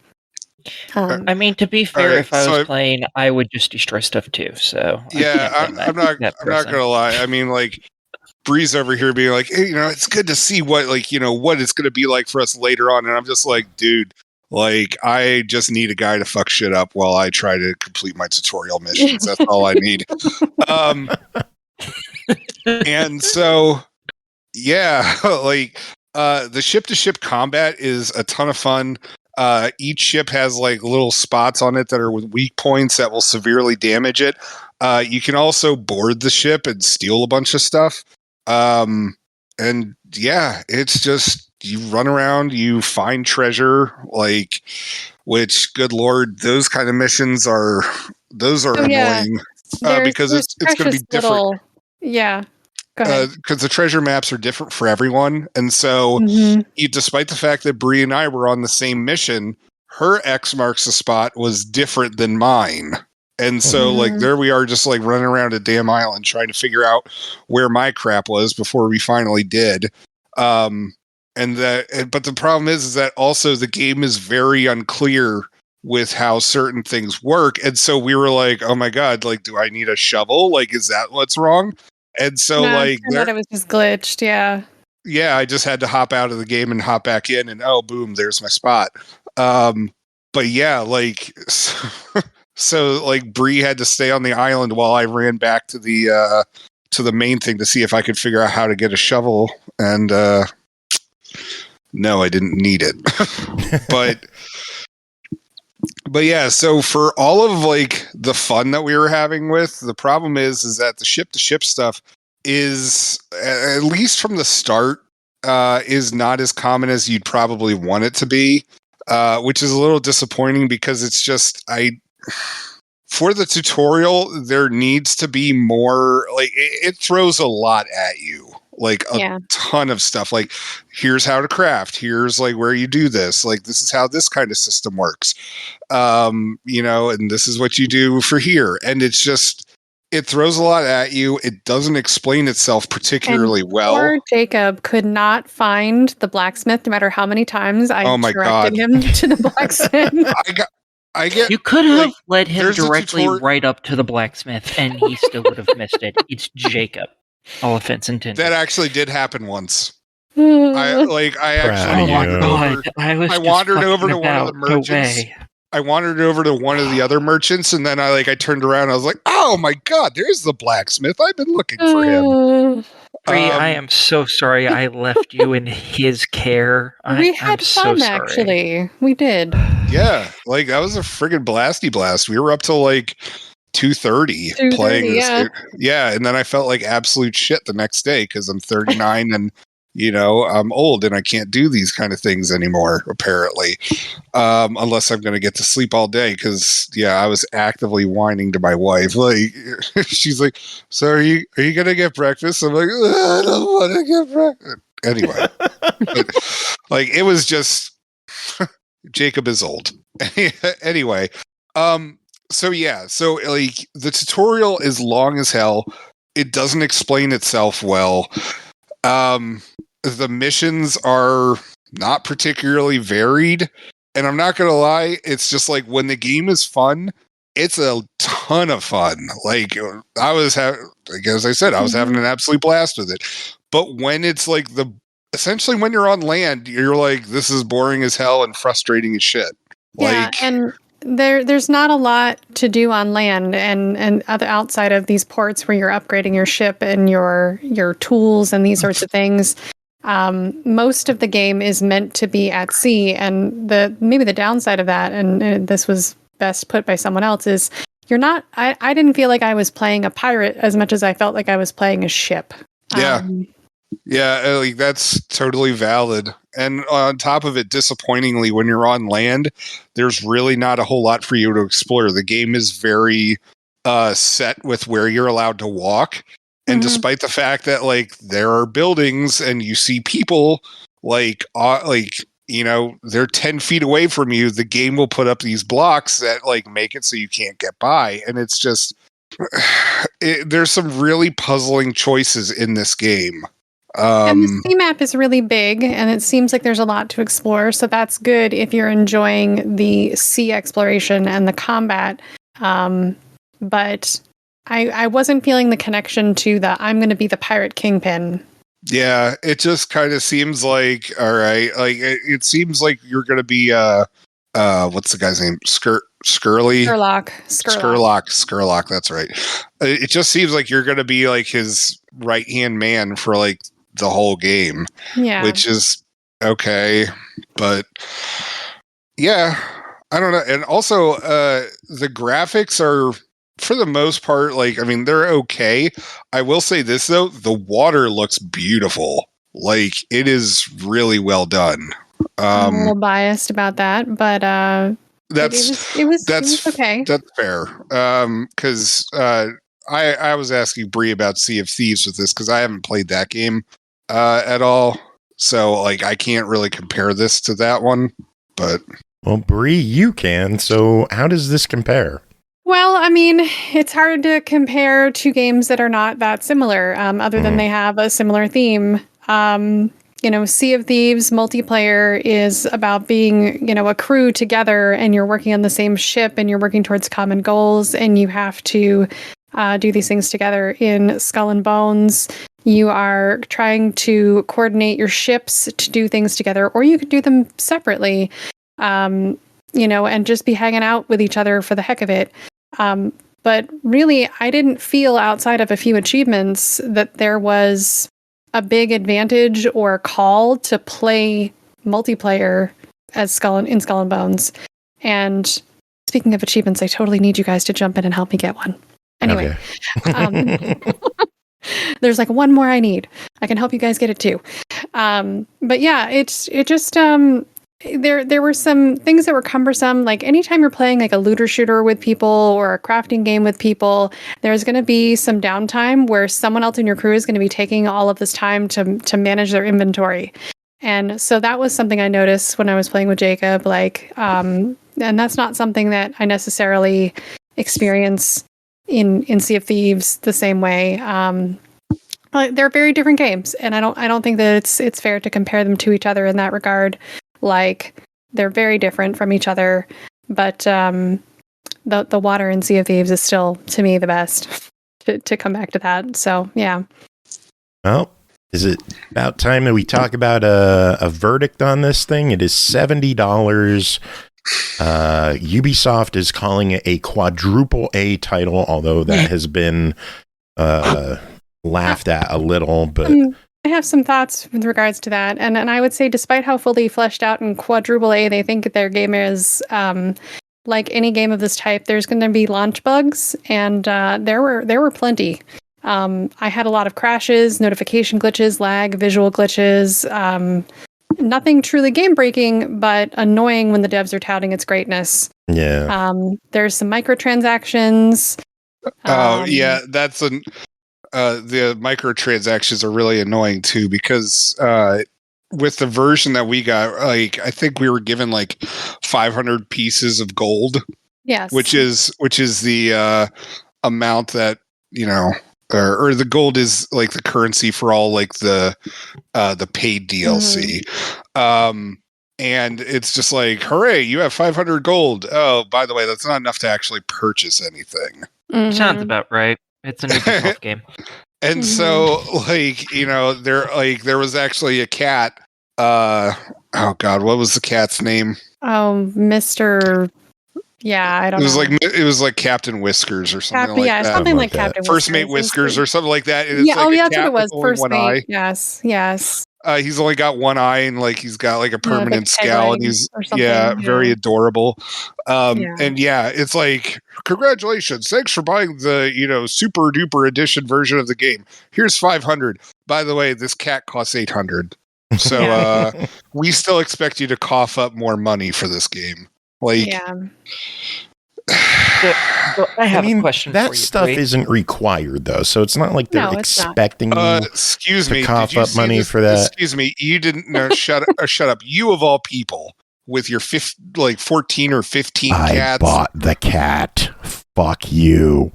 D: I mean, to be fair, if I was playing, I would just destroy stuff too. So
G: I'm not gonna lie. I mean, like Bree's over here being like, hey, you know, it's good to see what what it's gonna be like for us later on, and I'm just like, dude. Like, I just need a guy to fuck shit up while I try to complete my tutorial missions. That's all I need. And so, yeah, like, the ship-to-ship combat is a ton of fun. Each ship has, like, little spots on it that are with weak points that will severely damage it. You can also board the ship and steal a bunch of stuff. And, yeah, it's just... You run around, you find treasure, like, which, good lord, those kind of missions are annoying because it's going to be different.
C: Yeah, go ahead.
G: Because the treasure maps are different for everyone, and so despite the fact that Bree and I were on the same mission, her X marks the spot was different than mine. And so, like, there we are just, like, running around a damn island trying to figure out where my crap was before we finally did. But the problem is that also the game is very unclear with how certain things work. And so we were like, oh my God, like, do I need a shovel? Like, is that what's wrong? And so it
C: was just glitched. Yeah.
G: Yeah. I just had to hop out of the game and hop back in and boom, there's my spot. But yeah, like, so like Bree had to stay on the island while I ran back to the main thing to see if I could figure out how to get a shovel. And, no, I didn't need it. but yeah, so for all of like the fun that we were having with, the problem is that the ship to ship stuff is, at least from the start, is not as common as you'd probably want it to be, which is a little disappointing because it's just for the tutorial, there needs to be more, like, it throws a lot at you, like a ton of stuff. Like, here's how to craft. Here's like where you do this. Like, this is how this kind of system works. And this is what you do for here. And it's just, it throws a lot at you. It doesn't explain itself particularly well.
C: Poor Jacob could not find the blacksmith no matter how many times I directed him to the blacksmith.
D: You could have led him directly right up to the blacksmith, and he still would have missed it. It's Jacob. All offense intended.
G: That actually did happen once. I wandered over to one of the merchants. I wandered over to one of the other merchants, and then I turned around. I was like, "Oh my god, there's the blacksmith! I've been looking for him."
D: Bri, I am so sorry I left you in his care.
C: We had fun, actually. We did.
G: Yeah, that was a friggin' blasty blast. We were up till 2:30 playing this game. Yeah, and then I felt like absolute shit the next day because I'm 39 and I'm old and I can't do these kind of things anymore, apparently, unless I'm going to get to sleep all day. Because I was actively whining to my wife. She's like, "So are you going to get breakfast?" I'm like, "I don't want to get breakfast." Anyway, it was just Jacob is old. Anyway, so the tutorial is long as hell. It doesn't explain itself well. The missions are not particularly varied, and I'm not gonna lie, it's just when the game is fun, it's a ton of fun. I was as I said, I was having an absolute blast with it. But when it's essentially when you're on land, you're like, this is boring as hell and frustrating as shit.
C: And there's not a lot to do on land and other outside of these ports where you're upgrading your ship and your tools and these sorts of things. Most of the game is meant to be at sea, and maybe the downside of that, and this was best put by someone else, is you're not. I didn't feel like I was playing a pirate as much as I felt like I was playing a ship.
G: That's totally valid. And on top of it, disappointingly, when you're on land, there's really not a whole lot for you to explore. The game is very set with where you're allowed to walk. And despite the fact that there are buildings and you see people they're 10 feet away from you, the game will put up these blocks that make it so you can't get by. And it's just there's some really puzzling choices in this game.
C: And the sea map is really big, and it seems like there's a lot to explore. So that's good if you're enjoying the sea exploration and the combat. But I wasn't feeling the connection to I'm going to be the pirate kingpin.
G: Yeah, it just kind of seems like, all right, it seems like you're going to be what's the guy's name? Skurlock, that's right. It just seems like you're going to be his right-hand man for the whole game. Yeah. Which is okay, but yeah, I don't know. And also the graphics are, for the most part, they're okay. I will say this though, the water looks beautiful. It is really well done.
C: I'm a little biased about that, but it was okay.
G: That's fair. Because I was asking Bri about Sea of Thieves with this because I haven't played that game at all. So I can't really compare this to that one. But
B: Bri, you can. So how does this compare?
C: Well, it's hard to compare two games that are not that similar, other than they have a similar theme. Sea of Thieves multiplayer is about being, a crew together, and you're working on the same ship and you're working towards common goals, and you have to do these things together. In Skull and Bones, you are trying to coordinate your ships to do things together, or you could do them separately, and just be hanging out with each other for the heck of it. But really, I didn't feel, outside of a few achievements, that there was a big advantage or call to play multiplayer as Skull and Bones. And speaking of achievements, I totally need you guys to jump in and help me get one. Anyway,
B: okay.
C: there's like one more I need. I can help you guys get it too. But yeah, it just there were some things that were cumbersome. Like anytime you're playing like a looter shooter with people or a crafting game with people, there's going to be some downtime where someone else in your crew is going to be taking all of this time to manage their inventory. And so that was something I noticed when I was playing with Jacob. Like, and that's not something that I necessarily experience in Sea of Thieves the same way. They're very different games, and I don't think that it's fair to compare them to each other in that regard. Like, they're very different from each other, but the water in Sea of Thieves is still, to me, the best. To come back to that, so yeah.
B: Well, is it about time that we talk about a verdict on this thing? It is $70. Ubisoft is calling it a quadruple A title, although that has been laughed at a little, but
C: I have some thoughts with regards to that, and I would say, despite how fully fleshed out in quadruple A they think their game is, like any game of this type, there's going to be launch bugs, and there were plenty. I had a lot of crashes, notification glitches, lag, visual glitches. Nothing truly game breaking, but annoying when the devs are touting its greatness.
B: Yeah.
C: There's some microtransactions.
G: Yeah, that's the microtransactions are really annoying too, because with the version that we got, like, I think we were given like 500 pieces of gold.
C: Yes.
G: Which is the amount that, you know, or the gold is like the currency for all like the paid DLC. And it's just like, hooray, you have 500 gold. Oh, by the way, that's not enough to actually purchase anything.
D: Sounds about right. It's an Ubisoft game.
G: And so, like, you know, there was actually a cat. Oh God, what was the cat's name?
C: Oh, Mr. Yeah, I don't know.
G: It was like Captain Whiskers or something like that.
C: Something like Captain Whiskers.
G: First Mate Whiskers or something like that. And it's
C: yeah,
G: like
C: that's what it was. First Mate.
G: Eye.
C: Yes.
G: He's only got one eye, and like he's got like a permanent scowl, and he's very adorable. And yeah, it's like, congratulations, thanks for buying the, you know, super duper edition version of the game. Here's 500. By the way, this cat costs 800. So we still expect you to cough up more money for this game. Like,
D: so I have a question
B: that
D: for you.
B: That stuff isn't required, though, so it's not like they're expecting you to cough up money for that.
G: Excuse me, you didn't know. Shut up. You of all people with your 14 or 15 cats.
B: I bought the cat. Fuck you.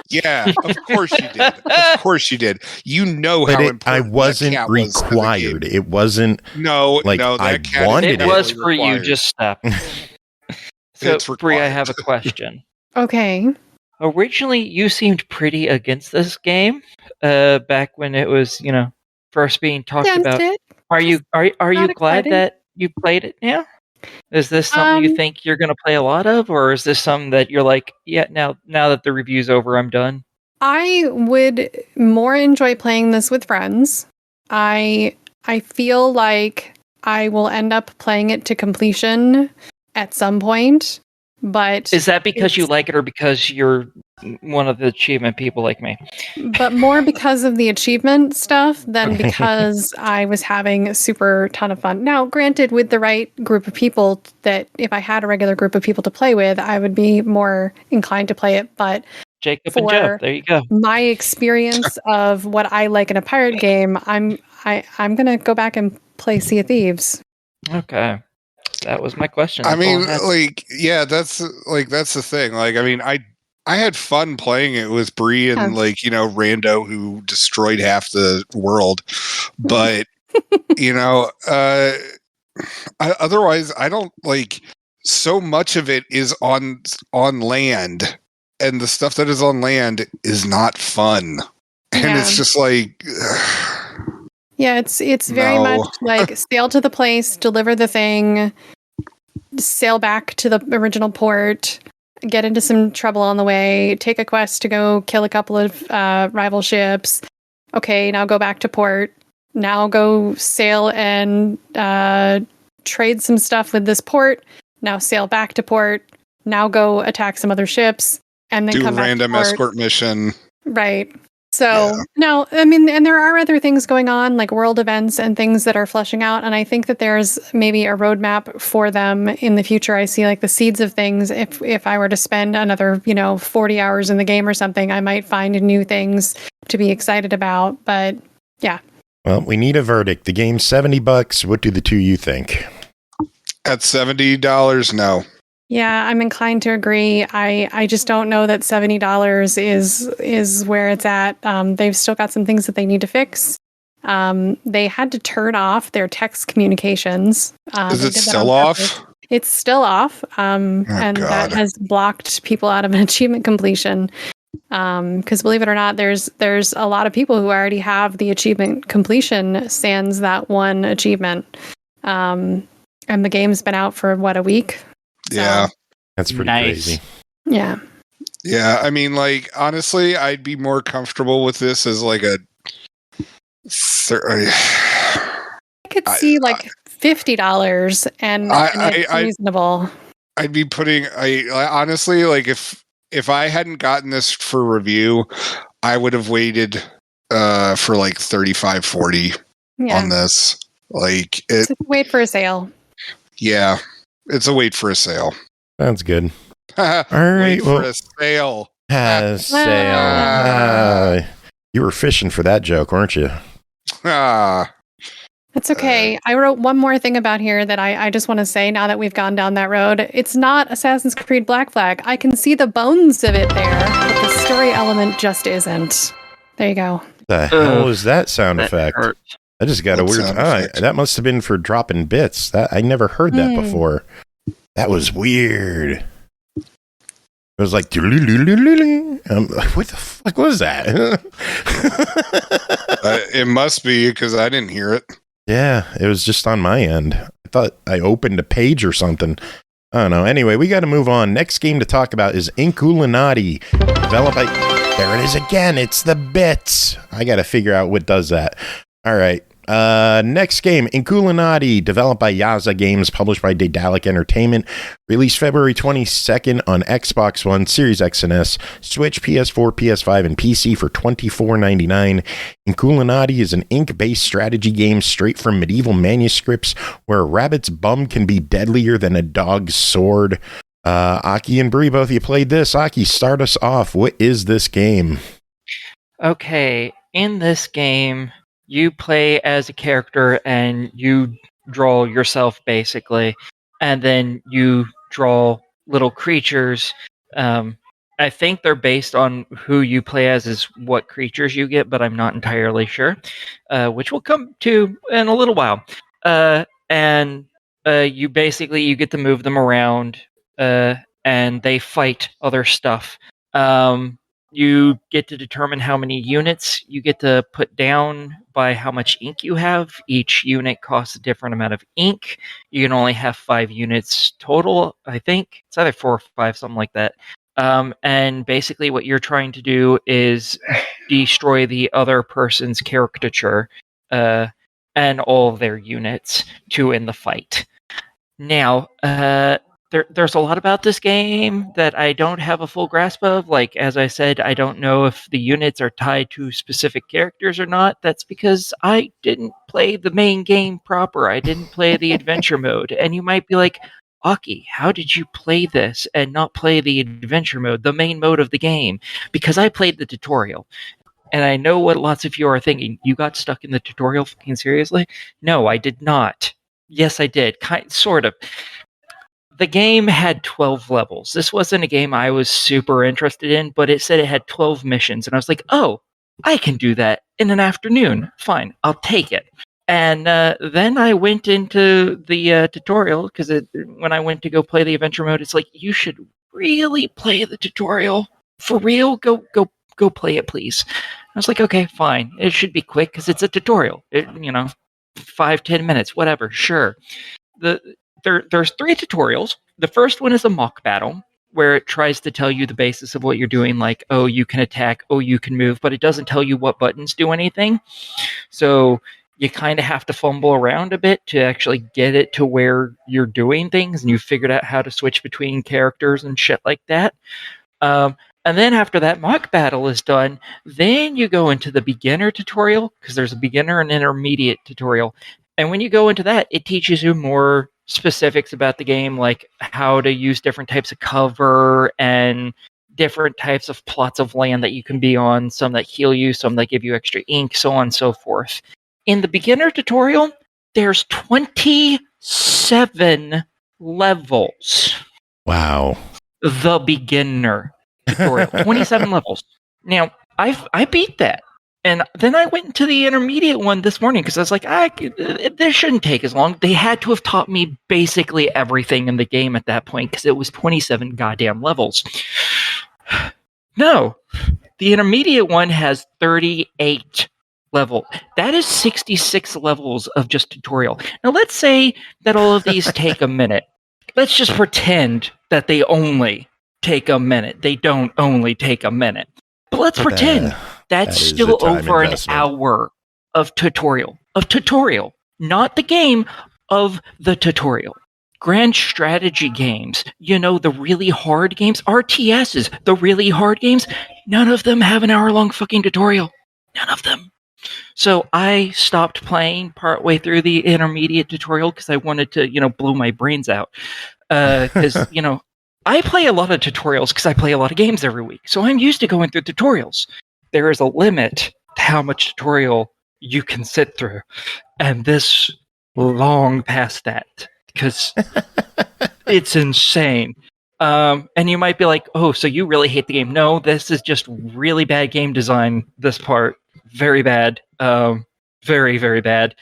G: Yeah, of course you did. Of course you did. You know how important
B: I wasn't required. It wasn't.
G: No,
B: like, I wanted
D: it. It was for you. Just stop. So, Bri, I have a question.
C: Okay.
D: Originally, you seemed pretty against this game back when it was, you know, first being talked about. Are you glad that you played it now? Is this something you think you're going to play a lot of, or is this something that you're like, yeah, now that the review's over, I'm done?
C: I would more enjoy playing this with friends. I feel like I will end up playing it to completion at some point, but
D: is that because you like it, or because you're one of the achievement people like me?
C: But more because of the achievement stuff than because I was having a super ton of fun. Now, granted, with the right group of people, that if I had a regular group of people to play with, I would be more inclined to play it. But
D: Jacob and Joe, there you go.
C: My experience of what I like in a pirate game, I'm gonna go back and play Sea of Thieves.
D: Okay. That was my question.
G: I mean, like, yeah, that's the thing. Like, I mean, I had fun playing it with Bri and like, you know, Rando, who destroyed half the world. But, you know, otherwise, I don't like, so much of it is on land, and the stuff that is on land is not fun. And it's just like,
C: yeah, it's very much like sail to the place, deliver the thing, sail back to the original port, get into some trouble on the way, take a quest to go kill a couple of rival ships. Okay, now go back to port. Now go sail and trade some stuff with this port. Now sail back to port. Now go attack some other ships, and then
G: do
C: come
G: a random
C: back to port.
G: escort mission.
C: Right. So, no, I mean, and there are other things going on, like world events and things that are fleshing out. And I think that there's maybe a roadmap for them in the future. I see like the seeds of things. If I were to spend another, 40 hours in the game or something, I might find new things to be excited about. But yeah.
B: Well, we need a verdict. The game's $70. What do the two of you think?
G: At $70, no.
C: Yeah, I'm inclined to agree. I just don't know that $70 is where it's at. They've still got some things that they need to fix. They had to turn off their text communications.
G: Is it still off?
C: It's still off, and God. That has blocked people out of an achievement completion. Because believe it or not, there's a lot of people who already have the achievement completion sans that one achievement. And the game's been out for a week.
G: Yeah.
B: That's pretty crazy.
C: Yeah.
G: Yeah. I mean, like, honestly, I'd be more comfortable with this as like a.
C: I could see like $50 and it's reasonable.
G: I'd be putting. I honestly, like, if I hadn't gotten this for review, I would have waited for like $35-$40 on this. Like,
C: it's wait for a sale.
G: Yeah. It's a wait for a sale.
B: Sounds good. All right.
G: Wait for a sale.
B: Sale. You were fishing for that joke, weren't you?
C: That's okay. I wrote one more thing about here that I just want to say now that we've gone down that road. It's not Assassin's Creed Black Flag. I can see the bones of it there, but the story element just isn't. There you go.
B: The hell was that sound effect?
D: Hurt.
B: I just got a weird. That must have been for dropping bits. I never heard that before. That was weird. It was like, what the fuck was that?
G: It must be because I didn't hear it.
B: Yeah, it was just on my end. I thought I opened a page or something. I don't know. Anyway, we got to move on. Next game to talk about is Inkulinati. Developed by. There it is again. It's the bits. I got to figure out what does that. All right. Next game, Inkulinati, developed by Yaza Games, published by Daedalic Entertainment, released February 22nd on Xbox One, Series X and S, Switch, PS4, PS5, and PC for $24.99. Inkulinati is an ink-based strategy game straight from medieval manuscripts where a rabbit's bum can be deadlier than a dog's sword. Aki and Bri, both of you played this. Aki, start us off. What is this game?
D: Okay, in this game, you play as a character and you draw yourself, basically, and then you draw little creatures. I think they're based on who you play as is what creatures you get, but I'm not entirely sure, which we'll come to in a little while. And you get to move them around, and they fight other stuff. You get to determine how many units you get to put down by how much ink you have. Each unit costs a different amount of ink. You can only have 5 units total, I think. It's either 4 or 5, something like that. And basically what you're trying to do is destroy the other person's caricature and all of their units to win the fight. Now, there's a lot about this game that I don't have a full grasp of. Like, as I said, I don't know if the units are tied to specific characters or not. That's because I didn't play the main game proper. I didn't play the adventure mode. And you might be like, Aki, how did you play this and not play the adventure mode, the main mode of the game? Because I played the tutorial. And I know what lots of you are thinking. You got stuck in the tutorial? Fucking seriously? No, I did not. Yes, I did. Sort of. The game had 12 levels. This wasn't a game I was super interested in, but it said it had 12 missions. And I was like, oh, I can do that in an afternoon. Fine, I'll take it. And then I went into the tutorial, because when I went to go play the adventure mode, it's like, you should really play the tutorial. For real? Go play it, please. I was like, okay, fine. It should be quick, because it's a tutorial. 5-10 minutes, whatever, sure. There's 3 tutorials. The first one is a mock battle, where it tries to tell you the basis of what you're doing, like, oh, you can attack, oh, you can move, but it doesn't tell you what buttons do anything. So you kind of have to fumble around a bit to actually get it to where you're doing things, and you figured out how to switch between characters and shit like that. And then after that mock battle is done, then you go into the beginner tutorial, because there's a beginner and intermediate tutorial. And when you go into that, it teaches you more specifics about the game, like how to use different types of cover and different types of plots of land that you can be on, some that heal you, some that give you extra ink, so on and so forth. In the beginner tutorial, there's 27 levels.
B: Wow.
D: The beginner tutorial. 27 levels. Now, I beat that. And then I went into the intermediate one this morning because I was like, this shouldn't take as long. They had to have taught me basically everything in the game at that point because it was 27 goddamn levels. No. The intermediate one has 38 levels. That is 66 levels of just tutorial. Now, let's say that all of these take a minute. Let's just pretend that they only take a minute. They don't only take a minute. But let's pretend that's still over an hour of tutorial. Not the game, of the tutorial. Grand strategy games, the really hard games, RTSs, the really hard games, none of them have an hour-long fucking tutorial. None of them. So I stopped playing partway through the intermediate tutorial because I wanted to, blow my brains out. Because, I play a lot of tutorials because I play a lot of games every week. So I'm used to going through tutorials. There is a limit to how much tutorial you can sit through. And this long past that because it's insane. And you might be like, oh, so you really hate the game. No, this is just really bad game design, this part. Very bad. Very, very bad.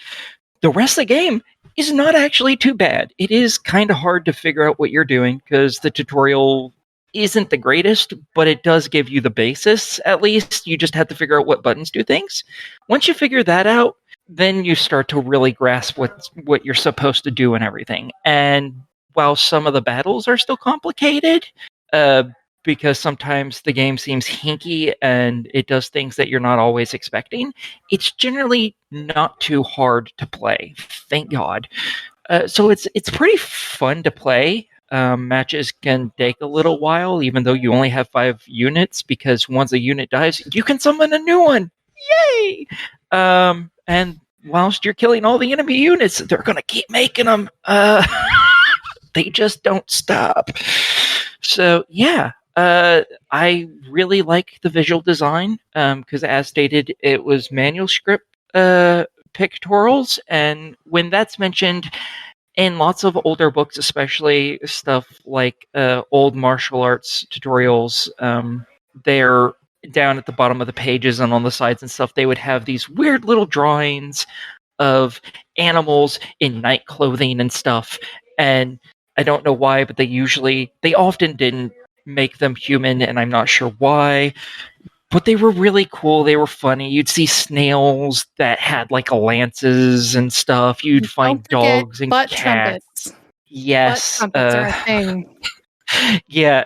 D: The rest of the game is not actually too bad. It is kind of hard to figure out what you're doing because the tutorial isn't the greatest, but it does give you the basis, at least. You just have to figure out what buttons do things. Once you figure that out, then you start to really grasp what you're supposed to do and everything. And while some of the battles are still complicated, because sometimes the game seems hinky and it does things that you're not always expecting, it's generally not too hard to play. Thank God. So it's pretty fun to play. Matches can take a little while, even though you only have 5 units, because once a unit dies, you can summon a new one. Yay! And whilst you're killing all the enemy units, they're going to keep making them. They just don't stop. So, yeah. I really like the visual design because, as stated, it was manuscript pictorials, and when that's mentioned in lots of older books, especially stuff like old martial arts tutorials, they're down at the bottom of the pages and on the sides and stuff. They would have these weird little drawings of animals in night clothing and stuff, and I don't know why, but they often didn't make them human, and I'm not sure why, but they were really cool. They were funny. You'd see snails that had like lances and stuff. You'd find dogs and cats.
C: Trumpets.
D: Yes,
C: butt trumpets are a thing.
D: Yeah,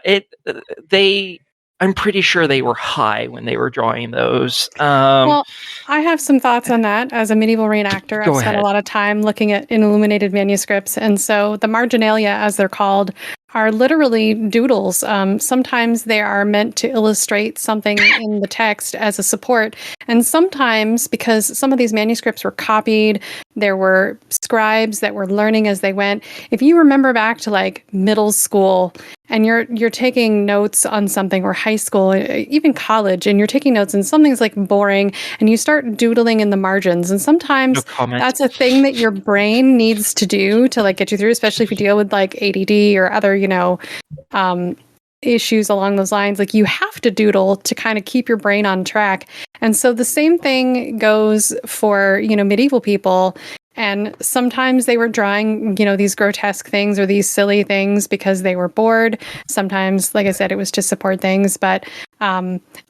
D: I'm pretty sure they were high when they were drawing those.
C: Well, I have some thoughts on that. As a medieval reenactor, I've spent a lot of time looking at illuminated manuscripts, and so the marginalia, as they're called, are literally doodles. Sometimes they are meant to illustrate something in the text as a support, and sometimes, because some of these manuscripts were copied, there were scribes that were learning as they went. If you remember back to like middle school, and you're taking notes on something, or high school, even college, and you're taking notes and something's like boring, and you start doodling in the margins, and sometimes that's a thing that your brain needs to do to like get you through, especially if you deal with like ADD or other issues along those lines. Like, you have to doodle to kind of keep your brain on track. And so the same thing goes for medieval people. And sometimes they were drawing, these grotesque things or these silly things because they were bored. Sometimes, like I said, it was to support things. But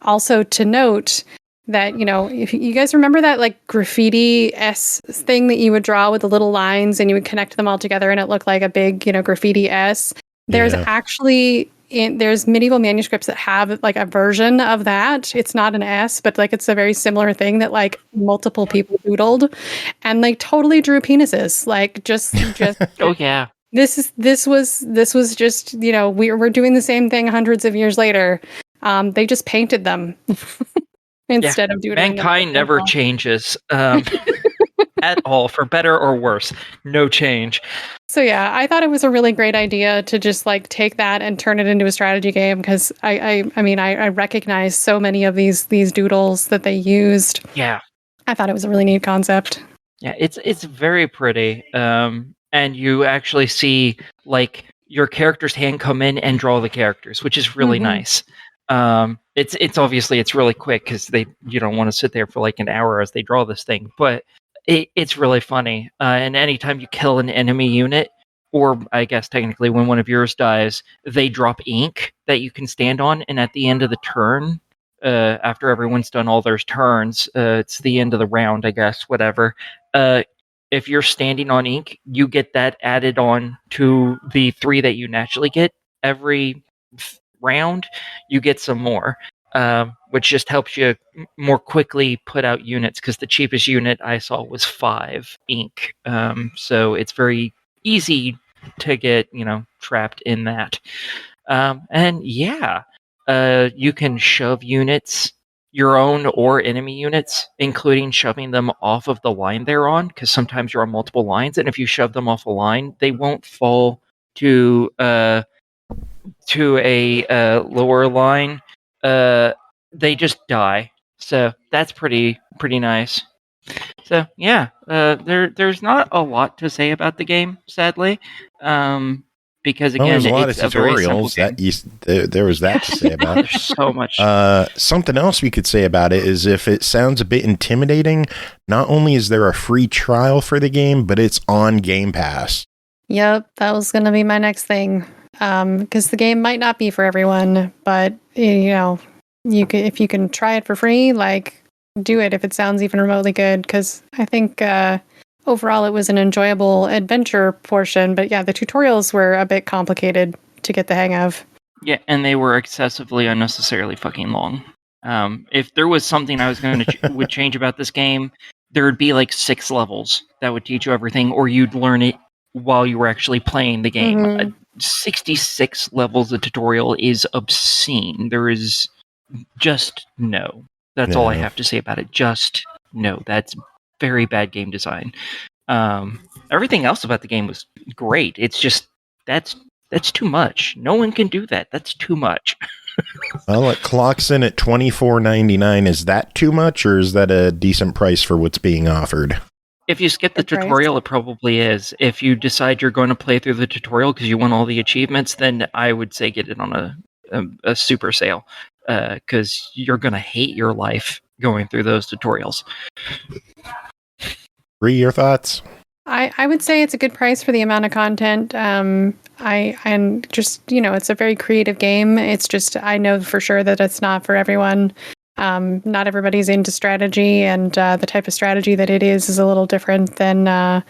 C: also to note that, if you guys remember that like graffiti S thing that you would draw with the little lines and you would connect them all together and it looked like a big, graffiti S. There's actually there's medieval manuscripts that have like a version of that. It's not an S, but like it's a very similar thing that like multiple people doodled and like totally drew penises. Like just
D: oh yeah.
C: This was just, we're doing the same thing hundreds of years later. They just painted them instead of doing
D: mankind never changes at all, for better or worse. No change.
C: So yeah, I thought it was a really great idea to just like take that and turn it into a strategy game, because I mean I recognize so many of these doodles that they used.
D: Yeah,
C: I thought it was a really neat concept. Yeah,
D: it's very pretty. And you actually see like your character's hand come in and draw the characters, which is really nice. It's obviously it's really quick because you don't want to sit there for like an hour as they draw this thing, but it's really funny. And anytime you kill an enemy unit, or I guess technically when one of yours dies, they drop ink that you can stand on, and at the end of the turn, after everyone's done all their turns, it's the end of the round, I guess, whatever. If you're standing on ink, you get that added on to the 3 that you naturally get. Every round, you get some more, which just helps you more quickly put out units, because the cheapest unit I saw was 5 ink. So it's very easy to get, trapped in that. And yeah, you can shove units, your own or enemy units, including shoving them off of the line they're on, because sometimes you're on multiple lines, and if you shove them off a line, they won't fall to a lower line. They just die. So that's pretty nice. So yeah, there's not a lot to say about the game, sadly. Because again,
B: there's a lot of tutorials there was that to say about.
D: There's so much.
B: Something else we could say about it is, if it sounds a bit intimidating, not only is there a free trial for the game, but it's on Game Pass.
C: Yep, that was going to be my next thing. Because the game might not be for everyone, but if you can try it for free, like, do it if it sounds even remotely good. Because I think overall, it was an enjoyable adventure portion, but yeah, the tutorials were a bit complicated to get the hang of.
D: Yeah, and they were excessively unnecessarily fucking long. If there was something I was going to would change about this game, there would be like 6 levels that would teach you everything, or you'd learn it while you were actually playing the game. 66 levels of tutorial is obscene. There is just no. That's all I have to say about it. Just no. That's very bad game design. Everything else about the game was great. It's just that's too much. No one can do that. That's too much.
B: Well, it clocks in at $24.99. Is that too much, or is that a decent price for what's being offered?
D: If you skip the tutorial, it probably is. If you decide you're going to play through the tutorial because you want all the achievements, then I would say get it on a super sale, because you're going to hate your life going through those tutorials.
B: Bri, your thoughts?
C: I would say it's a good price for the amount of content. It's a very creative game. It's just, I know for sure that it's not for everyone. Not everybody's into strategy, and the type of strategy that it is a little different than I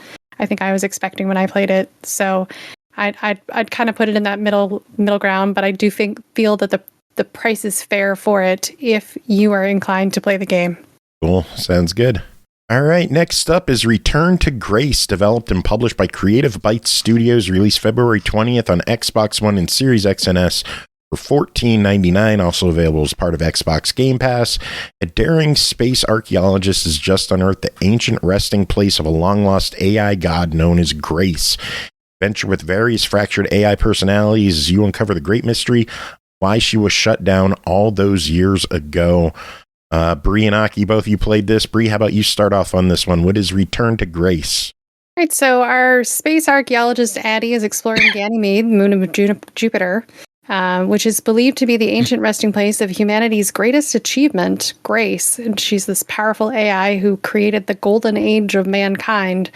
C: think I was expecting when I played it. So I'd kind of put it in that middle ground, but I do feel that the price is fair for it if you are inclined to play the game.
B: Cool. Sounds good. All right, next up is Return to Grace, developed and published by Creative Bytes Studios, released February 20th on Xbox One and Series X and S for $14.99, also available as part of Xbox Game Pass. A daring space archaeologist has just unearthed the ancient resting place of a long-lost AI god known as Grace. Venture with various fractured AI personalities as you uncover the great mystery, why she was shut down all those years ago. Bri and Aki, both of you played this. Bri, how about you start off on this one? What is Return to Grace?
C: Right, so our space archaeologist Addie is exploring Ganymede, the moon of Jupiter, which is believed to be the ancient resting place of humanity's greatest achievement, Grace. And she's this powerful AI who created the golden age of mankind,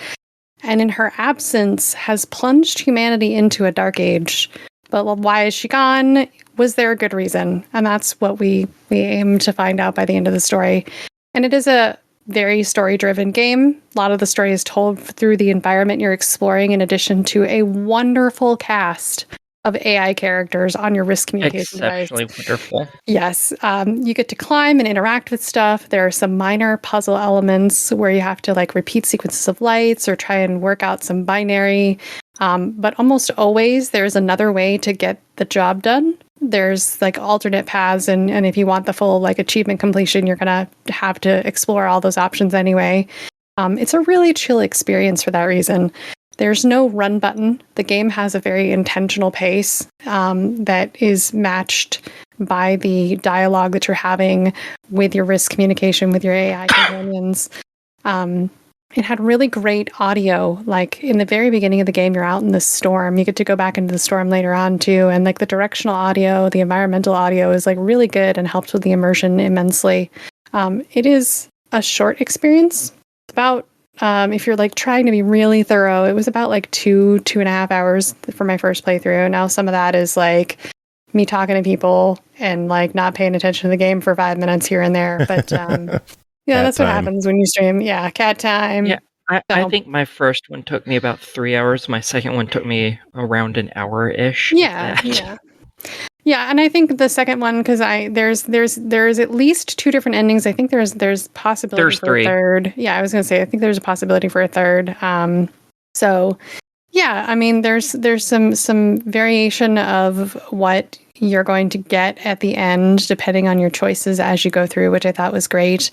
C: and in her absence has plunged humanity into a dark age. But why is she gone? Was there a good reason? And that's what we aim to find out by the end of the story. And it is a very story-driven game. A lot of the story is told through the environment you're exploring, in addition to a wonderful cast of AI characters on your wrist communication device.
D: Exceptionally wonderful.
C: Yes. You get to climb and interact with stuff. There are some minor puzzle elements where you have to repeat sequences of lights or try and work out some binary. But almost always there's another way to get the job done. there's like alternate paths, and if you want the full like achievement completion, you're gonna have to explore all those options anyway. It's a really chill experience for that reason. There's no run button. The game has a very intentional pace that is matched by the dialogue that you're having with your risk communication with your AI companions. It had really great audio. Like in the very beginning of the game, you're out in the storm. You get to go back into the storm later on too. And like the directional audio, the environmental audio is like really good and helps with the immersion immensely. It is a short experience. It's about, if you're like trying to be really thorough, it was about like 2.5 hours for my first playthrough. Now some of that is like me talking to people and like not paying attention to the game for 5 minutes here and there. But yeah, that's what happens when you stream. Yeah, cat time.
D: Yeah, I think my first one took me about 3 hours. My second one took me around an hour-ish.
C: Yeah. And I think the second one, because there's at least 2 different endings. I think there's possibility for
D: 3.
C: a third. Yeah, I was gonna say I think there's a possibility for a third. So yeah, I mean there's some variation of what you're going to get at the end depending on your choices as you go through, which I thought was great.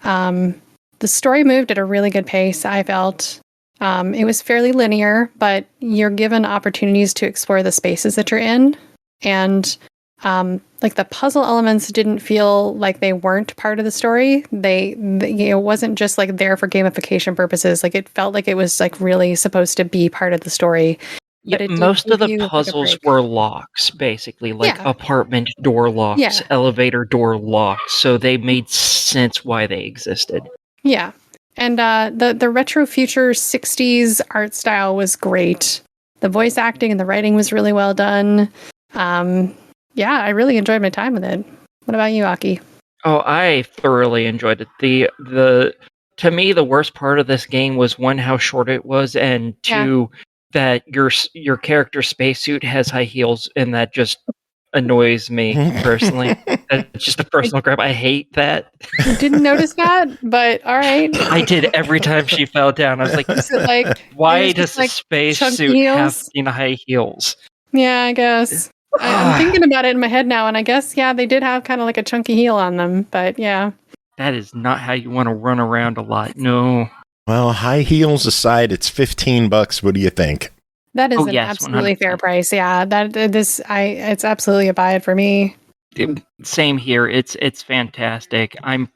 C: The story moved at a really good pace, I felt. It was fairly linear, but you're given opportunities to explore the spaces that you're in. And like the puzzle elements didn't feel like they weren't part of the story. It wasn't just like there for gamification purposes. Like it felt like it was like really supposed to be part of the story.
D: Yeah, most of the puzzles were locks, basically, like apartment door locks, elevator door locks, so they made sense why they existed.
C: Yeah, and the retro future 60s art style was great. The voice acting and the writing was really well done. Yeah, I really enjoyed my time with it. What about you, Aki?
D: Oh, I thoroughly enjoyed it. To me, the worst part of this game was, 1, how short it was, and 2, that your character's spacesuit has high heels, and that just annoys me personally. It's just a personal gripe. I hate that.
C: I didn't notice that, but all right.
D: I did every time she fell down. I was like, why does the spacesuit have high heels?
C: Yeah, I guess. I'm thinking about it in my head now, and I guess, they did have kind of like a chunky heel on them, but yeah.
D: That is not how you want to run around a lot, no.
B: Well, high heels aside, it's $15. What do you think?
C: That is an absolutely 100%. Fair price. Yeah, it's absolutely a buy it for me.
D: Same here. It's fantastic. I've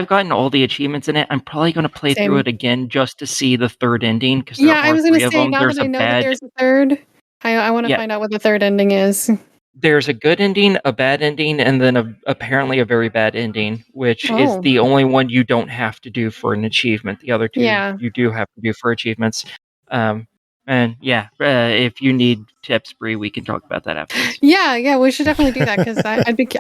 D: gotten all the achievements in it. I'm probably going to play through it again just to see the third ending, because
C: I was going to say, now that I know that there's a third, I want to find out what the third ending is.
D: There's a good ending, a bad ending, and then apparently a very bad ending, which is the only one you don't have to do for an achievement. The other 2 you do have to do for achievements. If you need tips, Bri, we can talk about that afterwards.
C: Yeah, we should definitely do that, because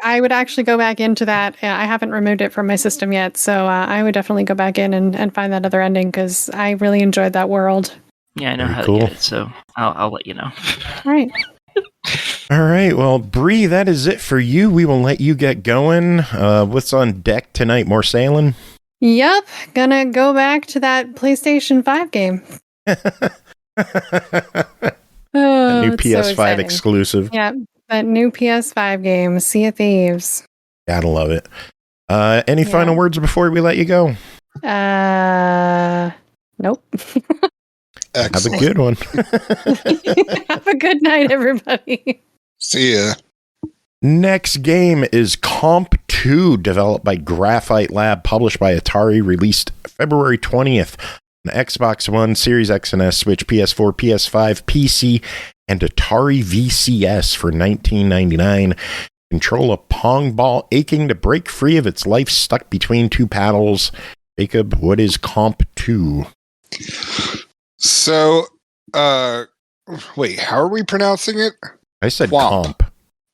C: I would actually go back into that. I haven't removed it from my system yet, so I would definitely go back in and find that other ending, because I really enjoyed that world.
D: Yeah, I know how to get it, so I'll let you know.
C: All right.
B: All right, well, Bri, that is it for you. We will let you get going. What's on deck tonight? More sailing?
C: Yep, gonna go back to that PlayStation 5 game.
B: New PS5 exclusive.
C: Yeah, that new PS5 game, Sea of Thieves.
B: Gotta love it. Any final words before we let you go?
C: Nope.
B: Excellent. Have a good one.
C: Have a good night, everybody.
G: See ya.
B: Next game is Comp 2, developed by Graphite Lab, published by Atari, released February 20th on Xbox One, Series X and S, Switch, PS4, PS5, PC, and Atari VCS for $19.99. Control a pong ball aching to break free of its life stuck between 2 paddles. Jacob, what is Comp 2?
G: So, wait, how are we pronouncing it?
B: I said comp.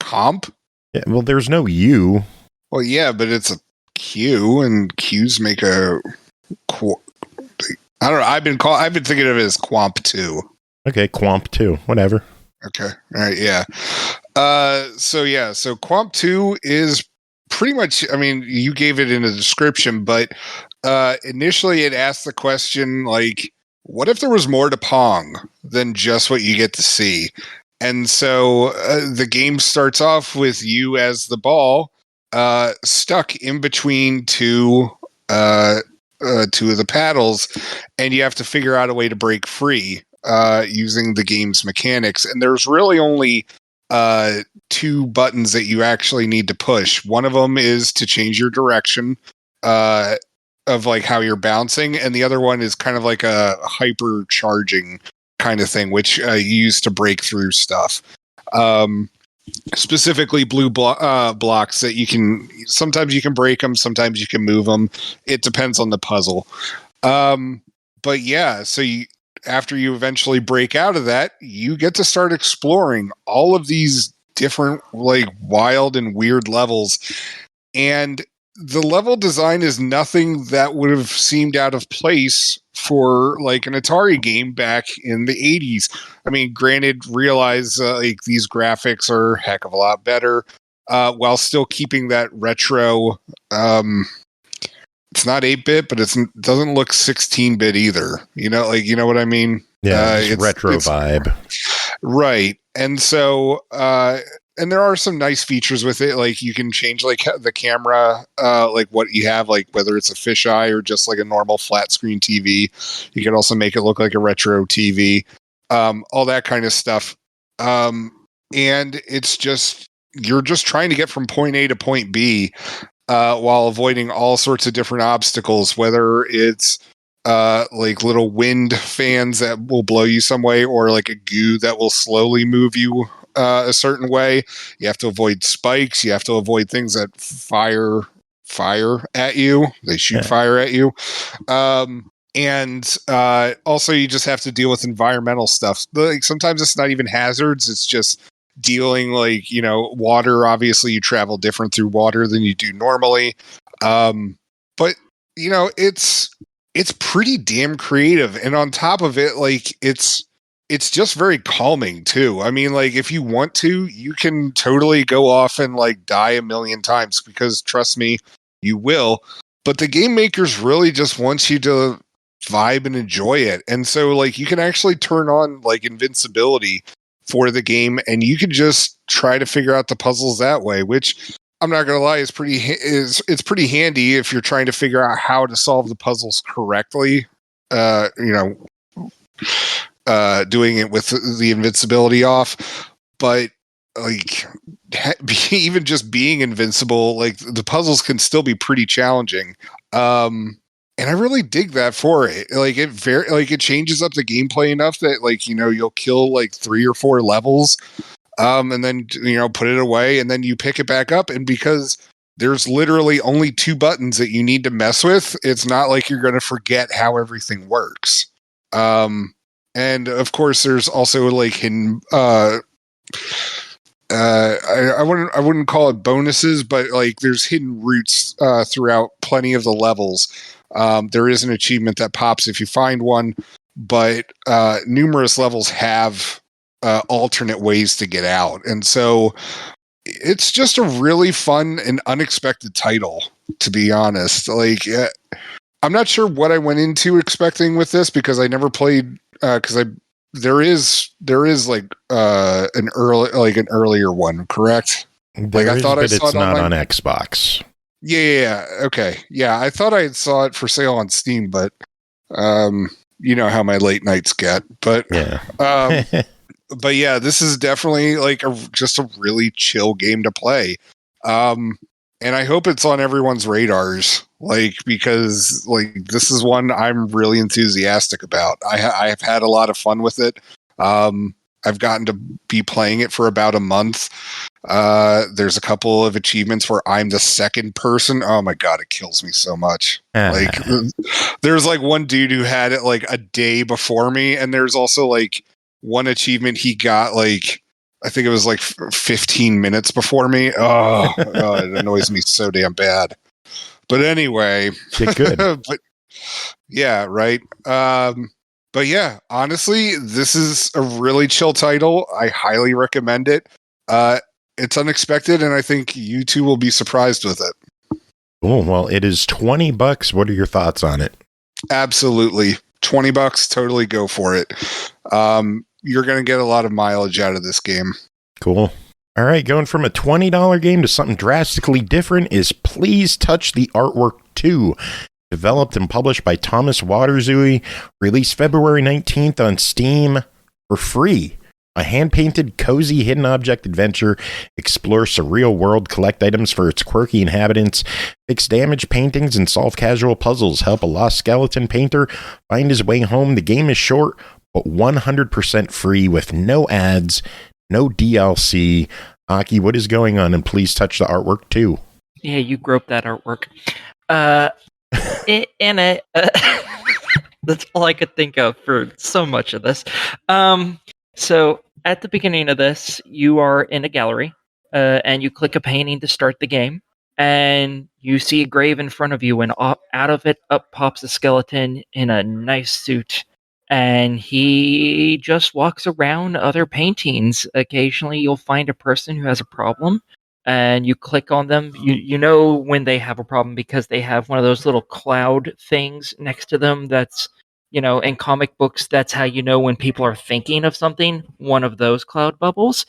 G: Comp?
B: Yeah, well, there's no U.
G: Well, yeah, but it's a Q, and Q's make a... I don't know. I've been thinking of it as Quamp 2.
B: Okay, Quamp 2. Whatever.
G: Okay. All right. Yeah. So Quamp 2 is pretty much, I mean, you gave it in the description, but initially it asked the question, like, what if there was more to Pong than just what you get to see? And so the game starts off with you as the ball stuck in between two of the paddles, and you have to figure out a way to break free using the game's mechanics. And there's really only 2 buttons that you actually need to push. One of them is to change your direction of like how you're bouncing, and the other one is kind of like a hyper charging kind of thing, which you use to break through stuff. Specifically blue blocks that sometimes you can break them, sometimes you can move them. It depends on the puzzle. But yeah, so after you eventually break out of that, you get to start exploring all of these different like wild and weird levels. And the level design is nothing that would have seemed out of place for like an Atari game back in the 80s. I mean, granted, realize like these graphics are a heck of a lot better while still keeping that retro. It's not 8-bit, but it doesn't look 16-bit either. You know what I mean?
B: Yeah, it's retro vibe.
G: Right. And so and there are some nice features with it, like you can change like the camera, like what you have, like whether it's a fisheye or just like a normal flat screen TV. You can also make it look like a retro TV, all that kind of stuff. And it's just you're just trying to get from point A to point B while avoiding all sorts of different obstacles, whether it's like little wind fans that will blow you some way, or like a goo that will slowly move you a certain way. You have to avoid spikes. You have to avoid things that fire at you. They shoot fire at you. And also you just have to deal with environmental stuff. Like sometimes it's not even hazards. It's just dealing like, water. Obviously you travel different through water than you do normally. But it's pretty damn creative. And on top of it, like it's just very calming too. I mean, like if you want to, you can totally go off and like die a million times, because trust me, you will. But the game makers really just want you to vibe and enjoy it. And so like you can actually turn on like invincibility for the game, and you can just try to figure out the puzzles that way, which I'm not going to lie, it's pretty handy if you're trying to figure out how to solve the puzzles correctly. Doing it with the invincibility off, but like even just being invincible, like the puzzles can still be pretty challenging. And I really dig that for it. Like it changes up the gameplay enough that like, you'll kill like 3 or 4 levels, and then, put it away, and then you pick it back up. And because there's literally only 2 buttons that you need to mess with, it's not like you're going to forget how everything works. And of course, there's also like hidden. I wouldn't call it bonuses, but like there's hidden routes throughout plenty of the levels. There is an achievement that pops if you find one, but numerous levels have alternate ways to get out, and so it's just a really fun and unexpected title. To be honest, like I'm not sure what I went into expecting with this, because I never played. Because there is like an earlier one, correct?
B: Like I thought I saw it not on Xbox.
G: Yeah. Okay. Yeah, I thought I saw it for sale on Steam, but you know how my late nights get. But
B: yeah.
G: But yeah, this is definitely like just a really chill game to play. And I hope it's on everyone's radars, like, because like this is one I'm really enthusiastic about. I've had a lot of fun with it. I've gotten to be playing it for about a month. There's a couple of achievements where I'm the second person. Oh my God, it kills me so much. Like there's like one dude who had it like a day before me. And there's also like one achievement he got like, I think it was like 15 minutes before me. Oh, it annoys me so damn bad. But anyway,
B: get good.
G: But yeah, right. But yeah, honestly, this is a really chill title. I highly recommend it. It's unexpected, and I think you two will be surprised with it.
B: Oh, well, it is $20. What are your thoughts on it?
G: Absolutely. $20, totally go for it. you're going to get a lot of mileage out of this game.
B: Cool. All right, going from a $20 game to something drastically different is Please Touch the Artwork 2. Developed and published by Thomas Waterzooi, released February 19th on Steam for free. A hand-painted, cozy, hidden object adventure. Explore surreal world, collect items for its quirky inhabitants, fix damaged paintings, and solve casual puzzles. Help a lost skeleton painter find his way home. The game is short, but 100% free with no ads, no DLC. Aki, what is going on? And Please Touch the Artwork 2.
D: Yeah, you groped that artwork. In it, that's all I could think of for so much of this. So at the beginning of this, you are in a gallery, and you click a painting to start the game, and you see a grave in front of you, and out of it up pops a skeleton in a nice suit, and he just walks around other paintings. Occasionally, you'll find a person who has a problem, and you click on them. You know when they have a problem because they have one of those little cloud things next to them that's, in comic books, that's how you know when people are thinking of something, one of those cloud bubbles.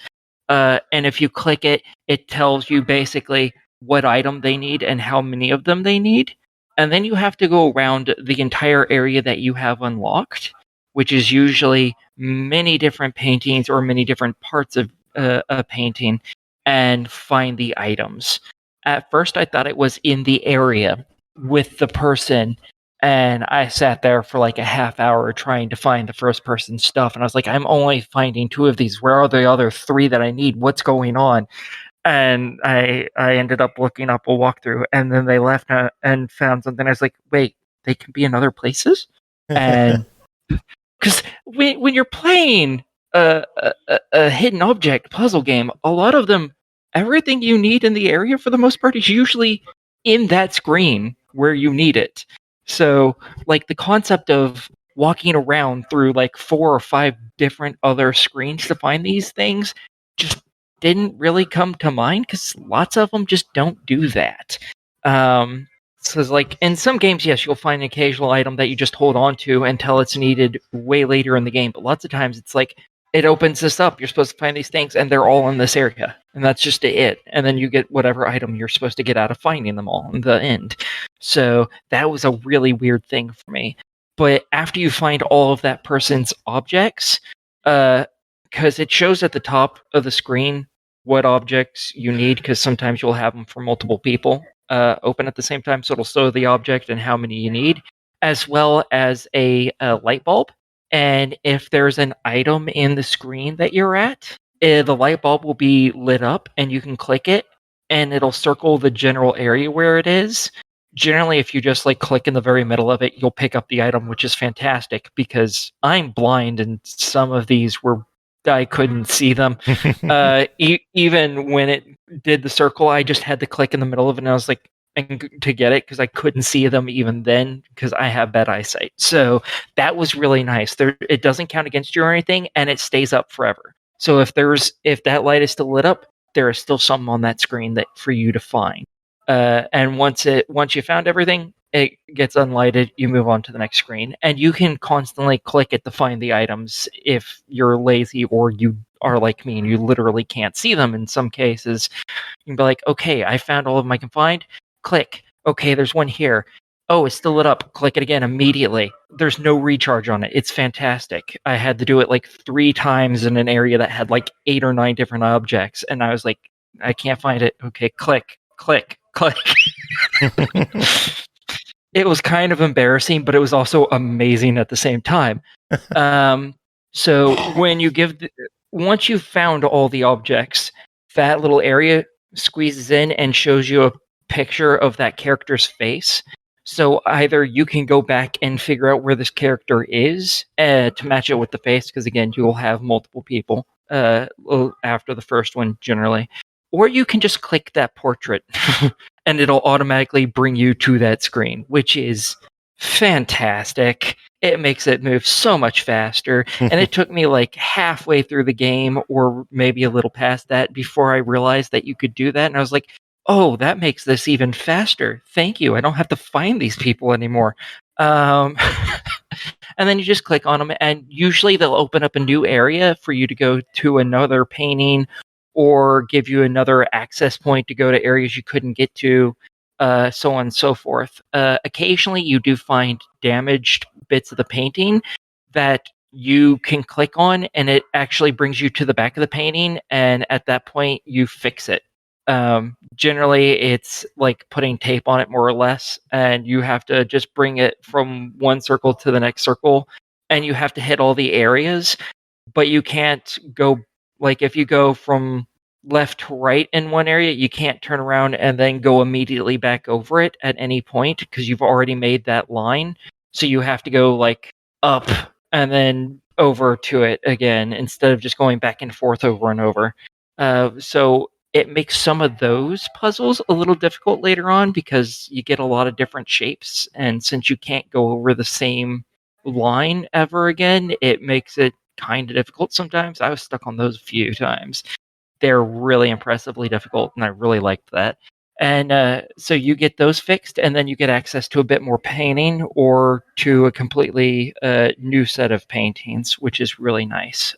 D: And if you click it, it tells you basically what item they need and how many of them they need. And then you have to go around the entire area that you have unlocked, which is usually many different paintings or many different parts of a painting, and find the items. At first, I thought it was in the area with the person, and I sat there for like a half hour trying to find the first person's stuff, and I was like, I'm only finding 2 of these. Where are the other 3 that I need? What's going on? And I ended up looking up a walkthrough, and then they left and found something. I was like, wait, they can be in other places? And because when you're playing a hidden object puzzle game, a lot of them, everything you need in the area for the most part is usually in that screen where you need it. So, like, the concept of walking around through like 4 or 5 different other screens to find these things just didn't really come to mind, because lots of them just don't do that. So, like, in some games, yes, you'll find an occasional item that you just hold on to until it's needed way later in the game. But lots of times it's like, it opens this up, you're supposed to find these things, and they're all in this area. And that's just it. And then you get whatever item you're supposed to get out of finding them all in the end. So that was a really weird thing for me. But after you find all of that person's objects, because it shows at the top of the screen what objects you need, because sometimes you'll have them for multiple people open at the same time, so it'll show the object and how many you need, as well as a light bulb. And if there's an item in the screen that you're at, the light bulb will be lit up, and you can click it, and it'll circle the general area where it is. Generally, if you just like click in the very middle of it, you'll pick up the item, which is fantastic, because I'm blind, and some of these I couldn't see them. Even when it did the circle, I just had to click in the middle of it, and I was like, to get it, because I couldn't see them even then, because I have bad eyesight. So that was really nice. It doesn't count against you or anything, and it stays up forever. So if that light is still lit up, there is still something on that screen that for you to find. And once you found everything, it gets unlighted, you move on to the next screen, and you can constantly click it to find the items if you're lazy or you are like me and you literally can't see them in some cases. You can be like, okay, I found all of them I can find. Click. Okay, there's one here. Oh, it's still lit up. Click it again immediately. There's no recharge on it. It's fantastic. I had to do it like 3 times in an area that had like 8 or 9 different objects, and I was like, I can't find it. Okay, click, click, click. It was kind of embarrassing, but it was also amazing at the same time. So when you once you've found all the objects, that little area squeezes in and shows you a picture of that character's face. So either you can go back and figure out where this character is to match it with the face, because again, you'll have multiple people after the first one generally. Or you can just click that portrait and it'll automatically bring you to that screen, which is fantastic. It makes it move so much faster. And it took me like halfway through the game, or maybe a little past that, before I realized that you could do that. And I was like, oh, that makes this even faster. Thank you. I don't have to find these people anymore. and then you just click on them, and usually they'll open up a new area for you to go to another painting or give you another access point to go to areas you couldn't get to, so on and so forth. Occasionally you do find damaged bits of the painting that you can click on, and it actually brings you to the back of the painting, and at that point you fix it. Generally it's like putting tape on it, more or less, and you have to just bring it from one circle to the next circle, and you have to hit all the areas, but you can't go, like if you go from left to right in one area, you can't turn around and then go immediately back over it at any point because you've already made that line. So you have to go like up and then over to it again instead of just going back and forth over and over. So it makes some of those puzzles a little difficult later on because you get a lot of different shapes, and since you can't go over the same line ever again, it makes it kind of difficult sometimes. I was stuck on those a few times. They're really impressively difficult, and I really liked that. And so you get those fixed, and then you get access to a bit more painting or to a completely new set of paintings, which is really nice.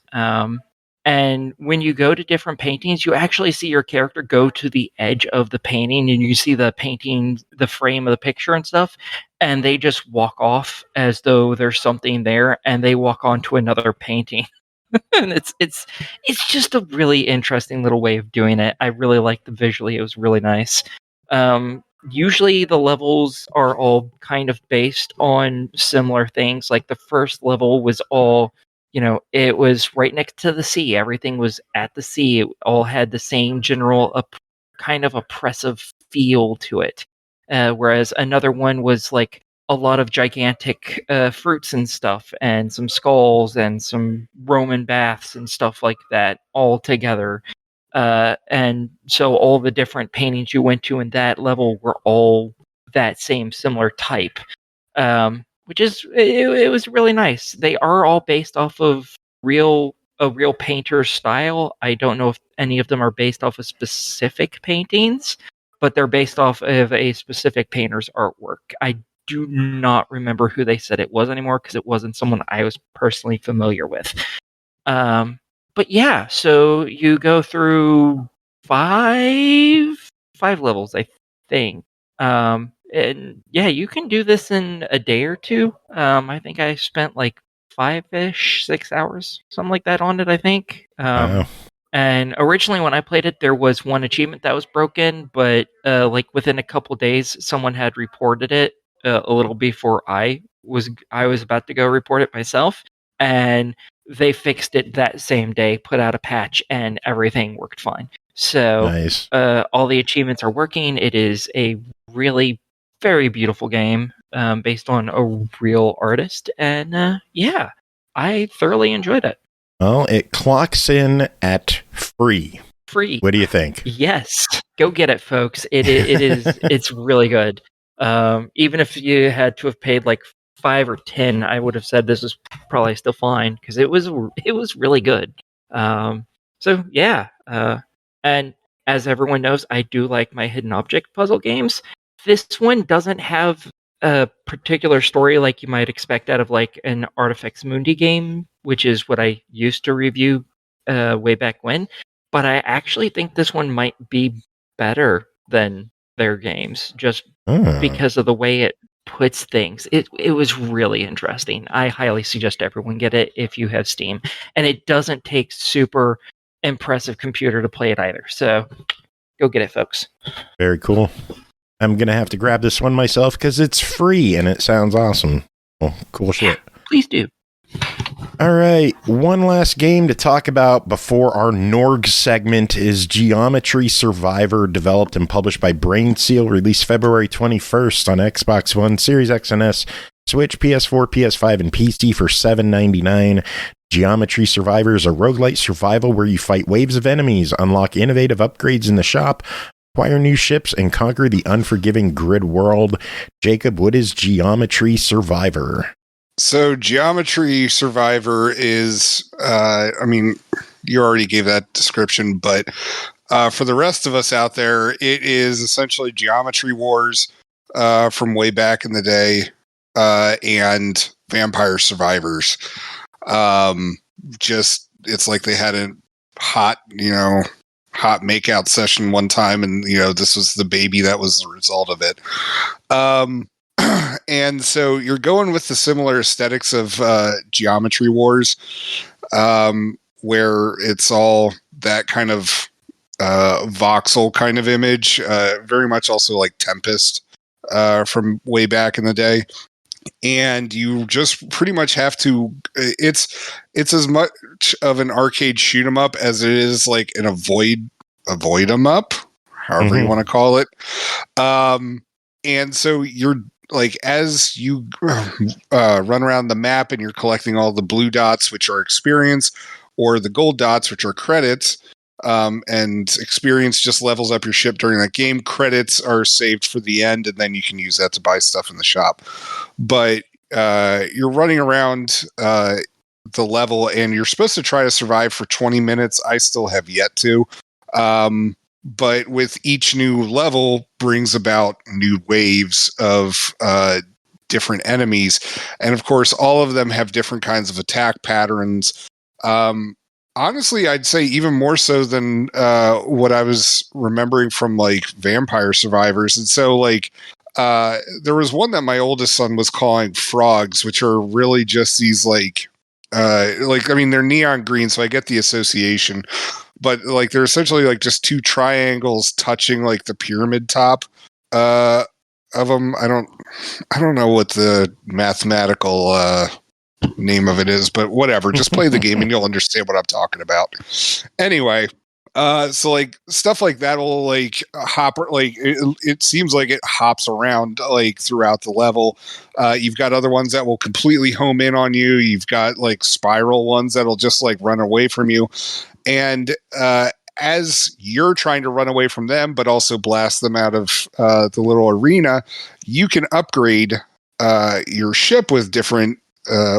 D: And when you go to different paintings, you actually see your character go to the edge of the painting, and you see the painting, the frame of the picture and stuff, and they just walk off as though there's something there, and they walk on to another painting. And it's just a really interesting little way of doing it. I really liked the visually; it was really nice. Usually the levels are all kind of based on similar things. Like the first level was all, it was right next to the sea. Everything was at the sea. It all had the same general kind of oppressive feel to it. Whereas another one was like a lot of gigantic fruits and stuff, and some skulls and some Roman baths and stuff like that all together. And so all the different paintings you went to in that level were all that same similar type, which is it was really nice. They are all based off of a real painter's style. I don't know if any of them are based off of specific paintings, but they're based off of a specific painter's artwork. I do not remember who they said it was anymore because it wasn't someone I was personally familiar with. But yeah, so you go through five levels, I think. And yeah, you can do this in a day or two. I think I spent like 5-ish, 6 hours, something like that on it, I think.
B: Wow.
D: And originally when I played it, there was one achievement that was broken, but like within a couple days, someone had reported it a little before I was about to go report it myself, and they fixed it that same day, put out a patch, and everything worked fine. So
B: Nice.
D: all the achievements are working. It is a really very beautiful game based on a real artist, and yeah, I thoroughly enjoyed it.
B: Well, it clocks in at free.
D: Free.
B: What do you think?
D: Yes, go get it, folks. It is. It's really good. Even if you had to have paid like 5 or 10, I would have said this is probably still fine because it was really good. So yeah, and as everyone knows, I do like my hidden object puzzle games. This one doesn't have a particular story like you might expect out of like an Artifex Mundi game, which is what I used to review way back when. But I actually think this one might be better than their games just because of the way it puts things. It was really interesting. I highly suggest everyone get it if you have Steam. And it doesn't take super impressive computer to play it either. So go get it, folks.
B: Very cool. I'm going to have to grab this one myself because it's free and it sounds awesome. Well, cool shit.
D: Please do.
B: All right. One last game to talk about before our Norg segment is Geometry Survivor, developed and published by Brainseal, released February 21st on Xbox One, Series X and S, Switch, PS4, PS5, and PC for $7.99. Geometry Survivor is a roguelite survival where you fight waves of enemies, unlock innovative upgrades in the shop, acquire new ships, and conquer the unforgiving grid world. Jacob, what is Geometry Survivor?
G: So Geometry Survivor is, you already gave that description, but for the rest of us out there, it is essentially Geometry Wars from way back in the day. And Vampire Survivors. Just it's like they had a hot makeout session one time, and this was the baby that was the result of it. And so you're going with the similar aesthetics of Geometry Wars, where it's all that kind of voxel kind of image, very much also like Tempest from way back in the day. And you just pretty much have to, it's as much of an arcade shoot 'em up as it is like an avoid 'em up, however you want to call it. And so you're like, as you run around the map and you're collecting all the blue dots, which are experience, or the gold dots, which are credits, and experience just levels up your ship during that game. Credits are saved for the end, and then you can use that to buy stuff in the shop. But you're running around the level, and you're supposed to try to survive for 20 minutes. I still have yet to. But with each new level brings about new waves of different enemies. And of course, all of them have different kinds of attack patterns. Honestly, I'd say even more so than what I was remembering from like Vampire Survivors. And so like there was one that my oldest son was calling frogs, which are really just these like I mean, they're neon green, so I get the association. But like they're essentially like just two triangles touching like the pyramid top of them. I don't know what the mathematical name of it is, but whatever. Just play the game and you'll understand what I'm talking about. Anyway, so like stuff like that will like hop, like it seems like it hops around like throughout the level. You've got other ones that will completely home in on you. You've got like spiral ones that'll just like run away from you. And as you're trying to run away from them, but also blast them out of the little arena, you can upgrade your ship with different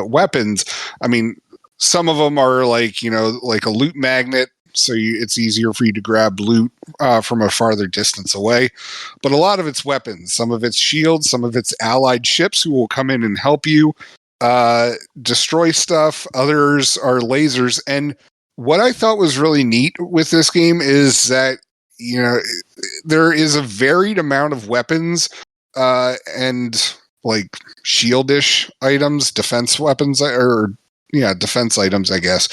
G: weapons. I mean, some of them are like, like a loot magnet, so it's easier for you to grab loot from a farther distance away. But a lot of it's weapons. Some of it's shields, some of it's allied ships who will come in and help you destroy stuff. Others are lasers. And what I thought was really neat with this game is that, there is a varied amount of weapons and like shieldish items, defense weapons, defense items, I guess,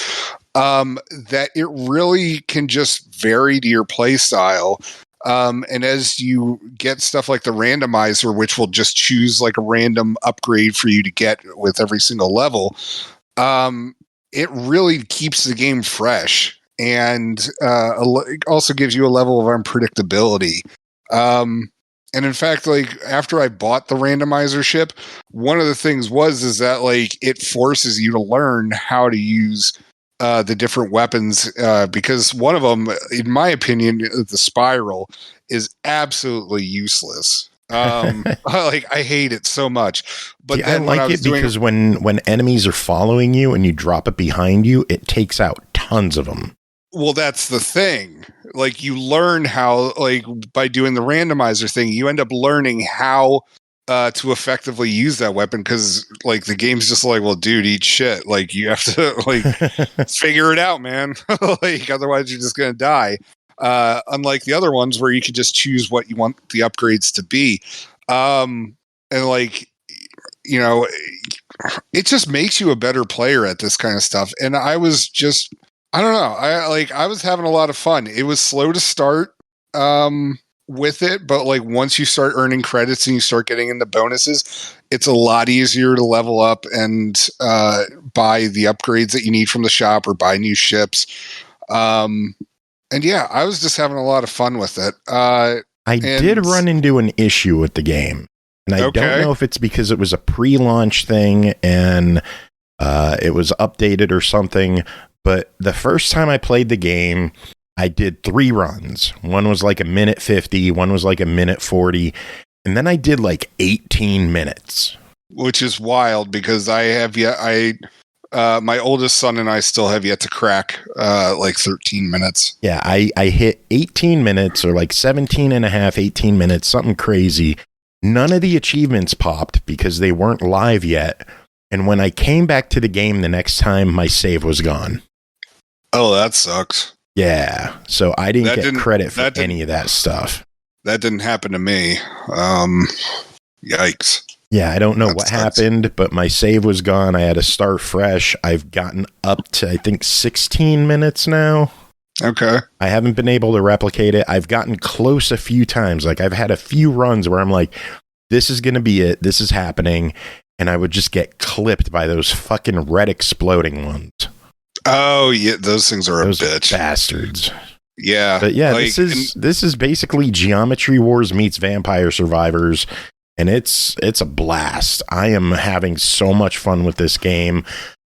G: that it really can just vary to your play style. And as you get stuff like the randomizer, which will just choose like a random upgrade for you to get with every single level, it really keeps the game fresh and also gives you a level of unpredictability. And in fact, like after I bought the randomizer ship, one of the things is that like it forces you to learn how to use the different weapons, because one of them, in my opinion, the spiral, is absolutely useless. Like I hate it so much. But then
B: I like it because when enemies are following you and you drop it behind you, it takes out tons of them.
G: Well, that's the thing. Like you learn how, like by doing the randomizer thing, you end up learning how to effectively use that weapon, because like the game's just like, well, dude, eat shit. Like you have to like figure it out, man. Like otherwise you're just gonna die. Unlike the other ones where you can just choose what you want the upgrades to be. And like, it just makes you a better player at this kind of stuff. And I was just, I don't know. I was having a lot of fun. It was slow to start with it, but like once you start earning credits and you start getting into bonuses, it's a lot easier to level up and buy the upgrades that you need from the shop or buy new ships. And yeah, I was just having a lot of fun with it.
B: I did run into an issue with the game, and I don't know if it's because it was a pre-launch thing and it was updated or something. But the first time I played the game, I did 3 runs. One was like a minute 50, one was like a minute 40, and then I did like 18 minutes.
G: Which is wild because my oldest son and I still have yet to crack like 13 minutes.
B: Yeah, I hit 18 minutes or like 17 and a half, 18 minutes, something crazy. None of the achievements popped because they weren't live yet. And when I came back to the game the next time, my save was gone.
G: Oh, that sucks.
B: Yeah. So I didn't get credit for any of that stuff.
G: That didn't happen to me. Yikes.
B: Yeah, I don't know what happened, but my save was gone. I had to start fresh. I've gotten up to, I think, 16 minutes now.
G: Okay.
B: I haven't been able to replicate it. I've gotten close a few times. Like, I've had a few runs where I'm like, this is going to be it. This is happening. And I would just get clipped by those fucking red exploding ones.
G: Oh, yeah. Those things are
B: those
G: a bitch.
B: Bastards.
G: Yeah.
B: But yeah, like, this is basically Geometry Wars meets Vampire Survivors. And it's a blast. I am having so much fun with this game.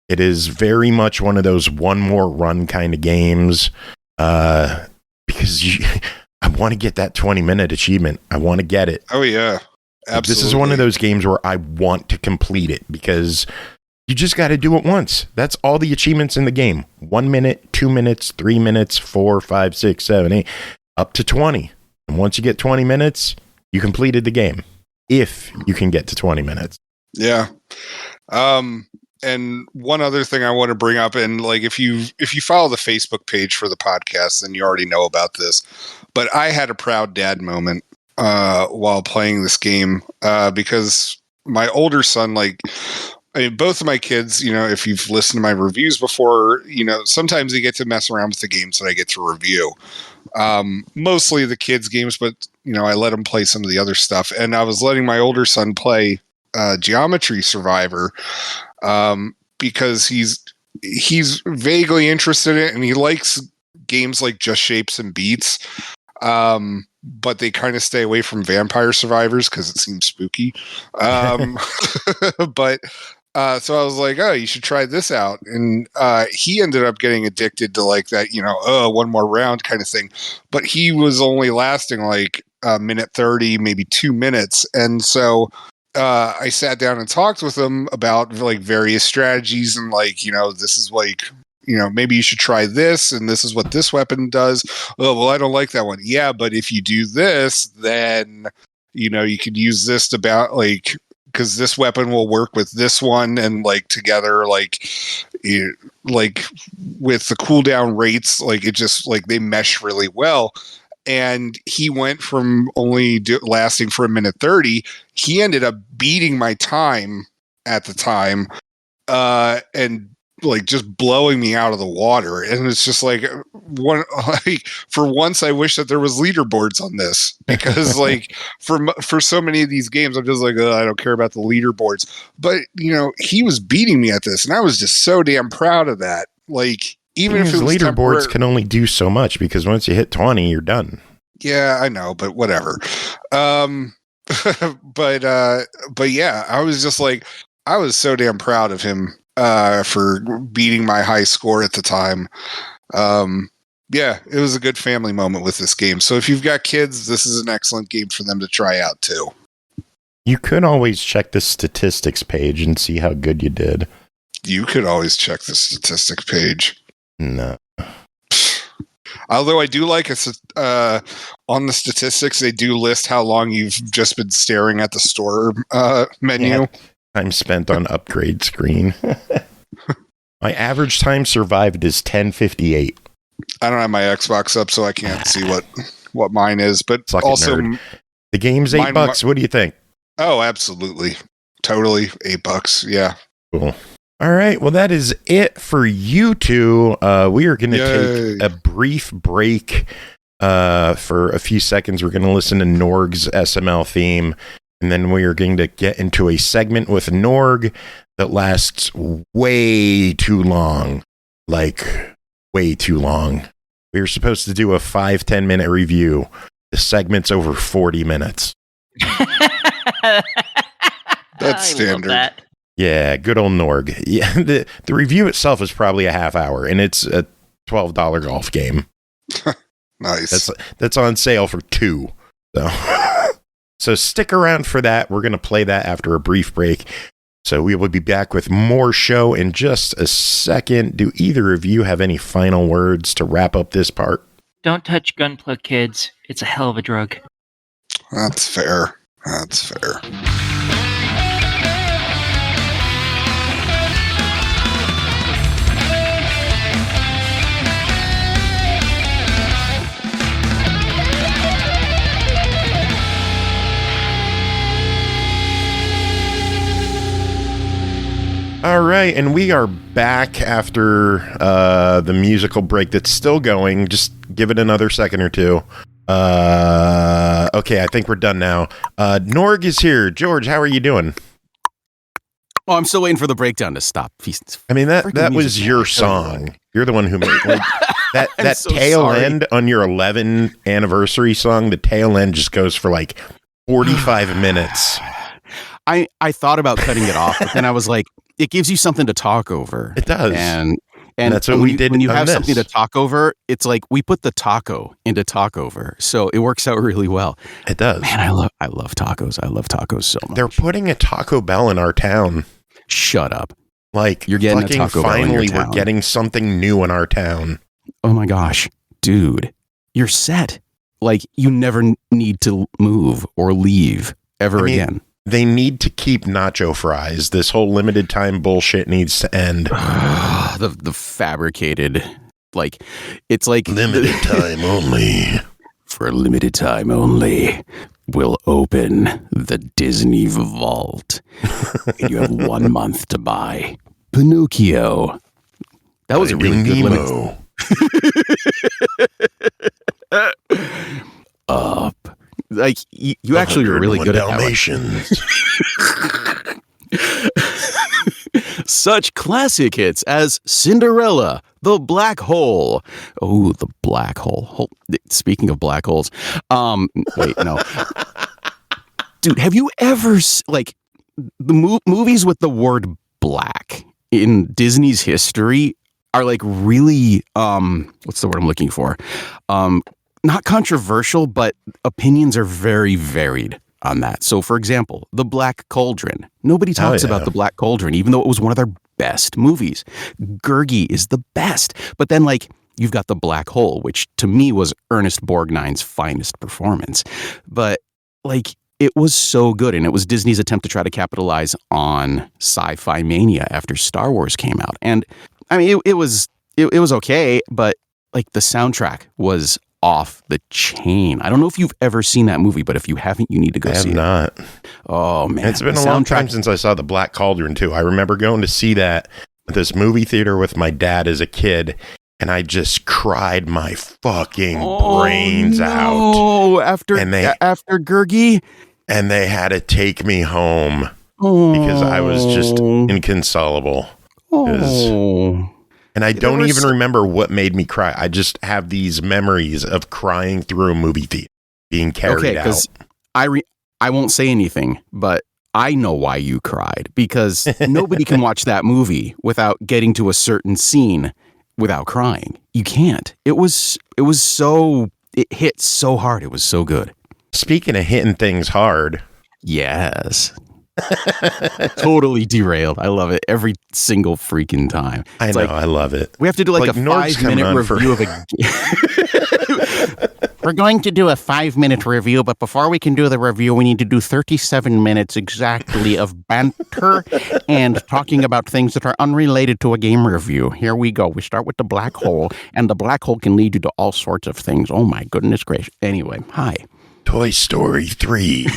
B: It is very much one of those one more run kind of games, because I want to get that 20-minute achievement. I want to get it.
G: Oh, yeah. Absolutely.
B: This is one of those games where I want to complete it because you just got to do it once. That's all the achievements in the game. 1 minute, 2 minutes, 3 minutes, 4, 5, 6, 7, 8, up to 20. And once you get 20 minutes, you completed the game. If you can get to 20 minutes.
G: Yeah. And one other thing I want to bring up, and like if you follow the Facebook page for the podcast, then you already know about this. But I had a proud dad moment while playing this game because my older son, both of my kids, if you've listened to my reviews before, sometimes they get to mess around with the games that I get to review. Mostly the kids' games, but I let him play some of the other stuff. And I was letting my older son play Geometry Survivor because he's vaguely interested in it, and he likes games like Just Shapes and Beats. But they kind of stay away from Vampire Survivors because it seems spooky. But so I was like, oh, you should try this out. And he ended up getting addicted to like that, one more round kind of thing. But he was only lasting like a minute 30, maybe 2 minutes. And so I sat down and talked with him about like various strategies and like, this is like, maybe you should try this, and this is what this weapon does. Oh, well, I don't like that one. Yeah, but if you do this, then, you could use this to because this weapon will work with this one, and like together, like with the cooldown rates, like it just like they mesh really well. And he went from only lasting for a minute 30. He ended up beating my time at the time, and like just blowing me out of the water. And it's just like for once I wish that there was leaderboards on this, because like for so many of these games I'm just like, I don't care about the leaderboards. But he was beating me at this, and I was just so damn proud of that. Like, even if it was
B: leaderboards can only do so much, because once you hit 20 you're done.
G: Yeah, I know, but whatever. But yeah, I was just like, I was so damn proud of him for beating my high score at the time. Yeah, it was a good family moment with this game. So if you've got kids, this is an excellent game for them to try out too.
B: You could always check the statistics page and see how good you did.
G: You could always check the statistics page.
B: No.
G: Although I do like on the statistics, they do list how long you've just been staring at the store menu.
B: Yeah. Time spent on upgrade screen. My average time survived is 10:58.
G: I don't have my Xbox up, so I can't see what mine is. But
B: Suck also, the game's $8. What do you think?
G: Oh, absolutely, totally $8. Yeah.
B: Cool. All right. Well, that is it for you two. We are going to take a brief break for a few seconds. We're going to listen to Norg's SML theme. And then we are going to get into a segment with Norg that lasts way too long. Like, way too long. We were supposed to do a 5-10 minute review. The segment's over 40 minutes.
G: That's standard.
D: That.
B: Yeah, good old Norg. Yeah, the review itself is probably a half hour, and it's a $12 golf game.
G: Nice.
B: That's on sale for 2. So stick around for that. We're going to play that after a brief break. So we will be back with more show in just a second. Do either of you have any final words to wrap up this part?
D: Don't touch Gunpla, kids. It's a hell of a drug.
G: That's fair. That's fair.
B: All right, and we are back after the musical break that's still going. Just give it another second or two. Okay, I think we're done now. Norg is here. George, how are you doing?
A: Oh, I'm still waiting for the breakdown to stop.
B: I mean, that was your song. You're the one who made that so tail sorry. End on your 11th anniversary song. The tail end just goes for like 45 minutes.
A: I thought about cutting it off, but then I was like, it gives you something to talk over.
B: It does.
A: And
B: that's what we did.
A: When you have something to talk over, it's like we put the taco into talk over. So it works out really well.
B: It does.
A: Man, I love tacos. I love tacos so much.
B: They're putting a Taco Bell in our town.
A: Shut up.
B: Like,
A: you're getting
B: fucking
A: a Taco Bell
B: finally
A: in your town.
B: We're getting something new in our town.
A: Oh my gosh, dude, you're set. Like, you never need to move or leave ever again.
B: They need to keep nacho fries. This whole limited time bullshit needs to end.
A: the fabricated, like, it's like
B: limited time only.
A: For a limited time only, we'll open the Disney Vault. And you have 1 month to buy Pinocchio. That was a really good Nemo. Up. Like, you actually were really good at Dalmatians. Such classic hits as Cinderella, The Black Hole. Oh, The Black Hole. Speaking of black holes. Wait, no. Dude, have you ever, like, the movies with the word black in Disney's history are, like, really, what's the word I'm looking for? Not controversial, but opinions are very varied on that. So, for example, The Black Cauldron. Nobody talks about The Black Cauldron, even though it was one of their best movies. Gurgi is the best. But then, like, you've got The Black Hole, which to me was Ernest Borgnine's finest performance. But, like, it was so good. And it was Disney's attempt to try to capitalize on sci-fi mania after Star Wars came out. And, I mean, it was okay, but, like, the soundtrack was off the chain. I don't know if you've ever seen that movie, but if you haven't, you need to go see it.
B: I have not.
A: Oh, man.
B: It's been a long time since I saw The Black Cauldron, too. I remember going to see that at this movie theater with my dad as a kid, and I just cried my fucking brains out.
A: Oh, after Gurgi?
B: And they had to take me home because I was just inconsolable. And I don't even remember what made me cry. I just have these memories of crying through a movie theater, being carried out.
A: I won't say anything, but I know why you cried, because nobody can watch that movie without getting to a certain scene without crying. You can't. It hit so hard. It was so good.
B: Speaking of hitting things hard.
A: Yes. Totally derailed. I love it every single freaking time.
B: I know, I love it.
A: We have to do like a 5-minute review of a game. We're going to do a 5-minute review, but before we can do the review, we need to do 37 minutes exactly of banter and talking about things that are unrelated to a game review. Here we go. We start with the black hole, and the black hole can lead you to all sorts of things. Oh my goodness gracious. Anyway, hi.
B: Toy Story 3.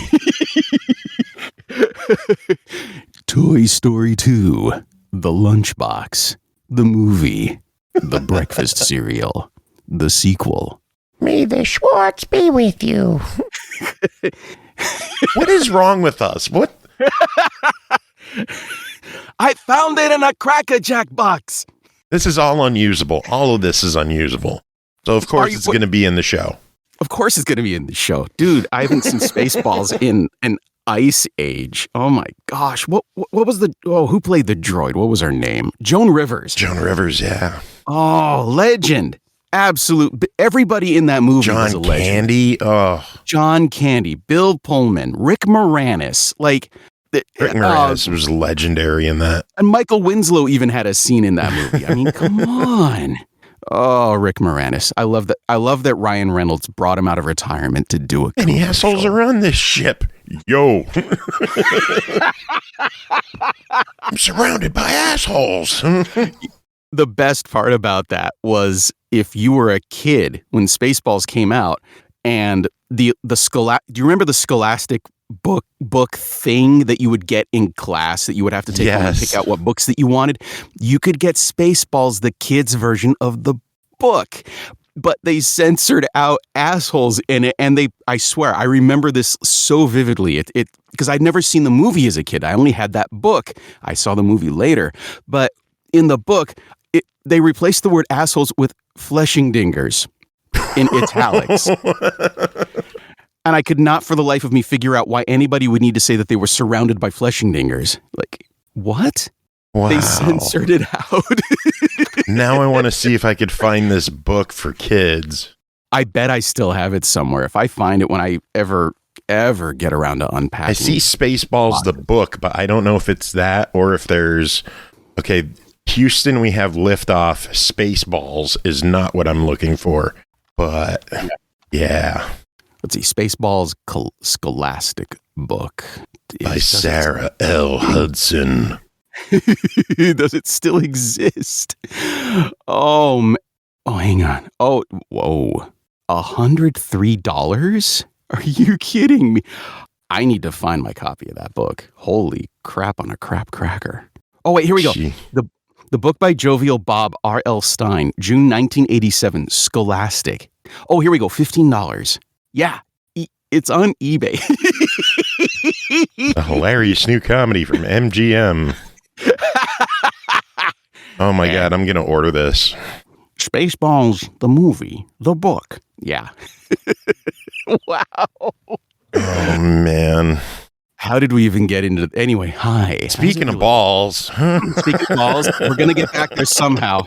A: Toy Story 2, The Lunchbox, the movie, the breakfast cereal, the sequel.
H: May the Schwartz be with you.
B: What is wrong with us? What?
A: I found it in a Cracker Jack box.
B: This is all unusable. All of this is unusable. So, of course, it's going to be in the show.
A: Of course it's going to be in the show. Dude, I haven't seen Spaceballs in an Ice Age. Oh my gosh. What was who played the droid? What was her name? Joan Rivers.
B: Joan Rivers, yeah.
A: Oh, legend. Absolute. Everybody in that movie was a legend.
B: John Candy. Oh.
A: John Candy, Bill Pullman, Rick Moranis. Like,
B: Rick Moranis was legendary in that.
A: And Michael Winslow even had a scene in that movie. I mean, come on. Oh, Rick Moranis. I love that Ryan Reynolds brought him out of retirement to do a commercial.
B: Any assholes are on this ship. Yo. I'm surrounded by assholes.
A: The best part about that was if you were a kid when Spaceballs came out and do you remember the Scholastic
I: book thing that you would get in class that you would have to take home and pick out what books that you wanted. You could get Spaceballs, the kids' version of the book, but they censored out assholes in it. And I swear, I remember this so vividly. It because I'd never seen the movie as a kid. I only had that book. I saw the movie later, but in the book, they replaced the word assholes with fleshing dingers in italics. And I could not for the life of me figure out why anybody would need to say that they were surrounded by fleshing dingers. Like, what? Wow. They censored it out.
B: Now I want to see if I could find this book for kids.
I: I bet I still have it somewhere. If I find it when I ever get around to unpacking.
B: I see Spaceballs the book, but I don't know if it's that or if there's... Okay, Houston, we have Liftoff. Spaceballs is not what I'm looking for. But, yeah.
I: Let's see. Spaceballs Scholastic Book.
B: By Sarah L. Hudson.
I: Does it still exist? Oh, hang on. Oh, whoa. $103? Are you kidding me? I need to find my copy of that book. Holy crap on a crap cracker. Oh, wait, here we go. The book by Jovial Bob R.L. Stein, June 1987, Scholastic. Oh, here we go. $15. Yeah, it's on eBay.
B: A hilarious new comedy from MGM. Oh my God, I'm going to order this.
I: Spaceballs, the movie, the book. Yeah. Wow.
B: Oh, man.
I: How did we even get into... Anyway, hi.
B: Speaking of balls.
I: Speaking of balls, we're going to get back there somehow.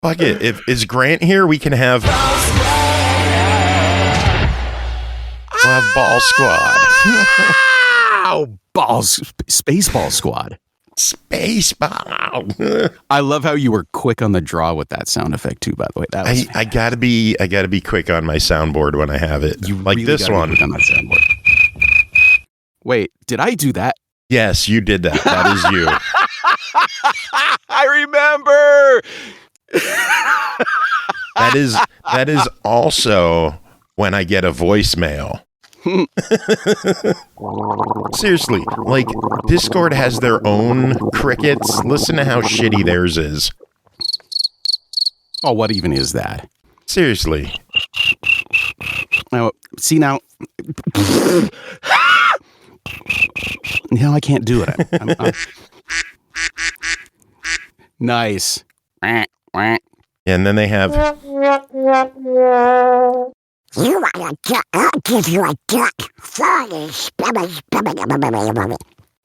B: Fuck it. If is Grant here, we can have... We'll have Ball Squad.
I: Oh, balls. Spaceball Squad.
B: Spaceball.
I: I love how you were quick on the draw with that sound effect too, by the way. That was
B: I gotta be quick on my soundboard when I have it.
I: You
B: like
I: really
B: this one.
I: On that soundboard. Wait, did I do that?
B: Yes, you did that. That is you.
I: I remember.
B: That is also when I get a voicemail. Seriously, like Discord has their own crickets. Listen to how shitty theirs is.
I: Oh, what even is that?
B: Seriously.
I: Now, see now. No, I can't do it. I'm... Nice.
B: And then they have...
H: You want a duck? I'll give you a duck.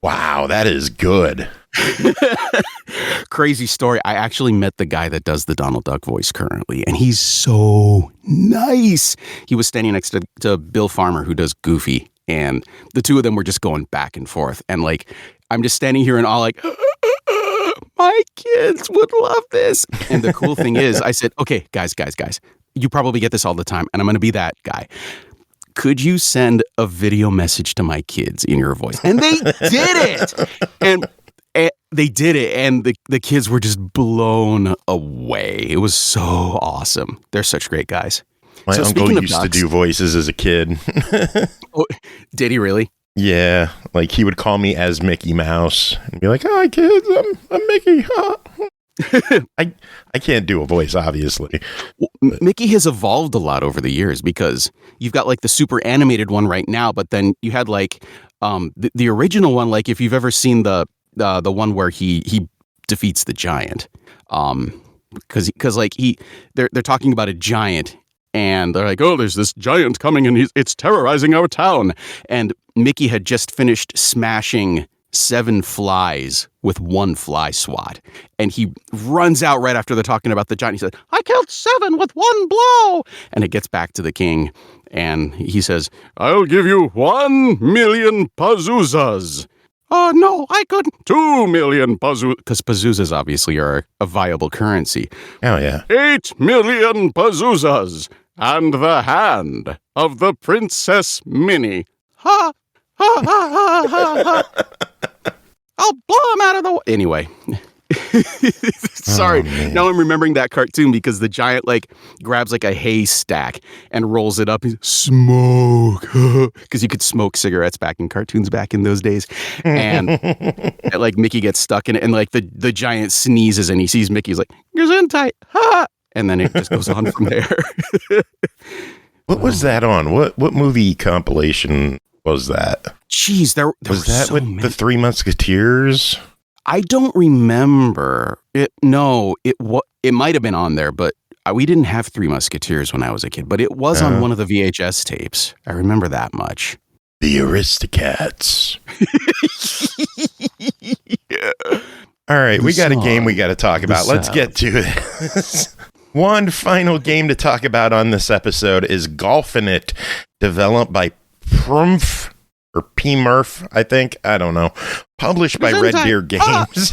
B: Wow, that is good.
I: Crazy story. I actually met the guy that does the Donald Duck voice currently, and he's so nice. He was standing next to Bill Farmer, who does Goofy, and the two of them were just going back and forth. And like, I'm just standing here and all like, my kids would love this. And the cool thing is, I said, okay, guys. You probably get this all the time, and I'm going to be that guy. Could you send a video message to my kids in your voice? And they did it. And they did it, and the kids were just blown away. It was so awesome. They're such great guys.
B: My uncle used to do voices as a kid.
I: Oh, did he really?
B: Yeah, like he would call me as Mickey Mouse and be like, "Hi kids, I'm Mickey." Huh? I can't do a voice, obviously.
I: Well, Mickey has evolved a lot over the years because you've got like the super animated one right now, but then you had like the original one. Like if you've ever seen the one where he defeats the giant, because like they're talking about a giant. And they're like, oh, there's this giant coming and it's terrorizing our town. And Mickey had just finished smashing 7 flies with 1 fly swat. And he runs out right after they're talking about the giant. He said, I killed 7 with 1 blow. And it gets back to the king. And he says, I'll give you 1 million pazouzas. Oh, no, I couldn't. 2 million pazouzas. Because pazouzas obviously are a viable currency.
B: Oh, yeah.
I: 8 million pazouzas. And the hand of the Princess Minnie. Ha, ha, ha, ha, ha, ha. I'll blow him out of the way. Anyway, Sorry. Now I'm remembering that cartoon because the giant like grabs like a haystack and rolls it up and smoke because you could smoke cigarettes back in cartoons back in those days. And like Mickey gets stuck in it and like the giant sneezes and he sees Mickey's like, Gesundheit, ha! And then it just goes on from there.
B: What was that on? What movie compilation was that?
I: Jeez, there
B: was that so with many. The Three Musketeers?
I: I don't remember it. No, it might have been on there, but we didn't have Three Musketeers when I was a kid. But it was on one of the VHS tapes. I remember that much.
B: The Aristocats. Yeah. All right, we got a game we got to talk about. Let's get to it. One final game to talk about on this episode is Golfinite, developed by Pmurph. Or Pmurph, I think. I don't know. Published by RedDeerGames.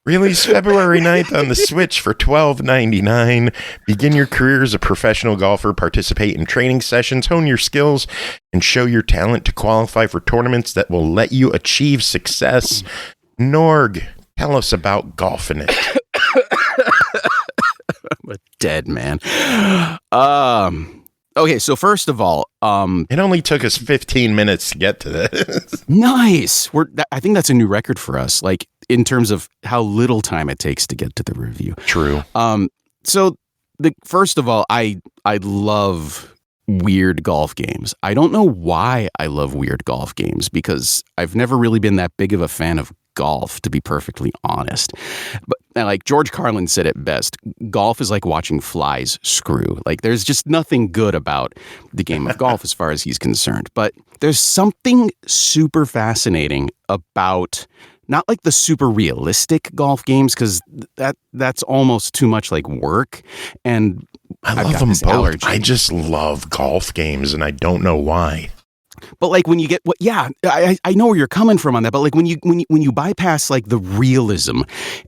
B: Released February 9th on the Switch for $12.99. Begin your career as a professional golfer. Participate in training sessions. Hone your skills. And show your talent to qualify for tournaments that will let you achieve success. Norg, tell us about Golfinite.
I: I'm a dead man. Okay, so first of all,
B: it only took us 15 minutes to get to this.
I: Nice. I think that's a new record for us, like in terms of how little time it takes to get to the review.
B: True.
I: So first of all, I love weird golf games. I don't know why I love weird golf games because I've never really been that big of a fan of golf, to be perfectly honest. But like George Carlin said it best, golf is like watching flies screw. Like there's just nothing good about the game of golf as far as he's concerned. But there's something super fascinating about not like the super realistic golf games because that's almost too much like work. And
B: I love them both. Allergy. I just love golf games and I don't know why.
I: But like when you get I know where you're coming from on that. But like when you bypass like the realism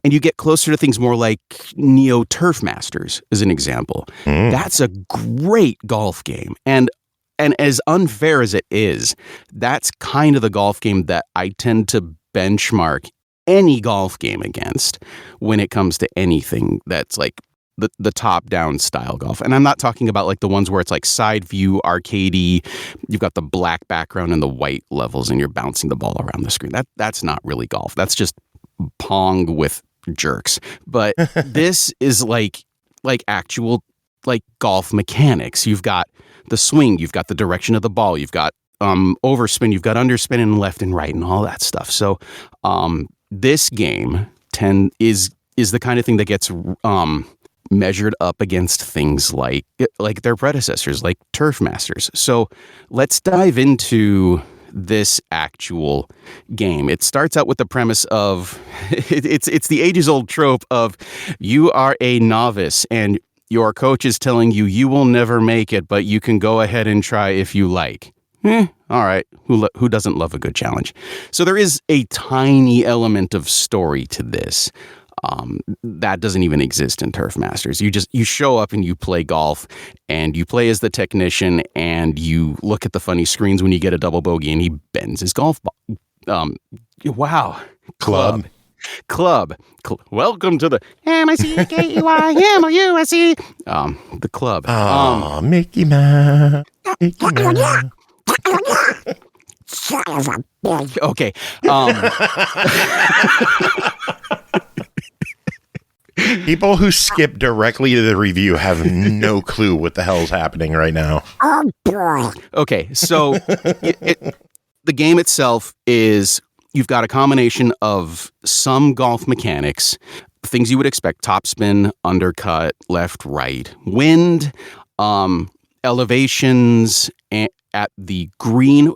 I: and you get closer to things more like Neo Turf Masters as an example, that's a great golf game. And as unfair as it is, that's kind of the golf game that I tend to benchmark any golf game against when it comes to anything that's like the top-down style golf. And I'm not talking about like the ones where it's like side view, arcadey, you've got the black background and the white levels and you're bouncing the ball around the screen. That's not really golf. That's just Pong with jerks. But this is like actual like golf mechanics. You've got the swing, you've got the direction of the ball, you've got overspin, you've got underspin and left and right and all that stuff. So this game is the kind of thing that gets measured up against things like their predecessors, like Turf Masters. So let's dive into this actual game. It starts out with the premise of it's the ages-old trope of you are a novice and your coach is telling you will never make it, but you can go ahead and try if you like. All right. Who doesn't love a good challenge? So there is a tiny element of story to this. That doesn't even exist in Turf Masters. You show up and you play golf and you play as the technician and you look at the funny screens when you get a double bogey and he bends his golf ball. Wow.
B: Club.
I: Welcome to the MICKEYMOUSE. The club.
B: Oh, Mickey Mouse. Mickey Mouse.
I: Okay.
B: People who skip directly to the review have no clue what the hell's happening right now.
H: Oh, boy.
I: Okay, so the game itself is you've got a combination of some golf mechanics, things you would expect, topspin, undercut, left, right, wind, elevations at the green.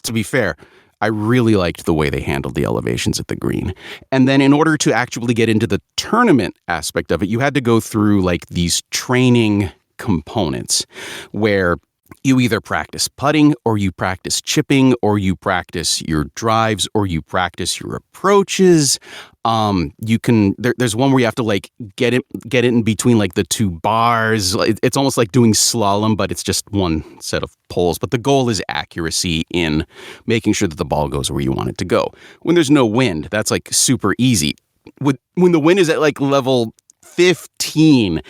I: To be fair, I really liked the way they handled the elevations at the green. And then in order to actually get into the tournament aspect of it, you had to go through like these training components where you either practice putting, or you practice chipping, or you practice your drives, or you practice your approaches. There's one where you have to like get it in between like the two bars. It's almost like doing slalom, but it's just one set of poles. But the goal is accuracy in making sure that the ball goes where you want it to go. When there's no wind, that's like super easy. When the wind is at like level 15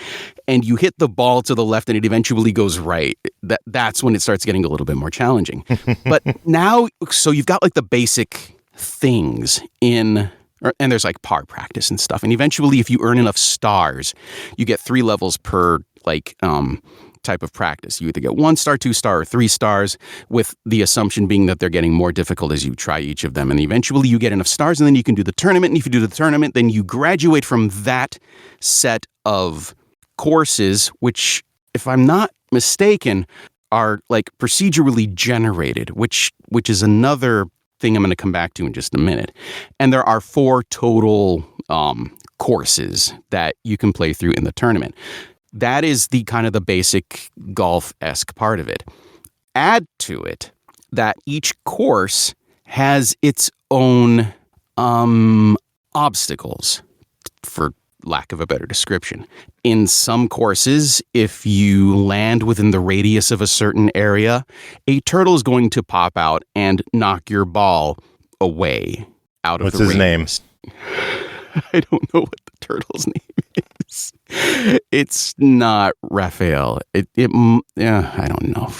I: and you hit the ball to the left and it eventually goes right, that's when it starts getting a little bit more challenging. But now, so you've got like the basic things and there's like par practice and stuff. And eventually, if you earn enough stars, you get 3 levels per like type of practice. You either get 1 star, 2 star, or 3 stars, with the assumption being that they're getting more difficult as you try each of them. And eventually you get enough stars and then you can do the tournament. And if you do the tournament, then you graduate from that set of courses, which, if I'm not mistaken, are like procedurally generated, which is another thing I'm going to come back to in just a minute. And there are 4 total courses that you can play through in the tournament. That is the kind of the basic golf-esque part of it. Add to it that each course has its own obstacles, for lack of a better description. In some courses, if you land within the radius of a certain area, a turtle is going to pop out and knock your ball away out of the radius.
B: What's his name?
I: I don't know what the turtle's name is. It's not Raphael. I don't know.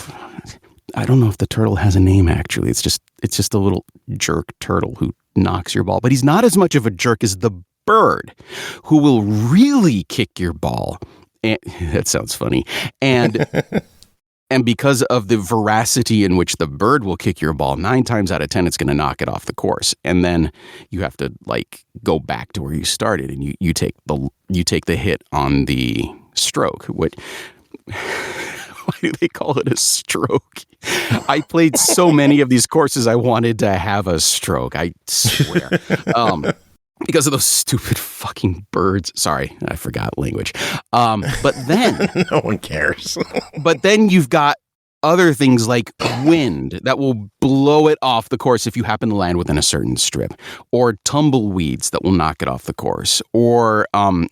I: I don't know if the turtle has a name, actually. It's just a little jerk turtle who knocks your ball. But he's not as much of a jerk as the bird, who will really kick your ball. And that sounds funny. And and because of the veracity in which the bird will kick your ball, 9 times out of 10, it's going to knock it off the course. And then you have to like go back to where you started, and you take the hit on the stroke. Why do they call it a stroke? I played so many of these courses, I wanted to have a stroke. I swear. Because of those stupid fucking birds. Sorry, I forgot language. But then...
B: No one cares.
I: But then you've got other things like wind that will blow it off the course if you happen to land within a certain strip. Or tumbleweeds that will knock it off the course. Or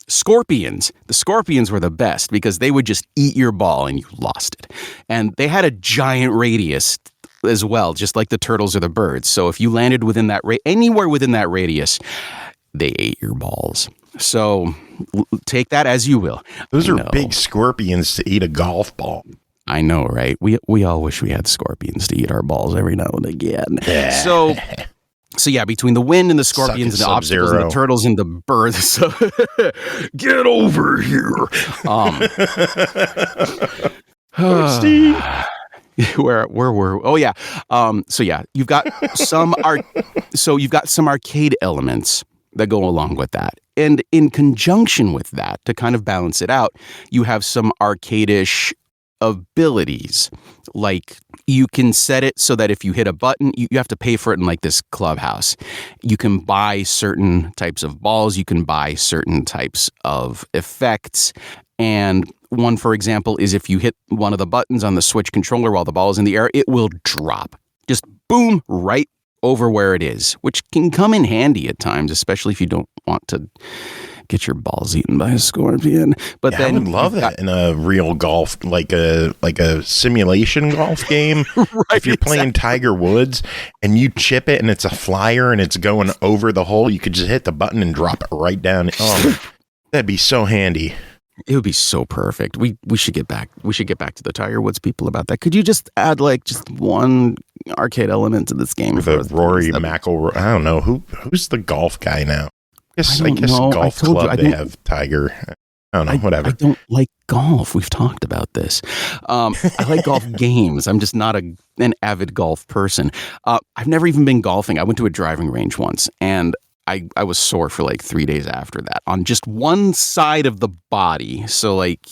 I: scorpions. The scorpions were the best because they would just eat your ball and you lost it. And they had a giant radius as well, just like the turtles or the birds. So if you landed within that anywhere within that radius, they ate your balls. So take that as you will.
B: Those are big scorpions to eat a golf ball.
I: I know, right? We all wish we had scorpions to eat our balls every now and again. So yeah, between the wind and the scorpions and the obstacles and the turtles and the birds. So get over here.
B: Steve.
I: Where were? Oh yeah. So yeah, you've got some arcade elements that go along with that. And in conjunction with that, to kind of balance it out, you have some arcade-ish abilities. Like you can set it so that if you hit a button, you have to pay for it in like this clubhouse. You can buy certain types of balls. You can buy certain types of effects. And one, for example, is if you hit one of the buttons on the Switch controller while the ball is in the air, it will drop. Just boom, right over where it is, which can come in handy at times, especially if you don't want to get your balls eaten by a scorpion. But
B: yeah,
I: then
B: I would love that in a real golf, like a simulation golf game.
I: Right,
B: if you're playing Tiger Woods and you chip it and it's a flyer and it's going over the hole, you could just hit the button and drop it right down. Oh, that'd be so handy.
I: It would be so perfect. We should get back. We should get back to the Tiger Woods people about that. Could you just add like just one arcade element to this game?
B: The Rory McIlroy. I don't know who's the golf guy now. I guess golf club they have Tiger. I don't know. Whatever.
I: I don't like golf. We've talked about this. I like golf games. I'm just not an avid golf person. I've never even been golfing. I went to a driving range once, and I was sore for like 3 days after that on just one side of the body. So like,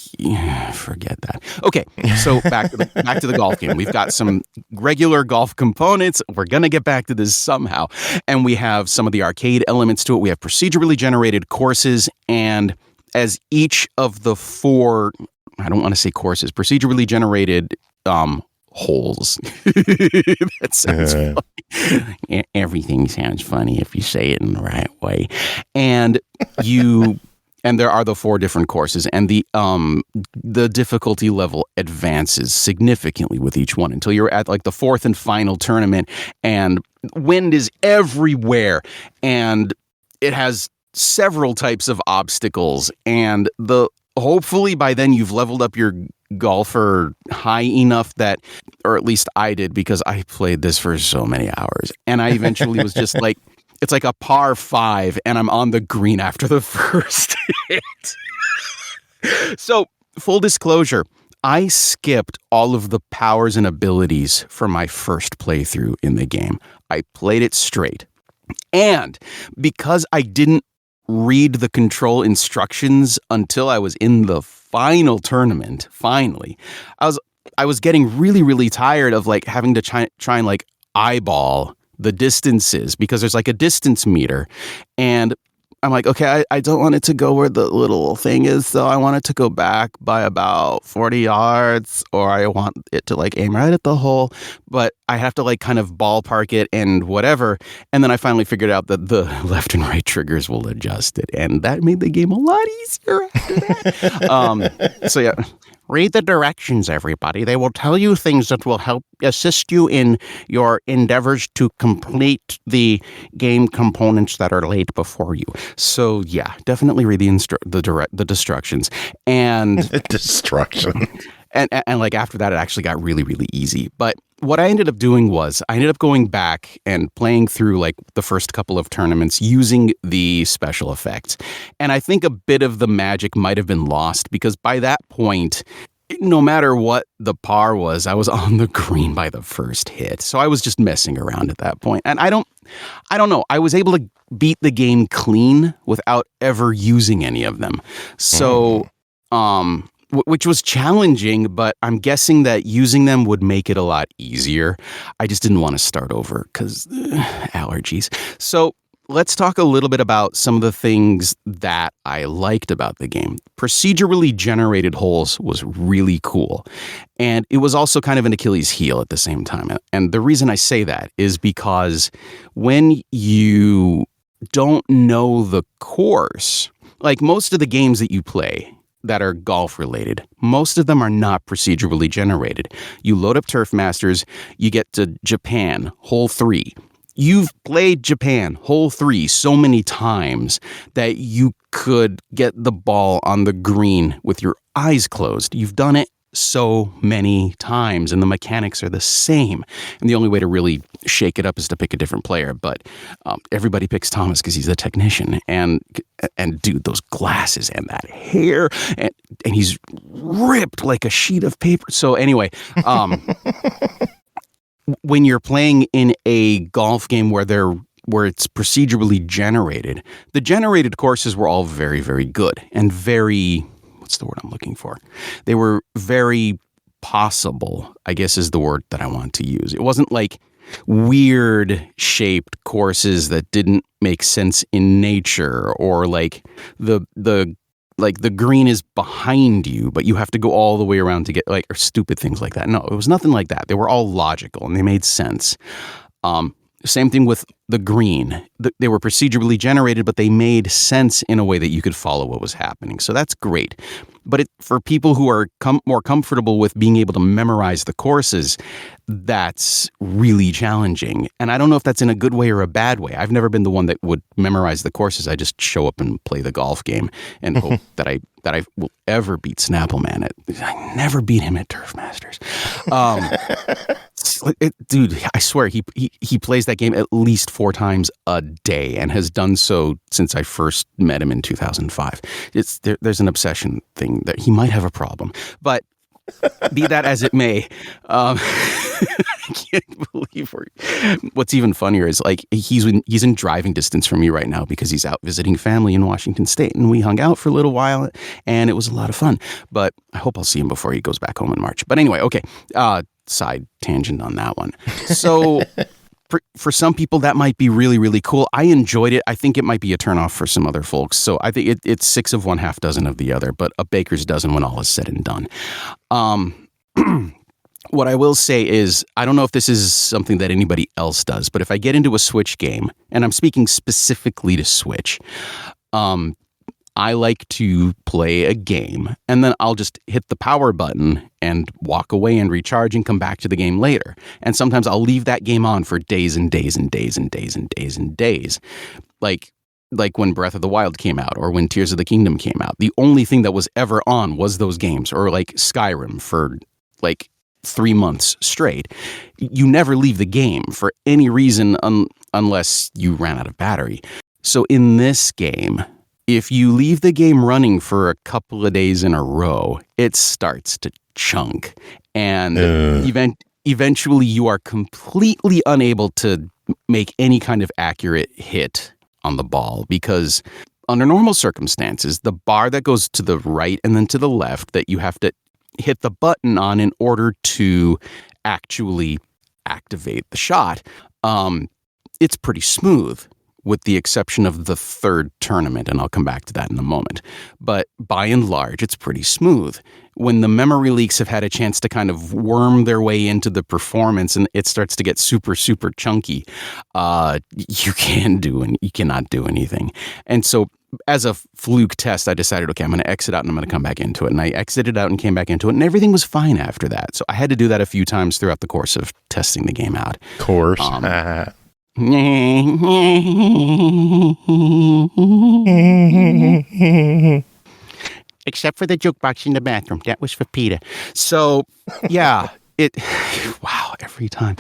I: forget that. Okay, so back to the golf game. We've got some regular golf components. We're gonna get back to this somehow, and we have some of the arcade elements to it. We have procedurally generated courses, and as each of the 4 I don't want to say courses, procedurally generated holes. That sounds funny. Everything sounds funny if you say it in the right way. And there are the 4 different courses, and the difficulty level advances significantly with each one until you're at like the 4th and final tournament, and wind is everywhere, and it has several types of obstacles, and hopefully by then you've leveled up your golfer high enough that, or at least I did, because I played this for so many hours, and I eventually was just like, it's like a par 5 and I'm on the green after the first hit. So, full disclosure, I skipped all of the powers and abilities for my first playthrough in the game. I played it straight. And because I didn't read the control instructions until I was in the final tournament, finally, I was getting really, really tired of like having to try and like eyeball the distances, because there's like a distance meter, and I'm like, okay, I don't want it to go where the little thing is, so I want it to go back by about 40 yards, or I want it to like aim right at the hole, but I have to like kind of ballpark it and whatever. And then I finally figured out that the left and right triggers will adjust it, and that made the game a lot easier after that. So yeah. Read the directions, everybody. They will tell you things that will help assist you in your endeavors to complete the game components that are laid before you. So, yeah, definitely read the instructions. And
B: destruction.
I: And like after that, it actually got really, really easy. But what I ended up doing was I ended up going back and playing through like the first couple of tournaments using the special effects. And I think a bit of the magic might have been lost, because by that point, no matter what the par was, I was on the green by the first hit. So I was just messing around at that point. And I don't know. I was able to beat the game clean without ever using any of them. So, which was challenging, but I'm guessing that using them would make it a lot easier. I just didn't want to start over because allergies. So let's talk a little bit about some of the things that I liked about the game. Procedurally generated holes was really cool. And it was also kind of an Achilles heel at the same time. And the reason I say that is because when you don't know the course, like most of the games that you play that are golf related, most of them are not procedurally generated. You load up Turf Masters, you get to Japan, hole 3. You've played Japan, hole 3, so many times that you could get the ball on the green with your eyes closed. You've done it so many times, and the mechanics are the same. And the only way to really shake it up is to pick a different player. But everybody picks Thomas because he's the technician. And dude, those glasses and that hair, and he's ripped like a sheet of paper. So anyway, when you're playing in a golf game where it's procedurally generated, the generated courses were all very, very good and very, what's the word I'm looking for? They were very possible, I guess is the word that I want to use. It wasn't like weird shaped courses that didn't make sense in nature, or like the green is behind you, but you have to go all the way around to get, like, or stupid things like that. No, it was nothing like that. They were all logical and they made sense. Same thing with the green. They were procedurally generated, but they made sense in a way that you could follow what was happening. So that's great. But for people who are more comfortable with being able to memorize the courses, that's really challenging. And I don't know if that's in a good way or a bad way. I've never been the one that would memorize the courses. I just show up and play the golf game and hope that I will ever beat Snappleman. I never beat him at Turf Masters. Dude, I swear he plays that game at least 4 times a day and has done so since I first met him in 2005. There's an obsession thing that he might have a problem, but be that as it may, I can't believe what's even funnier is like he's in driving distance from me right now because he's out visiting family in Washington State, and we hung out for a little while and it was a lot of fun. But I hope I'll see him before he goes back home in March. But anyway, okay. Side tangent on that one. So for some people that might be really, really cool. I enjoyed it. I think it might be a turnoff for some other folks. So I think it's 6 of one, half dozen of the other, but a baker's dozen when all is said and done. What I will say is, I don't know if this is something that anybody else does, but if I get into a Switch game, and I'm speaking specifically to Switch, I like to play a game, and then I'll just hit the power button and walk away and recharge and come back to the game later. And sometimes I'll leave that game on for days and days and days and days and days and days. Like when Breath of the Wild came out or when Tears of the Kingdom came out. The only thing that was ever on was those games, or like Skyrim for like 3 months straight. You never leave the game for any reason unless you ran out of battery. So in this game, if you leave the game running for a couple of days in a row, it starts to chunk. And eventually you are completely unable to make any kind of accurate hit on the ball, because under normal circumstances, the bar that goes to the right and then to the left that you have to hit the button on in order to actually activate the shot, it's pretty smooth, with the exception of the third tournament, and I'll come back to that in a moment. But by and large, it's pretty smooth. When the memory leaks have had a chance to kind of worm their way into the performance and it starts to get super, super chunky, you cannot do anything. And so as a fluke test, I decided, okay, I'm going to exit out and I'm going to come back into it. And I exited out and came back into it, and everything was fine after that. So I had to do that a few times throughout the course of testing the game out.
B: Course.
I: Except for the jukebox in the bathroom. That was for Peter. So, yeah, wow, every time.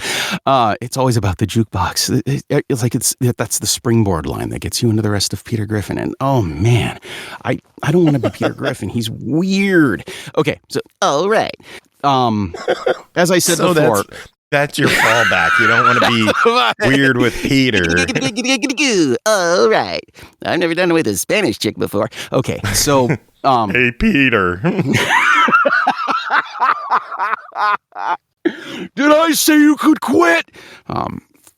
I: It's always about the jukebox. It's like that's the springboard line that gets you into the rest of Peter Griffin. And oh man, I don't want to be Peter Griffin. He's weird. Okay, so all right. As I said before,
B: that's your fallback. You don't want to be weird with Peter.
I: All right. I've never done it with a Spanish chick before. Okay, so
B: hey, Peter.
I: Did I say you could quit?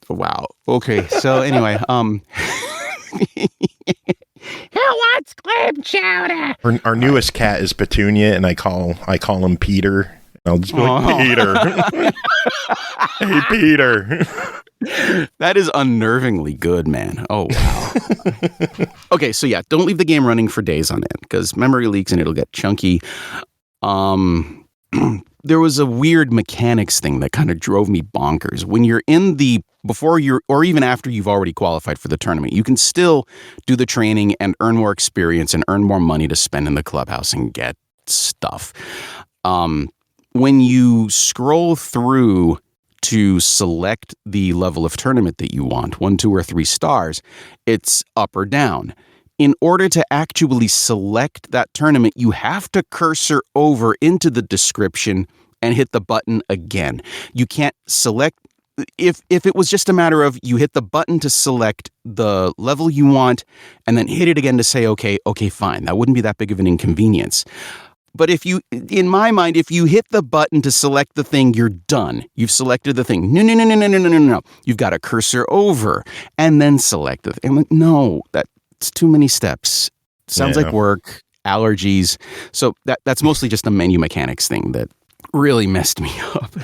I: Wow. Okay. So anyway, who wants clam chowder?
B: Our newest cat is Petunia, and I call him Peter. I'll just be like, Peter. Hey, Peter.
I: That is unnervingly good, man. Oh, wow. Okay, so yeah, don't leave the game running for days on end, because memory leaks and it'll get chunky. There was a weird mechanics thing that kind of drove me bonkers. When you're or even after you've already qualified for the tournament, you can still do the training and earn more experience and earn more money to spend in the clubhouse and get stuff. When you scroll through to select the level of tournament that you want, 1, 2, or 3 stars, it's up or down. In order to actually select that tournament, you have to cursor over into the description and hit the button again. You can't select. If it was just a matter of you hit the button to select the level you want and then hit it again to say, okay, fine, that wouldn't be that big of an inconvenience. But in my mind, if you hit the button to select the thing, you're done. You've selected the thing. No. You've got to cursor over and then select the thing. I'm like, no, that's too many steps. Sounds like work, allergies. So that's mostly just a menu mechanics thing that really messed me up.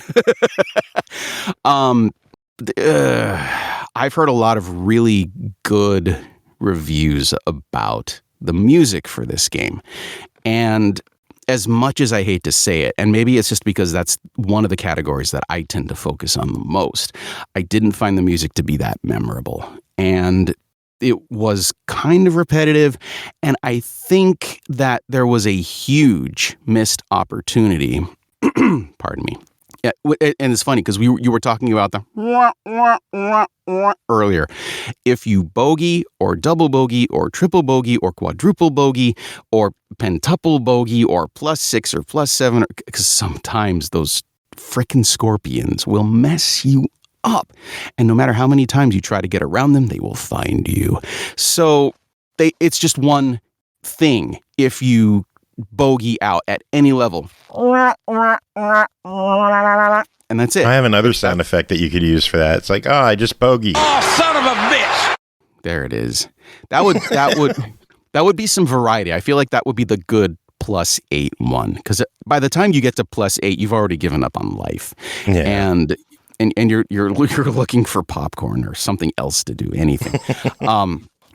I: I've heard a lot of really good reviews about the music for this game. And as much as I hate to say it, and maybe it's just because that's one of the categories that I tend to focus on the most, I didn't find the music to be that memorable. And it was kind of repetitive. And I think that there was a huge missed opportunity. Pardon me. Yeah, and it's funny because you were talking about the earlier. If you bogey or double bogey or triple bogey or quadruple bogey or pentuple bogey or +6 or +7, because sometimes those frickin' scorpions will mess you up. And no matter how many times you try to get around them, they will find you. So it's just one thing. If you bogey out at any level, and And that's it.
B: I have another sound effect that you could use for that. It's like, oh, I just bogey.
J: Oh, son of a bitch!
I: There it is. That would be some variety. I feel like that would be the good +8 one, because by the time you get to +8, you've already given up on life, and you're looking for popcorn or something else to do, anything.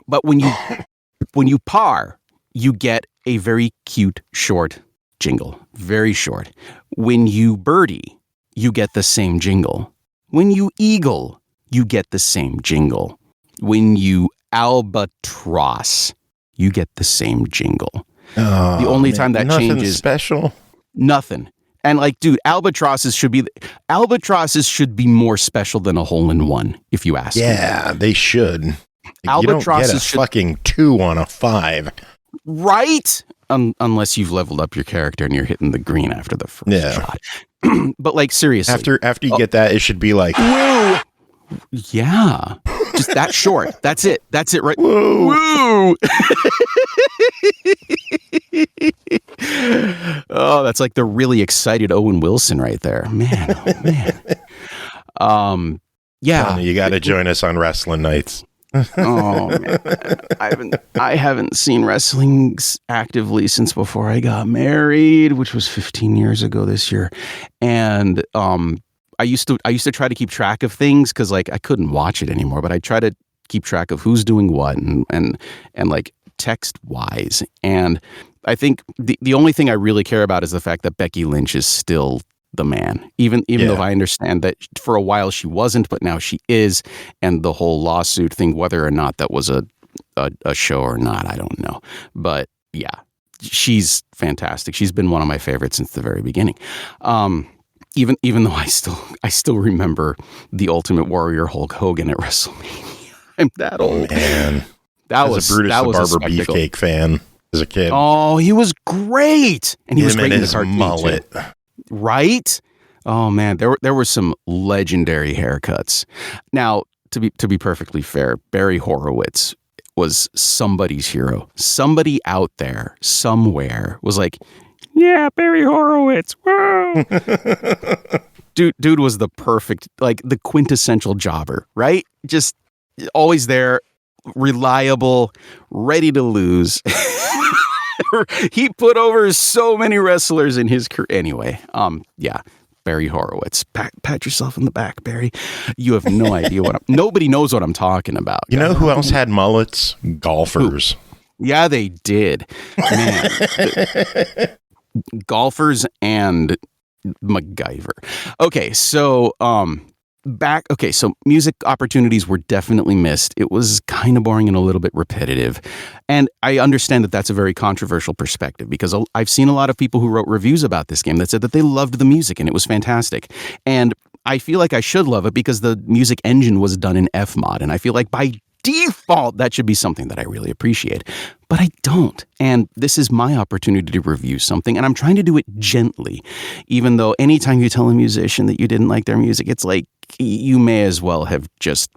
I: But when you par, you get a very cute short jingle, very short. When you birdie, you get the same jingle. When you eagle, you get the same jingle. When you albatross, you get the same jingle.
B: Oh,
I: the only time that changes,
B: special,
I: nothing. And like, dude, albatrosses should be more special than a hole-in-one, if you ask me.
B: Yeah, they should. Like,
I: Albatrosses
B: you don't get a fucking 2 on a 5,
I: right? Unless you've leveled up your character and you're hitting the green after the first shot. But like, seriously,
B: after you get that, it should be like,
I: woo. Yeah, just that short. That's it. That's it, right?
B: Woo.
I: Woo. Oh, that's like the really excited Owen Wilson right there, man. Oh, man. Yeah,
B: you got to join us on wrestling nights.
I: Oh man, I haven't seen wrestling actively since before I got married, which was 15 years ago this year, and I used to try to keep track of things because like I couldn't watch it anymore, but I try to keep track of who's doing what and like text wise. And I think the only thing I really care about is the fact that Becky Lynch is still the man, even though I understand that for a while she wasn't, but now she is. And the whole lawsuit thing, whether or not that was a show or not, I don't know. But yeah, she's fantastic. She's been one of my favorites since the very beginning. Even though I still remember the Ultimate Warrior Hulk Hogan at WrestleMania. I'm that old.
B: Man,
I: that was
B: a Brutus
I: that
B: the
I: was
B: Barber Beefcake fan as a kid.
I: Oh, he was great, and he was great in his
B: mullet.
I: Too. Right? Oh man, there were some legendary haircuts. Now, to be perfectly fair, Barry Horowitz was somebody's hero. Somebody out there somewhere was like, yeah, Barry Horowitz. Whoa. Dude was the perfect, like the quintessential jobber, right? Just always there, reliable, ready to lose. He put over so many wrestlers in his career. Anyway, yeah, Barry Horowitz. Pat yourself in the back, Barry. You have no idea nobody knows what I'm talking about.
B: You know who else had mullets? Golfers.
I: Yeah, they did. Man. Golfers and MacGyver. Okay, so so music opportunities were definitely missed. It was kind of boring and a little bit repetitive. And I understand that that's a very controversial perspective because I've seen a lot of people who wrote reviews about this game that said that they loved the music and it was fantastic. And I feel like I should love it because the music engine was done in Fmod. And I feel like by default, that should be something that I really appreciate. But I don't. And this is my opportunity to review something. And I'm trying to do it gently. Even though anytime you tell a musician that you didn't like their music, it's like you may as well have just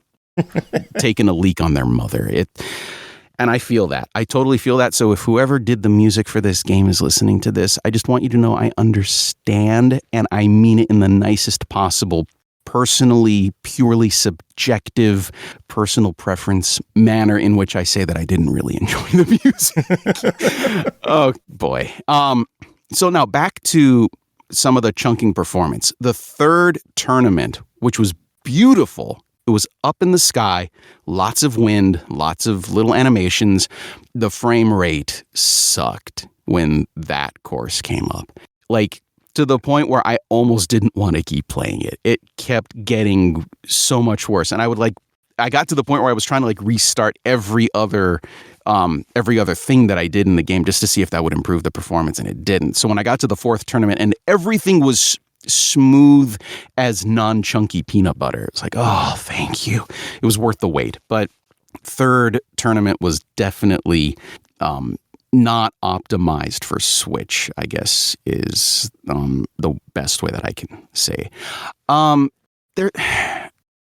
I: taken a leak on their mother. And I feel that. I totally feel that. So if whoever did the music for this game is listening to this, I just want you to know I understand and I mean it in the nicest possible personally, purely subjective, personal preference manner in which I say that I didn't really enjoy the music. Oh, boy. So now back to some of the chunking performance. The third tournament, which was beautiful, it was up in the sky, lots of wind, lots of little animations. The frame rate sucked when that course came up. Like, to the point where I almost didn't want to keep playing it. It kept getting so much worse. And I got to the point where I was trying to like restart every other thing that I did in the game just to see if that would improve the performance, and it didn't. So when I got to the fourth tournament and everything was smooth as non-chunky peanut butter, it's like, oh, thank you. It was worth the wait. But third tournament was definitely not optimized for Switch, I guess, is the best way that I can say.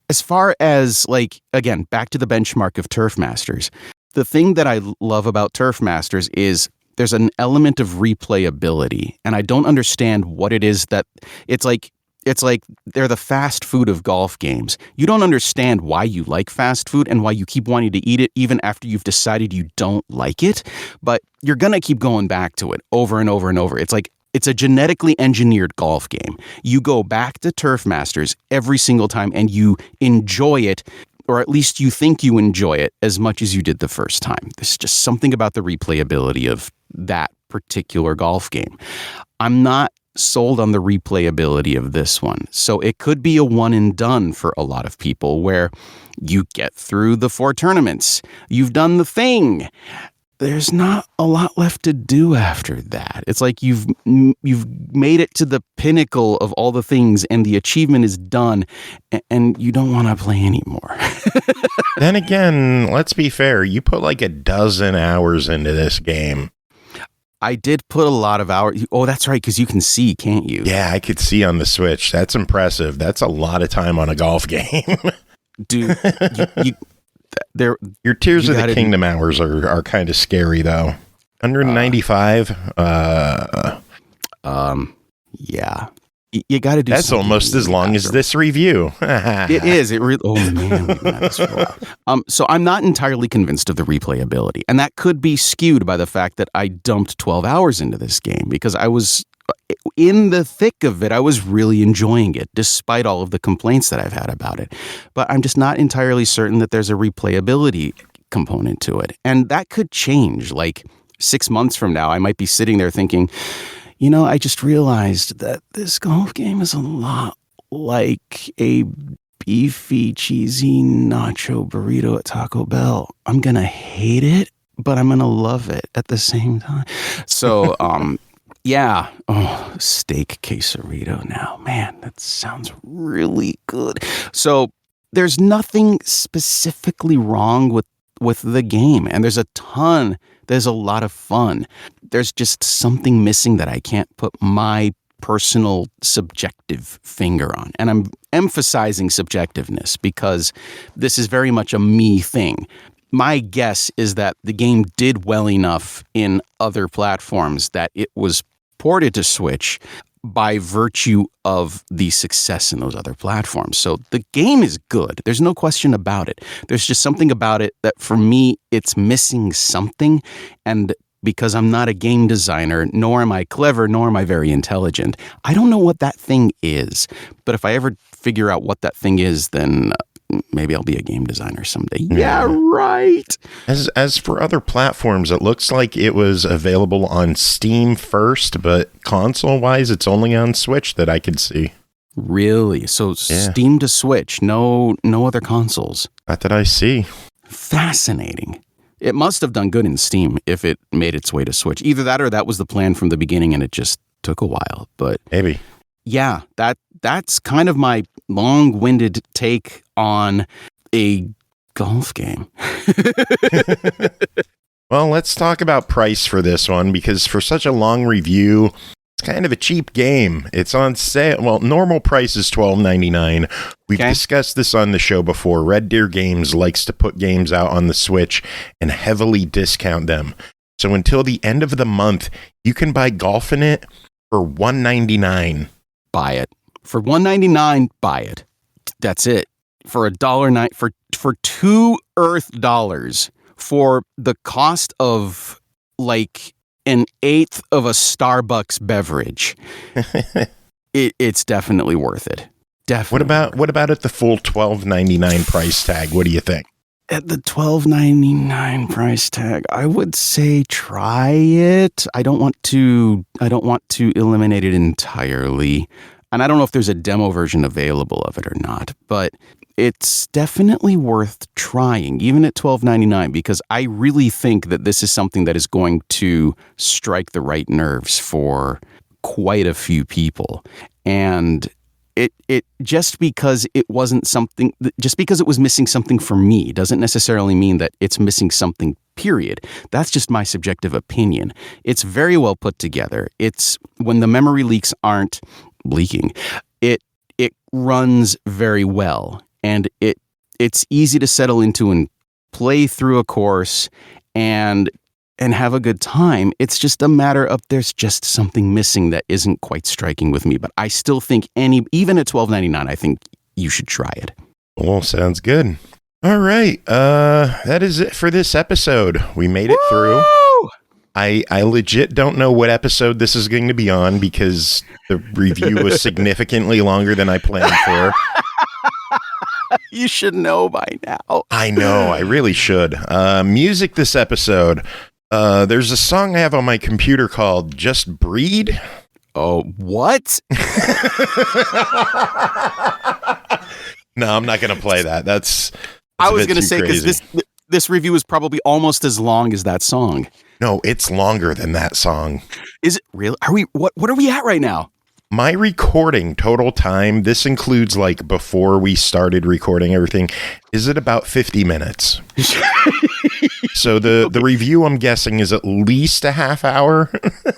I: As far as, like, again, back to the benchmark of Turf Masters, the thing that I love about Turf Masters is there's an element of replayability, and I don't understand what it is that it's like It's like they're the fast food of golf games. You don't understand why you like fast food and why you keep wanting to eat it even after you've decided you don't like it, but you're going to keep going back to it over and over and over. It's like it's a genetically engineered golf game. You go back to Turf Masters every single time and you enjoy it, or at least you think you enjoy it as much as you did the first time. There's just something about the replayability of that particular golf game. I'm not sold on the replayability of this one. So it could be a one and done for a lot of people where you get through the 4 tournaments. You've done the thing. There's not a lot left to do after that. It's like you've made it to the pinnacle of all the things and the achievement is done and you don't want to play anymore.
B: Then again, let's be fair. You put like 12 hours into this game.
I: I did put a lot of hours. Oh, that's right, because you can see, can't you?
B: Yeah, I could see on the Switch. That's impressive. That's a lot of time on a golf game.
I: Dude,
B: your Tears of the Kingdom hours are kind of scary, though. 195.
I: Yeah. You got to do.
B: That's almost as long as this review.
I: It is. It really. Oh man, we've been at this for a while. So I'm not entirely convinced of the replayability, and that could be skewed by the fact that I dumped 12 hours into this game because I was in the thick of it. I was really enjoying it, despite all of the complaints that I've had about it. But I'm just not entirely certain that there's a replayability component to it, and that could change. Like 6 months from now, I might be sitting there thinking, you know, I just realized that this golf game is a lot like a beefy, cheesy nacho burrito at Taco Bell. I'm going to hate it, but I'm going to love it at the same time. So, yeah. Oh, steak quesarito now. Man, that sounds really good. So there's nothing specifically wrong with the game. And there's a lot of fun. There's just something missing that I can't put my personal subjective finger on. And I'm emphasizing subjectiveness because this is very much a me thing. My guess is that the game did well enough in other platforms that it was ported to Switch by virtue of the success in those other platforms. So the game is good. There's no question about it. There's just something about it that for me, it's missing something. And because I'm not a game designer, nor am I clever, nor am I very intelligent, I don't know what that thing is. But if I ever figure out what that thing is, then maybe I'll be a game designer someday. Yeah, right.
B: As for other platforms, it looks like it was available on Steam first, but console-wise, it's only on Switch that I could see.
I: Really? So Steam to Switch, no other consoles.
B: Not that I see.
I: Fascinating. It must have done good in Steam if it made its way to Switch. Either that or that was the plan from the beginning and it just took a while. But
B: maybe.
I: Yeah, that's kind of my long-winded take on a golf game.
B: Well, let's talk about price for this one, because for such a long review, it's kind of a cheap game. It's on sale. Well, normal price is $12.99. We've discussed this on the show before. RedDeerGames likes to put games out on the Switch and heavily discount them. So until the end of the month, you can buy Golfinite for $1.99.
I: Buy it. For $1.99, buy it. That's it. For $1.09, for $2 Earth dollars, for the cost of like an eighth of a Starbucks beverage, it's definitely worth it. Definitely.
B: What about at the full $12.99 price tag? What do you think?
I: At the $12.99 price tag, I would say try it. I don't want to eliminate it entirely. And I don't know if there's a demo version available of it or not, but it's definitely worth trying, even at $12.99, because I really think that this is something that is going to strike the right nerves for quite a few people. And it just because it was missing something for me doesn't necessarily mean that it's missing something, period. That's just my subjective opinion. It's very well put together. It's when the memory leaks aren't leaking, it runs very well, and it's easy to settle into and play through a course, and and have a good time. It's just a matter of there's just something missing that isn't quite striking with me. But I still think even at $12.99, I think you should try it.
B: Well, sounds good. All right. That is it for this episode. We made it through. I legit don't know what episode this is going to be on because the review was significantly longer than I planned for.
I: You should know by now.
B: I know. I really should. Music this episode. There's a song I have on my computer called Just Breed.
I: Oh, what?
B: No, I'm not going to play that.
I: I was going to say, because this review is probably almost as long as that song.
B: No, it's longer than that song.
I: Is it really? What are we at right now?
B: My recording total time, this includes like before we started recording everything, is it about 50 minutes? So the review, I'm guessing, is at least a half hour.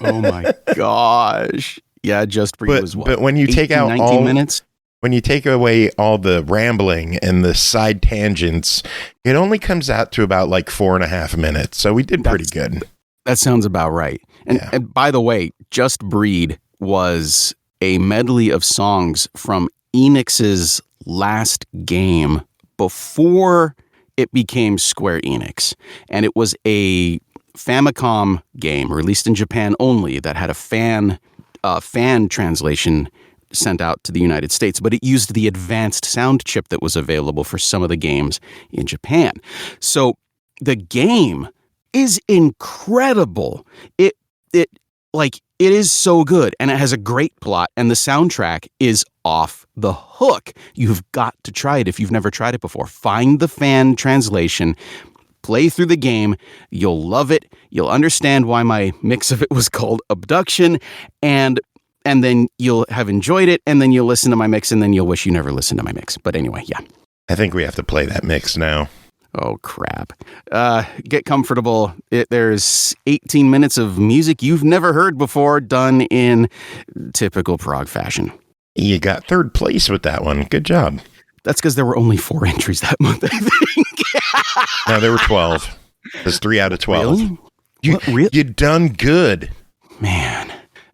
I: Oh my gosh. Yeah, Just Breed was what?
B: But when you take out
I: 19 minutes?
B: When you take away all the rambling and the side tangents, it only comes out to about like 4.5 minutes. So we did pretty good.
I: That sounds about right. And by the way, Just Breed was a medley of songs from Enix's last game before it became Square Enix. And it was a Famicom game, released in Japan only, that had a fan translation sent out to the United States, but it used the advanced sound chip that was available for some of the games in Japan. So the game is incredible. It is so good, and it has a great plot, and the soundtrack is off the hook. You've got to try it if you've never tried it before. Find the fan translation, play through the game. You'll love it. You'll understand why my mix of it was called Abduction, and then you'll have enjoyed it, and then you'll listen to my mix, and then you'll wish you never listened to my mix. But anyway, yeah.
B: I think we have to play that mix now.
I: Oh, crap. Get comfortable. There's 18 minutes of music you've never heard before, done in typical prog fashion.
B: You got third place with that one. Good job.
I: That's because there were only 4 entries that month, I think.
B: No, there were 12. There's 3 out of 12.
I: Really?
B: You done good.
I: Man.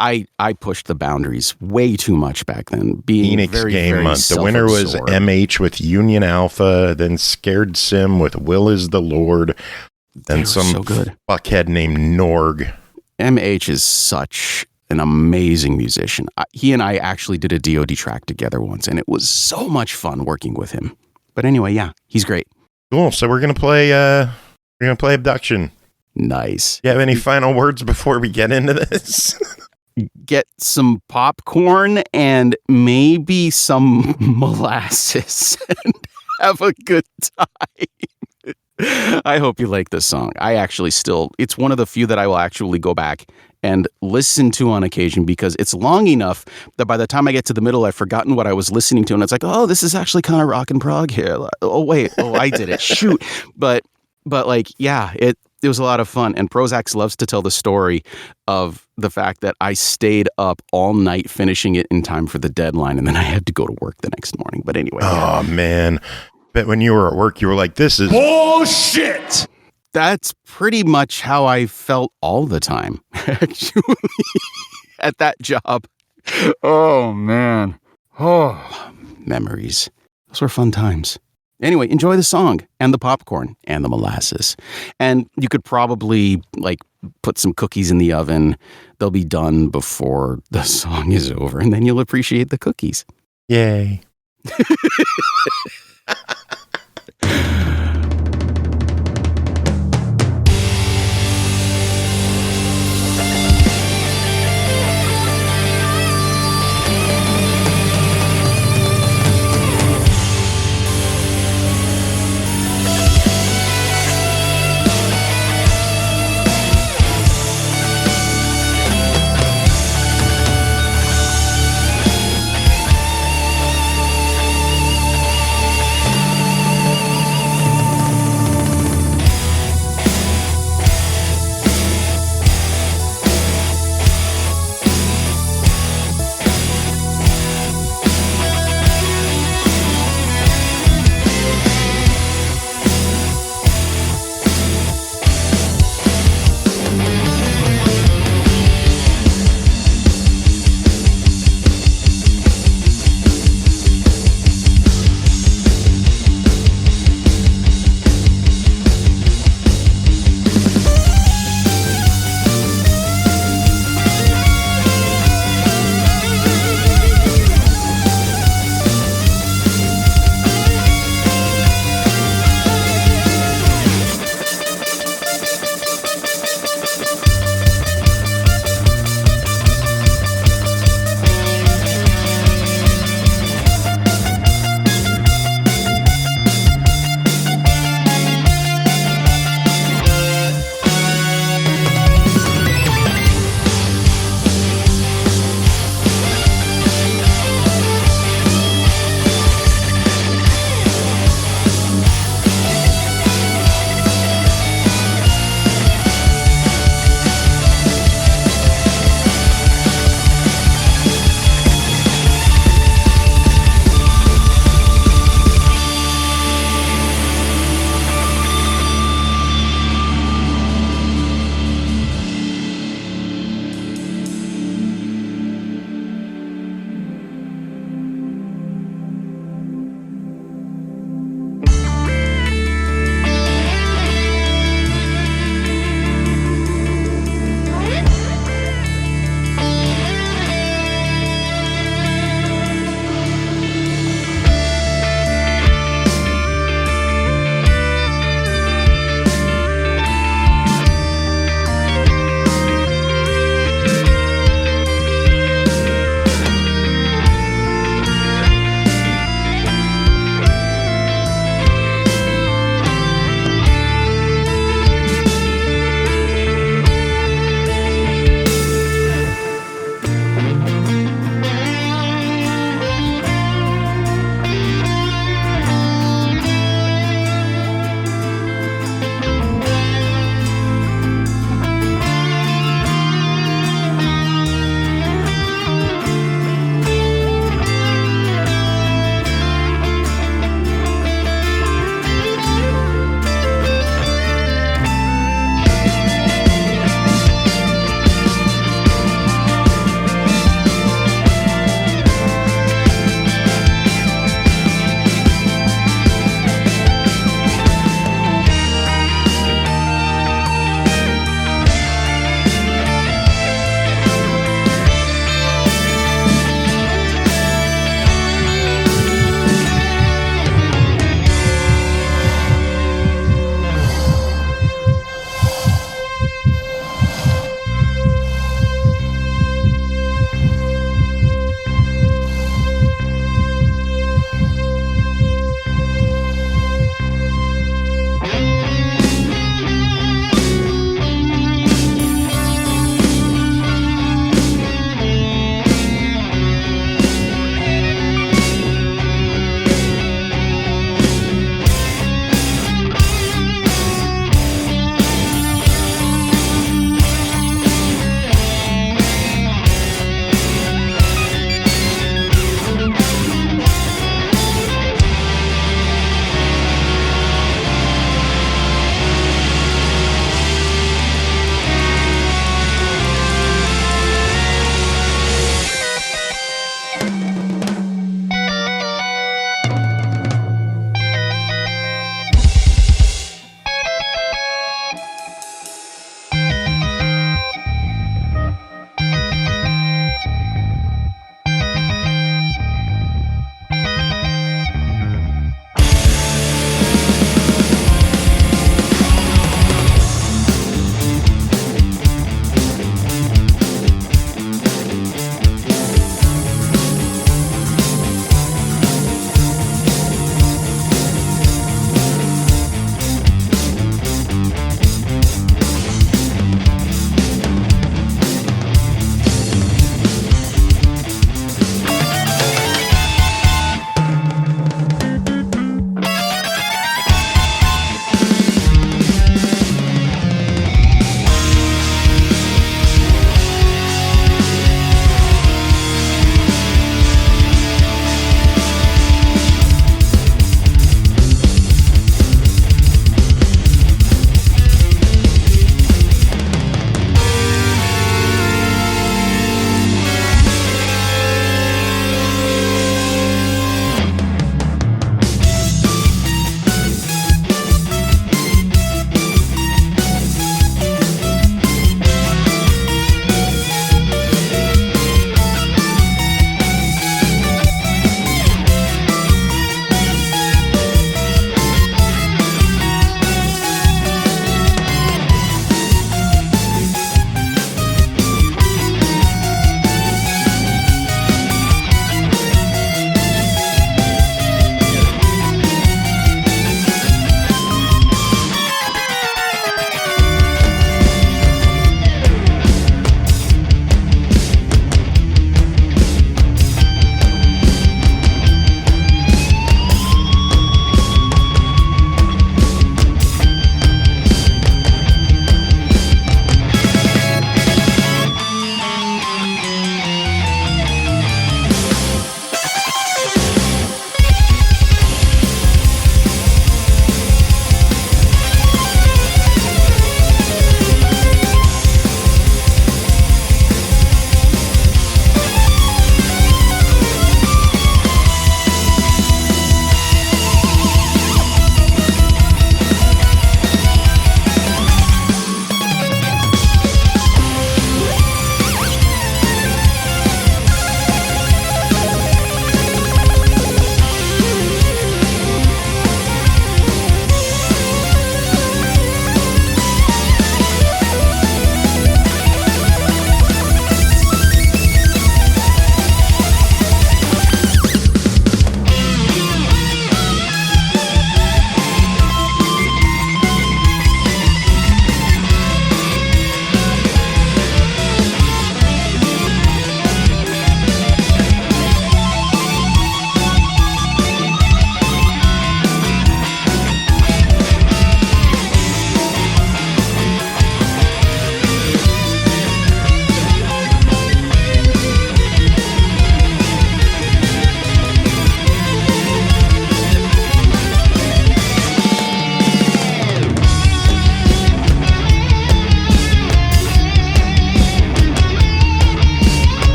I: I pushed the boundaries way too much back then. Being
B: Enix
I: very,
B: Game
I: very
B: Month. The winner was MH with Union Alpha, then Scared Sim with Will is the Lord, then some fuckhead named Norg.
I: MH is such an amazing musician. He and I actually did a DoD track together once, and it was so much fun working with him. But anyway, yeah, he's great.
B: Cool. So we're gonna play Abduction.
I: Nice.
B: You have any final words before we get into this?
I: Get some popcorn and maybe some molasses and have a good time. I hope you like this song. It's one of the few that I will actually go back and listen to on occasion because it's long enough that by the time I get to the middle, I've forgotten what I was listening to. And it's like, oh, this is actually kind of rock and prog here. Oh, wait. Oh, I did it. Shoot. But like, yeah, it was a lot of fun. And Prozac loves to tell the story of the fact that I stayed up all night finishing it in time for the deadline, and then I had to go to work the next morning. But anyway.
B: Oh, man. But when you were at work, you were like, this is bullshit.
I: That's pretty much how I felt all the time, actually, at that job. Oh, man. Oh, memories. Those were fun times. Anyway, enjoy the song and the popcorn and the molasses. And you could probably put some cookies in the oven. They'll be done before the song is over, and then you'll appreciate the cookies.
B: Yay.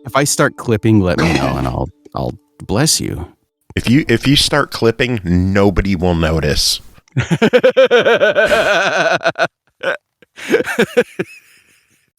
I: If I start clipping, let me know, and I'll bless you.
B: If you start clipping, nobody will notice.